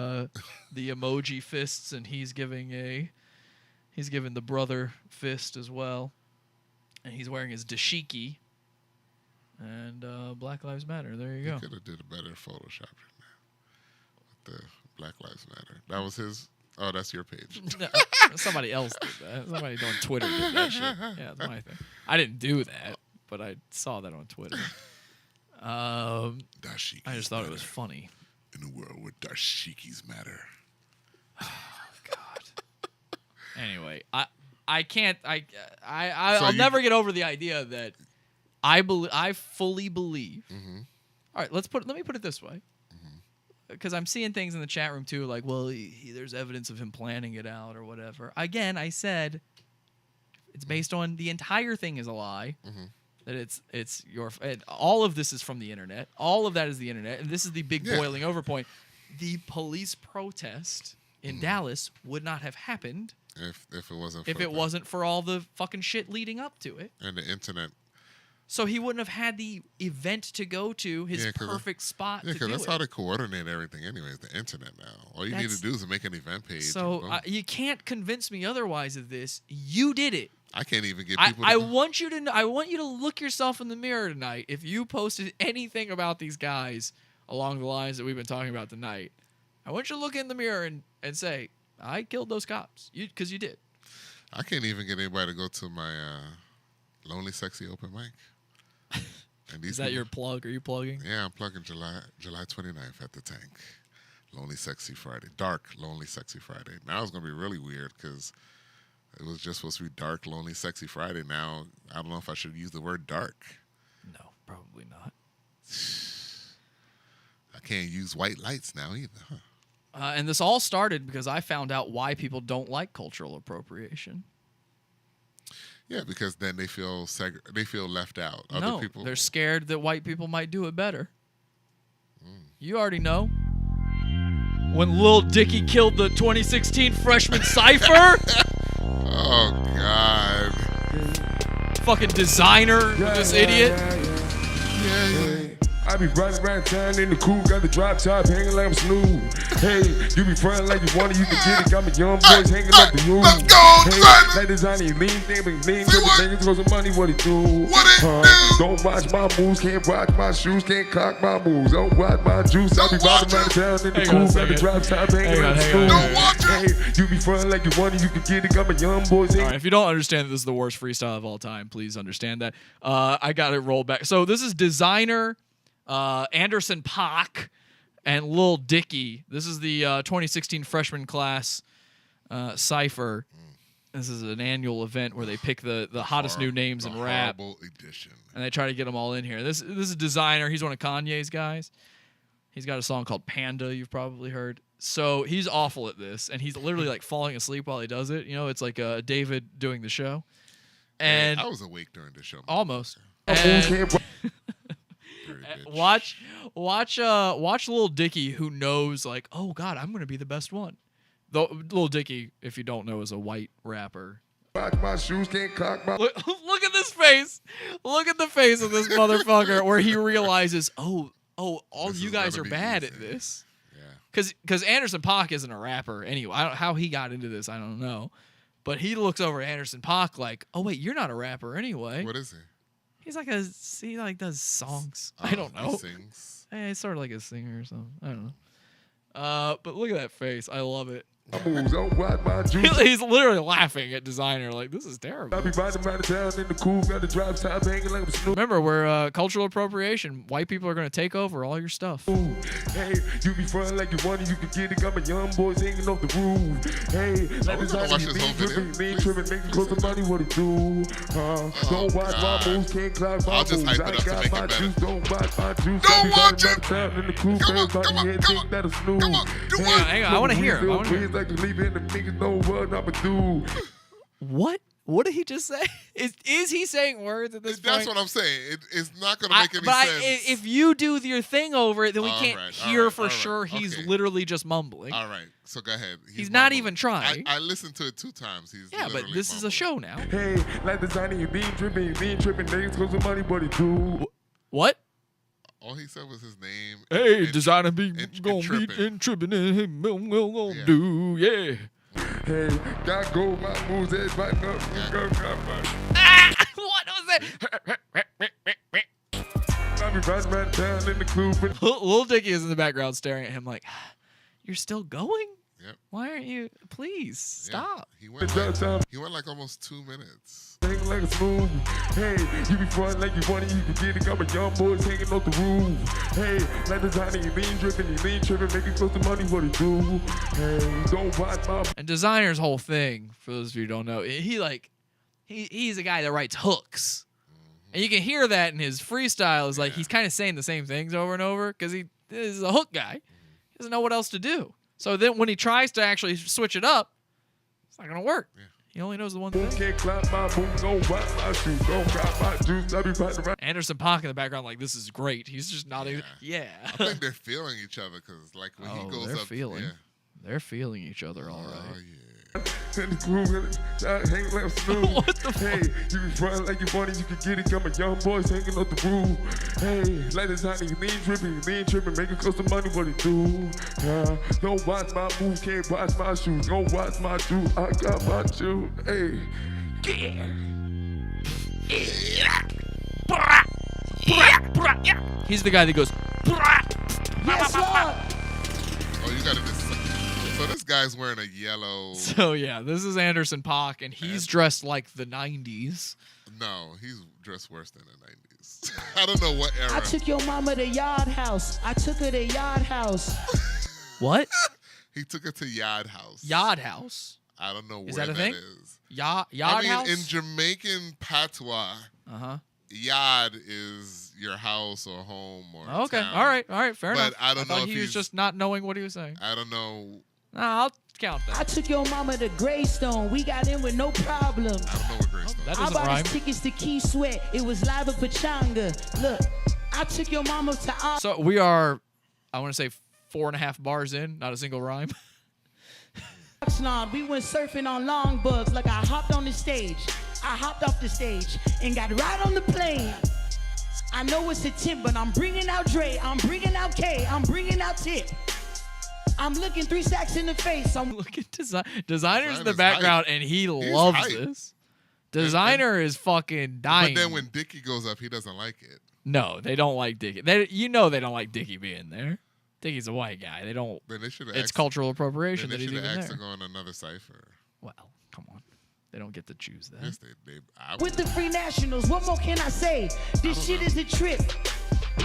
emoji fists, and he's giving the brother fist as well, and he's wearing his dashiki. And Black Lives Matter. There you go. Could have did a better Photoshop than that. With the Black Lives Matter. That was his. Oh, that's your page. No, somebody else did that. Somebody on Twitter did that shit. Yeah, that's my thing. I didn't do that, but I saw that on Twitter. Dashikis I just thought it was matter. funny. In a world where dashikis matter. Anyway, I'll So never get over the idea that I fully believe. Mm-hmm. All right, let me put it this way. Because I'm seeing things in the chat room too, like, well, there's evidence of him planning it out or whatever. Again, I said it's based on the entire thing is a lie. That it's your all of this is from the internet. All of that is the internet, and this is the big boiling over point. The police protest in Dallas would not have happened If it wasn't if for it wasn't for all the fucking shit leading up to it. and the internet. So he wouldn't have had the event to go to, his Yeah, 'cause perfect spot Yeah, to do because that's it. how they coordinate everything anyways, the internet now. All you need to do is make an event page. So and boom. you can't convince me otherwise of this. You did it. I can't even get I, people I to want you to. I want you to look yourself in the mirror tonight. If you posted anything about these guys along the lines that we've been talking about tonight, I want you to look in the mirror and say, "I killed those cops." Because you did. I can't even get anybody to go to my Lonely Sexy open mic. And these Is that people- your plug? Are you plugging? Yeah, I'm plugging July 29th at the Tank. Lonely Sexy Friday. Dark Lonely Sexy Friday. Now it's going to be really weird because it was just supposed to be Dark Lonely Sexy Friday. Now, I don't know if I should use the word dark. No, probably not. I can't use white lights now either, huh? And this all started because I found out why people don't like cultural appropriation. Yeah, because then they feel left out. Other No, people, they're scared that white people might do it better. You already know. When Lil Dicky killed the 2016 freshman Cypher, Oh God. fucking designer, this idiot. I be riding around town in the coupe, got the drop top hanging like I'm Snoop. Hey, you be frontin' like you want it, you can get it. Got me young boys hanging up the roof. Let's go, Hey, son. like design, he lean, lean, See what? niggas throw some money, what he do? What it do? Don't watch my moves, can't rock my shoes, can't cock my moves. Don't watch my juice, I be Don't watch riding around town in the Hang on a coupe, got the second. drop top hanging Hang on, like hang Snoop. on. Don't watch it. Hey, you be frontin' like you want it, you can get it. Got my young boys All hanging. right, if you don't understand that this is the worst freestyle of all time, please understand that. I got it rolled back. So this is designer Anderson .Paak and Lil Dicky. This is the 2016 freshman class Cypher. This is an annual event where they pick the hottest new names in rap, Horrible edition. and they try to get them all in here. This is designer. He's one of Kanye's guys. He's got a song called Panda. You've probably heard. So he's awful at this, and he's literally like falling asleep while he does it. You know, it's like David doing the show, and I was awake during the show. almost. Moves And can't rock. Dirty bitch. watch Lil Dicky, who knows like, oh God, I'm gonna be the best one. Though Lil Dicky, if you don't know, is a white rapper. Rock my shoes, can't cock my. Look at this face. Look at the face of this motherfucker where he realizes, all This you is guys gonna are be bad easy. at this. Yeah. Because Anderson .Paak isn't a rapper anyway. How he got into this, I don't know. But he looks over at Anderson .Paak like, oh wait, you're not a rapper anyway. What is he? He's like he like does songs. I Oh, don't he know. sings. It's sort of like a singer or something. I don't know. But look at that face. I love it. Moves, don't watch my juice. He's literally laughing at designer like, this is terrible. I be riding around town in the coupe, got the drop top hanging like I'm Snoop. Remember, we're cultural appropriation. White people are going to take over all your stuff. Hey, you be frontin' like you want it, you can get it. Got my young boys hanging off the roof. Hey, like we're this gonna how watch you this whole video? lean Please. tripping, making close to money, what it do? Don't watch God. my moves, can't clock my I'll just moves. hype it up to I make got my it better. juice, don't watch my juice. Don't I be watch riding it. around town in the coupe, Come on, everybody come on, here come think on. that a snooze. Come on, do Hey, it. Hang on, I wanna hear it, I wanna hear it. Like leaving the niggas know what I'm a do. What? What did he just say? Is he saying words at this That's point? what I'm saying. It's not going to make any sense. If you do your thing over it, then we All can't right, hear all right, for all right. sure he's Okay. literally just mumbling. All right, so go ahead. He's not mumbling. even trying. I listened to it 2 times. He's Yeah, but literally this is a mumbling. show now. Hey, like designer, you being tripping, niggas close to money, what it do? What? All he said was his name. Hey, and- designer be and gonna be tripping. and tripping and him gonna Yeah. do, yeah. Hey, got gold, my moves, everybody know. What was that? I be riding around town in the coupe. Lil Dicky is in the background staring at him like, you're still going? Yep. Why aren't you? Please Yeah. stop. He went Time. like almost 2 minutes. Hanging like a smooth. Hey, you be frontin' like you want it, you can get it. Got my young boys hanging off the roof. Hey, like designer, you lean tripping, making close to money, what it do? Hey, don't watch my. And designer's whole thing, for those of you who don't know, he's a guy that writes hooks. And you can hear that in his freestyle is like he's kind of saying the same things over and over because he is a hook guy. He doesn't know what else to do. So then when he tries to actually switch it up, it's not gonna work. Yeah. He only knows the one Boom, thing. can't clap my boom, don't watch my shoes, don't got my juice. I be riding around. Anderson .Paak in the background like this is great. He's just nodding. Yeah. I think they're feeling each other because, like, when he goes they're up, feeling. yeah. They're feeling each other all Oh right. yeah. In the groove, hanging like a smooth. What the Hey, you be frontin' like you want it, you can get it. Got my young boys hanging off the roof. Hey, like this honey, you lean tripping, making close to money, what it do? Don't watch my moves, can't watch my shoes. Don't watch my juice, I got my juice. Hey. He's the guy that goes. Oh, you got to just. So this guy's wearing a yellow. So yeah, this is Anderson .Paak, and he's dressed like the '90s. No, he's dressed worse than the 90s. I don't know what era. I took your mama to Yard House. I took her to Yard House. What? He took it to Yard House. Yard House. I don't know where Is that a that thing? is. Yard I mean, House. in Jamaican patois, Uh huh. yard is your house or home or Okay. town. All right. Fair But enough. I don't know thought if he was he's- just not knowing what he was saying. I don't know. Nah, I'll count I that. took your mama to Greystone. We got in with no problem. I don't know what Greystone. That I doesn't bought rhyme. his tickets to Key Sweat. It was live at Pachanga. Look, I took your mama to So we are, I want to say 4.5 bars in, not a single rhyme. Oxnard. We went surfing on long bugs. Like I hopped on the stage. I hopped off the stage and got right on the plane. I know it's a tip, but I'm bringing out Dre. I'm bringing out K. I'm bringing out Tip. I'm looking 3 stacks in the face. I'm Look at designer's in the Designer's background, hype. and he loves hype. this. Designer is fucking dying. But then when Dickie goes up, he doesn't like it. No, they don't like Dickie. They don't like Dickie being there. Dickie's a white guy. They don't. Then they should have. It's cultural appropriation Then that they he's should even have asked there. to go on another cipher. Well, come on. They don't get to choose that. Yes, I with the Free Nationals. What more can I say? This shit is a trip.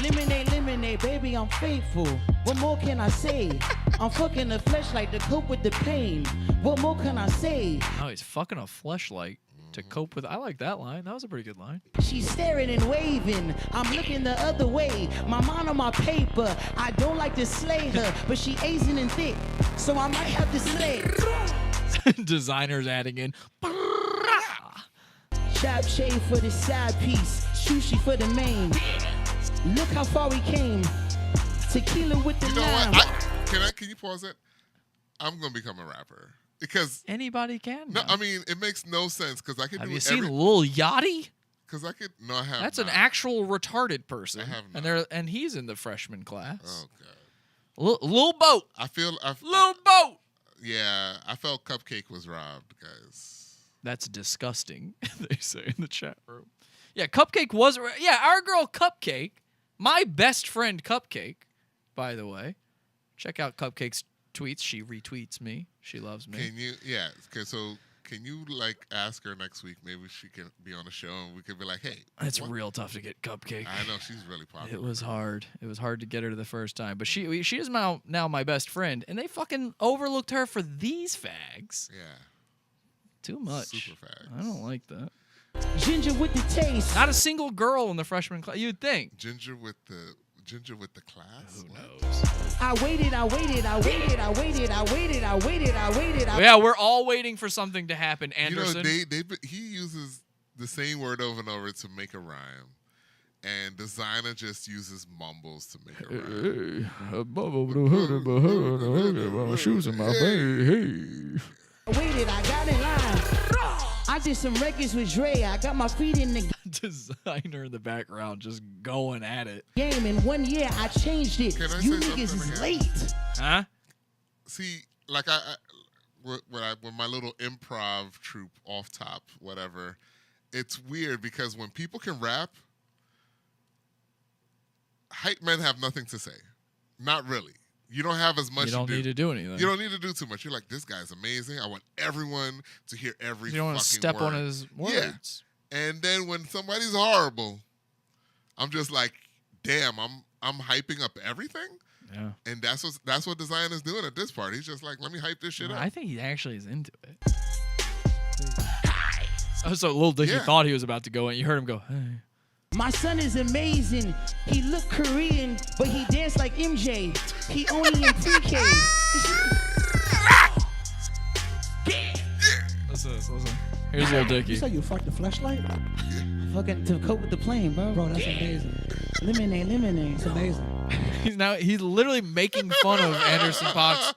Lemonade, lemonade, baby, I'm faithful. What more can I say? I'm fucking the fleshlight to cope with the pain. What more can I say? Oh, he's fucking a fleshlight to cope with. I like that line. That was a pretty good line. She's staring and waving. I'm looking the other way. My mind on my paper. I don't like to slay her, but she Asian and thick, so I might have to slay. Designer's adding in. Chop shave for the side piece. Sushi for the main. Look how far we came. Tequila with the You know lime. what? Can you pause it? I'm gonna become a rapper because Anybody can. no, now. I mean it makes no sense because I could Have do you seen every Lil Yachty? because I could no I have That's not. an actual retarded person. I have and he's in the freshman class. Oh god, Lil Boat. I feel Lil Boat. yeah, I felt Cupcake was robbed, guys. That's disgusting, they say in the chat room. Yeah, Cupcake was. Yeah, our girl Cupcake, my best friend Cupcake, by the way. Check out Cupcake's tweets. She retweets me. She loves me. Can you? Yeah. Okay. So can you like ask her next week? Maybe she can be on the show and we could be like, hey. It's what- real tough to get Cupcake. I know she's really popular. It was hard. It was hard to get her to the first time. But she is now my best friend, and they fucking overlooked her for these fags. Yeah. Too much. Super fags. I don't like that. Ginger with the taste. Not a single girl in the freshman class. You'd think. Ginger with the class. Who What? knows? I waited. Yeah, we're all waiting for something to happen. Anderson. You know, he uses the same word over and over to make a rhyme, and Designer just uses mumbles to make a rhyme. Shoes in my I waited, I got in line. I did some records with Dre. I got my feet in the Designer in the background just going at it. game. In 1 year, I changed it. Can I You say niggas something is again? late. Huh? See, like with my little improv troupe off top, whatever, it's weird because when people can rap, hype men have nothing to say. Not really. You don't have as much You don't to do. need to do anything. You don't need to do too much. You're like, this guy's amazing. I want everyone to hear every You don't want to fucking step on word. his Yeah. words. And then when somebody's horrible, I'm just like, damn, I'm hyping up everything. Yeah. And that's what Design is doing at this part. He's just like, let me hype this shit up. I think he actually is into it. Oh, so Lil Dicky Yeah. thought he was about to go in. You heard him go, hey. My son is amazing. He look Korean, but he dance like MJ. He only in pre-K. Listen. Here's Lil Dicky. you fucked the flashlight? Fucking to cope with the plane, bro. Bro, that's amazing. Lemonade. It's amazing. He's literally making fun of Anderson Paak's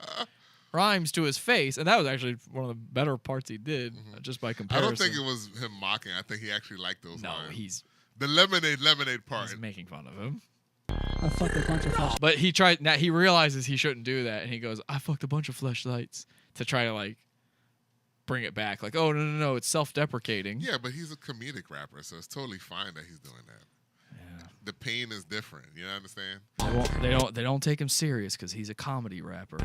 rhymes to his face, and that was actually one of the better parts he did, just by I comparison. don't think it was him mocking. I think he actually liked those No, lines. he's The lemonade part. making fun of him. I fucked a bunch of flashlights. But he tried. Now he realizes he shouldn't do that, and he goes, "I fucked a bunch of fleshlights," to try to like bring it back. Like, oh no, it's self-deprecating. Yeah, but he's a comedic rapper, so it's totally fine that he's doing that. Yeah. The pain is different. You understand? They don't take him serious because he's a comedy rapper.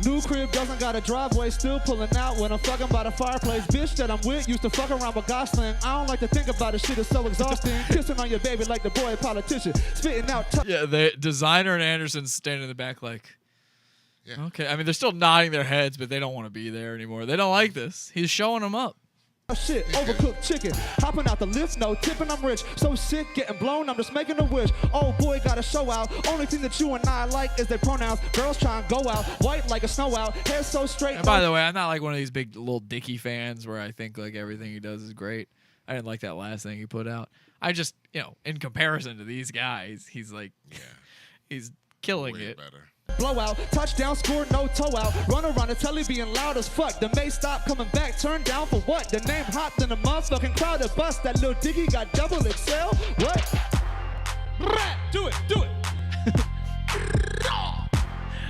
New crib doesn't got a driveway, still pulling out when I'm fucking by the fireplace. Bitch that I'm with used to fuck around with Gosling. I don't like to think about it, shit is so exhausting. Kissing on your baby like the boy politician, spitting out. Yeah, the Designer and Anderson standing in the back like, Yeah. okay. I mean, they're still nodding their heads, but they don't want to be there anymore. They don't like this. He's showing them up. Shit, overcooked chicken. Hopping out the lift, no tipping, I'm rich. So sick, getting blown, I'm just making a wish. Oh boy, got a show out. Only thing that you and I like is their pronouns. Girls try and go out, white like a snow out. Hair so straight. And by the way, I'm not like one of these big Lil Dicky fans where I think like everything he does is great. I didn't like that last thing he put out. I just, in comparison to these guys, he's like, he's killing Way it. better. Blowout, touchdown, score, no toe out. Run around the telly being loud as fuck. The May stop coming back, turn down for what? The name hopped in the motherfucking crowd that bust. That little Dicky got double XL. What? Do it, do it.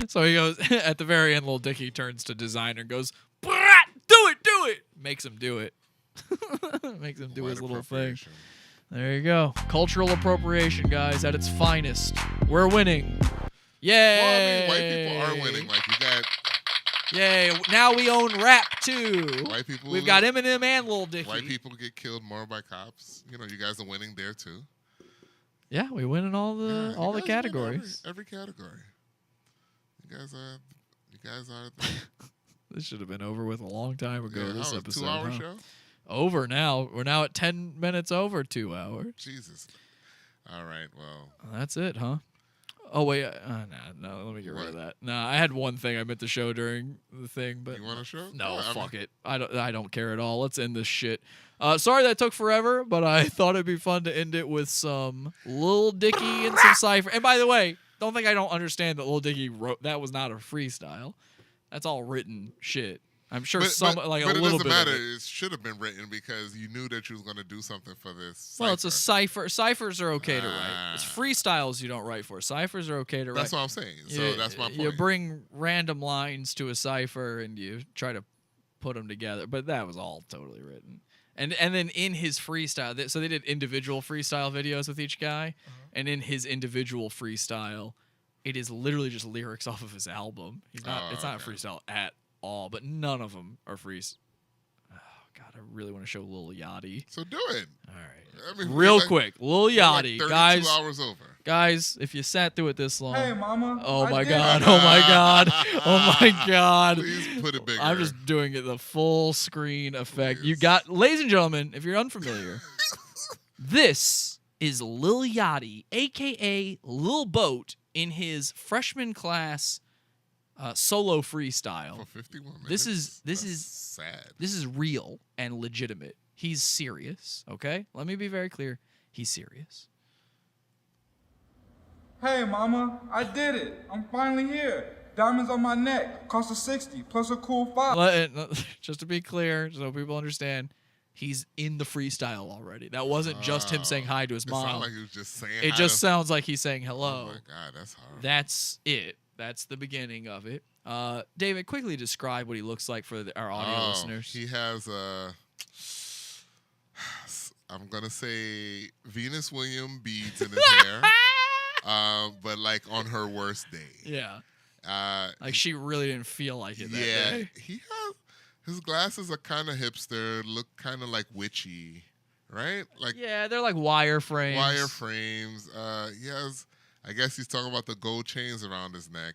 So he goes, at the very end, Lil Dicky turns to designer and goes, "Brat, do it. Makes him do it. Makes him do White his little thing. appropriation. There you go. Cultural appropriation, guys, at its finest. We're winning. Yay! Well, I mean, white people are winning. Like, you got Yay! Now we own rap too. white people. We've got Eminem and Lil Dicky. White people get killed more by cops. You guys are winning there too. Yeah, we win in all the Yeah, you the guys win categories. Every category. You guys are. This should have been over with a long time ago. Yeah, this how, episode. 2-hour huh? show. Over now. We're now at 10 minutes over 2 hours. Jesus. All right. Well. That's it, huh? Oh wait, no. Let me get rid of that. No, I had one thing I meant to show during the thing, but You want to show? no, Yeah, I fuck mean- it. I don't care at all. Let's end this shit. Sorry that took forever, but I thought it'd be fun to end it with some Lil Dicky and some Cypher. And by the way, don't think I don't understand that Lil Dicky wrote that was not a freestyle. That's all written shit. I'm sure But a it little doesn't bit matter. of it. It should have been written because you knew that you was going to do something for this. Well, it's a cipher. cipher. Ciphers are okay to write. It's freestyles you don't write for. Ciphers are okay to write. That's what I'm saying. So You- that's my point. You bring random lines to a cipher and you try to put them together, but that was all totally written. And then in his freestyle, so they did individual freestyle videos with each guy, and in his individual freestyle, it is literally just lyrics off of his album. He's not. Oh, It's not a okay. freestyle at all, but none of them are frees. Oh God, I really want to show Lil Yachty. So do it. All right, I mean, real we're like- quick, Lil we're like Yachty, 32 guys. hours over. Guys, if you sat through it this long, Hey, mama. oh I my did God, it. oh my God, oh my God. Please put it bigger. I'm just doing it the full screen effect. You got, ladies and gentlemen, if you're unfamiliar, this is Lil Yachty, aka Lil Boat, in his freshman class solo freestyle. for 51 minutes. This is sad. This is real and legitimate. He's serious. Okay, let me be very clear. He's serious. Hey, mama. I did it. I'm finally here. Diamonds on my neck. Cost a 60 plus a cool 5. Just to be clear, so people understand, he's in the freestyle already. That wasn't just him saying hi to his It mom. sounded like he was just saying. It hi just to- sounds like he's saying Oh hello. my God, that's hard. That's it. That's the beginning of it. David, quickly describe what he looks like for our audio listeners. He has a. I'm gonna say Venus Williams beads in his hair, but like on her worst day. Yeah. Uh, Like she really didn't feel like it that yeah, day. he has his glasses are kind of hipster, look kind of like witchy, right? Like Yeah, they're like wire frames. wire frames. He has, I guess he's talking about the gold chains around his neck.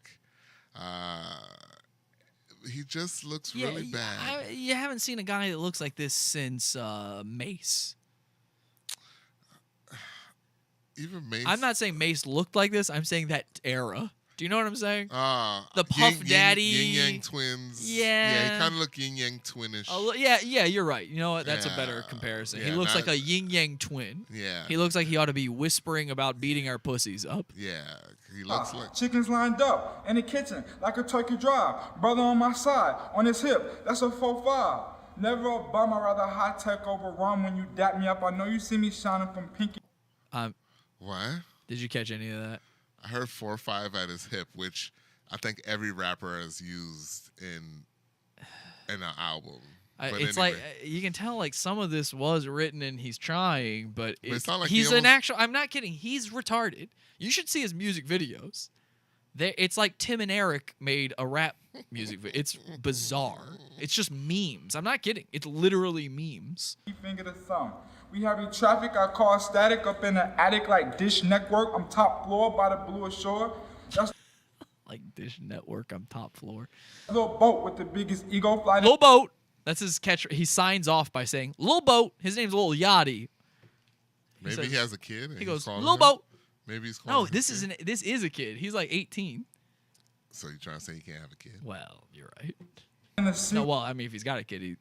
He just looks really bad. You haven't seen a guy that looks like this since Mace. Even Mace. I'm not saying Mace looked like this. I'm saying that era. Do you know what I'm saying? The Puff Yin- Daddy. Yin Yang twins. Yeah. Yeah, he kind of look Yin Yang twinish. Yeah, you're right. You know what? That's a better Yeah, comparison. yeah, he looks not- like a yin yang twin. Yeah. He looks like he ought to be whispering about beating our pussies up. Yeah, he looks like. Chickens lined up in the kitchen like a turkey drive. Brother on my side, on his hip. That's a 4-5. Never a bum. I rather high tech over rum when you dap me up. I know you see me shining from pinky. What? Did you catch any of that? I heard 4-5 at his hip, which I think every rapper has used in an album. But It's anyway. like you can tell like some of this was written and he's trying, but it's not like he's he an almost- actual. I'm not kidding. He's retarded. You should see his music videos. It's like Tim and Eric made a rap music video. It's bizarre. It's just memes. I'm not kidding. It's literally memes. Finger to thumb. We having traffic. I call static up in the attic like Dish Network. I'm top floor by the Blue Shore. That's Like Dish Network, I'm top floor. a little boat with the biggest ego fly. Little boat. That's his catch. He signs off by saying, Lil Boat. His name's Lil Yachty. Maybe says- he has a kid. And He goes, calling Lil him- Boat. Maybe he's calling No, him this a kid. this is a kid. He's like 18. So you're trying to say he can't have a kid? Well, you're right. In the No, well, I mean, if he's got a kid,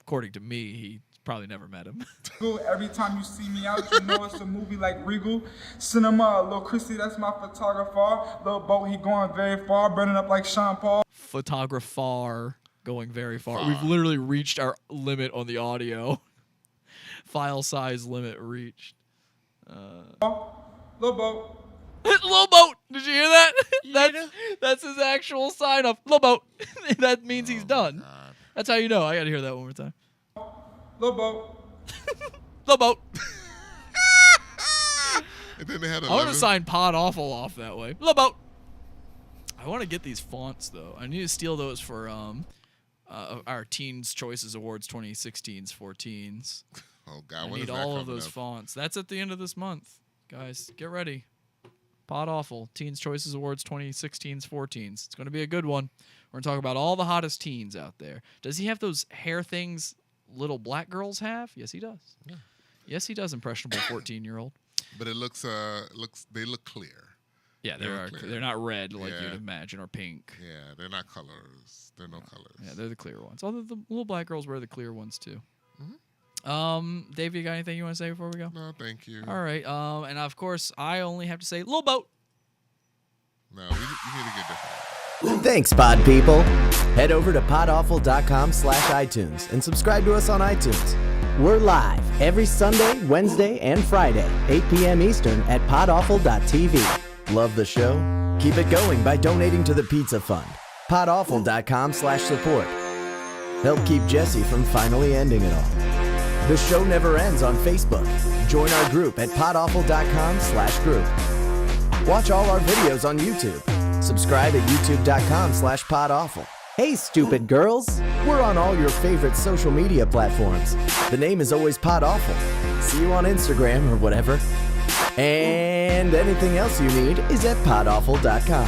according to me, he probably never met him. sequel, every time you see me out, you know it's a movie like Regal. Cinema, Lil Chrissy, that's my photographer. Lil Boat, he going very far, burning up like Sean Paul. Photographer going very far. We've literally reached our limit on the audio. File size limit reached. Lil Boat. Lil Boat. Did you hear that? That's his actual sign off. Lil Boat. That means he's done. That's how you know. I gotta hear that one more time. Lil Boat. Lil Boat. And then they had I want 11. to sign Pod Awful off that way. Lil Boat. I want to get these fonts though. I need to steal those for our Teens Choices Awards 2016s 14s. Oh God, I when need is that all of coming those up? fonts. That's at the end of this month. Guys, get ready. Pod Awful, Teens Choices Awards 2016s 14s. It's going to be a good one. We're going to talk about all the hottest teens out there. Does he have those hair things little black girls have? Yes, he does. Yeah. Yes, he does, impressionable 14-year-old. But it looks they look clear. Yeah, They're clear. they're not red like Yeah. you'd imagine or pink. Yeah, they're not colors. They're no colors. Yeah, they're the clear ones. Although the little black girls wear the clear ones too. Mm-hmm. Dave, you got anything you want to say before we go? No, thank you. All right. And of course, I only have to say, Lil Boat. No, you need to get different. Thanks, Pod People. Head over to podawful.com/iTunes and subscribe to us on iTunes. We're live every Sunday, Wednesday, and Friday, 8 p.m. Eastern at podawful.tv. Love the show? Keep it going by donating to the Pizza Fund. podawful.com/support. Help keep Jesse from finally ending it all. The show never ends on Facebook. Join our group at podawful.com/group. Watch all our videos on YouTube. Subscribe at youtube.com/podawful. Hey, stupid girls. We're on all your favorite social media platforms. The name is always Pod Awful. See you on Instagram or whatever. And anything else you need is at podawful.com.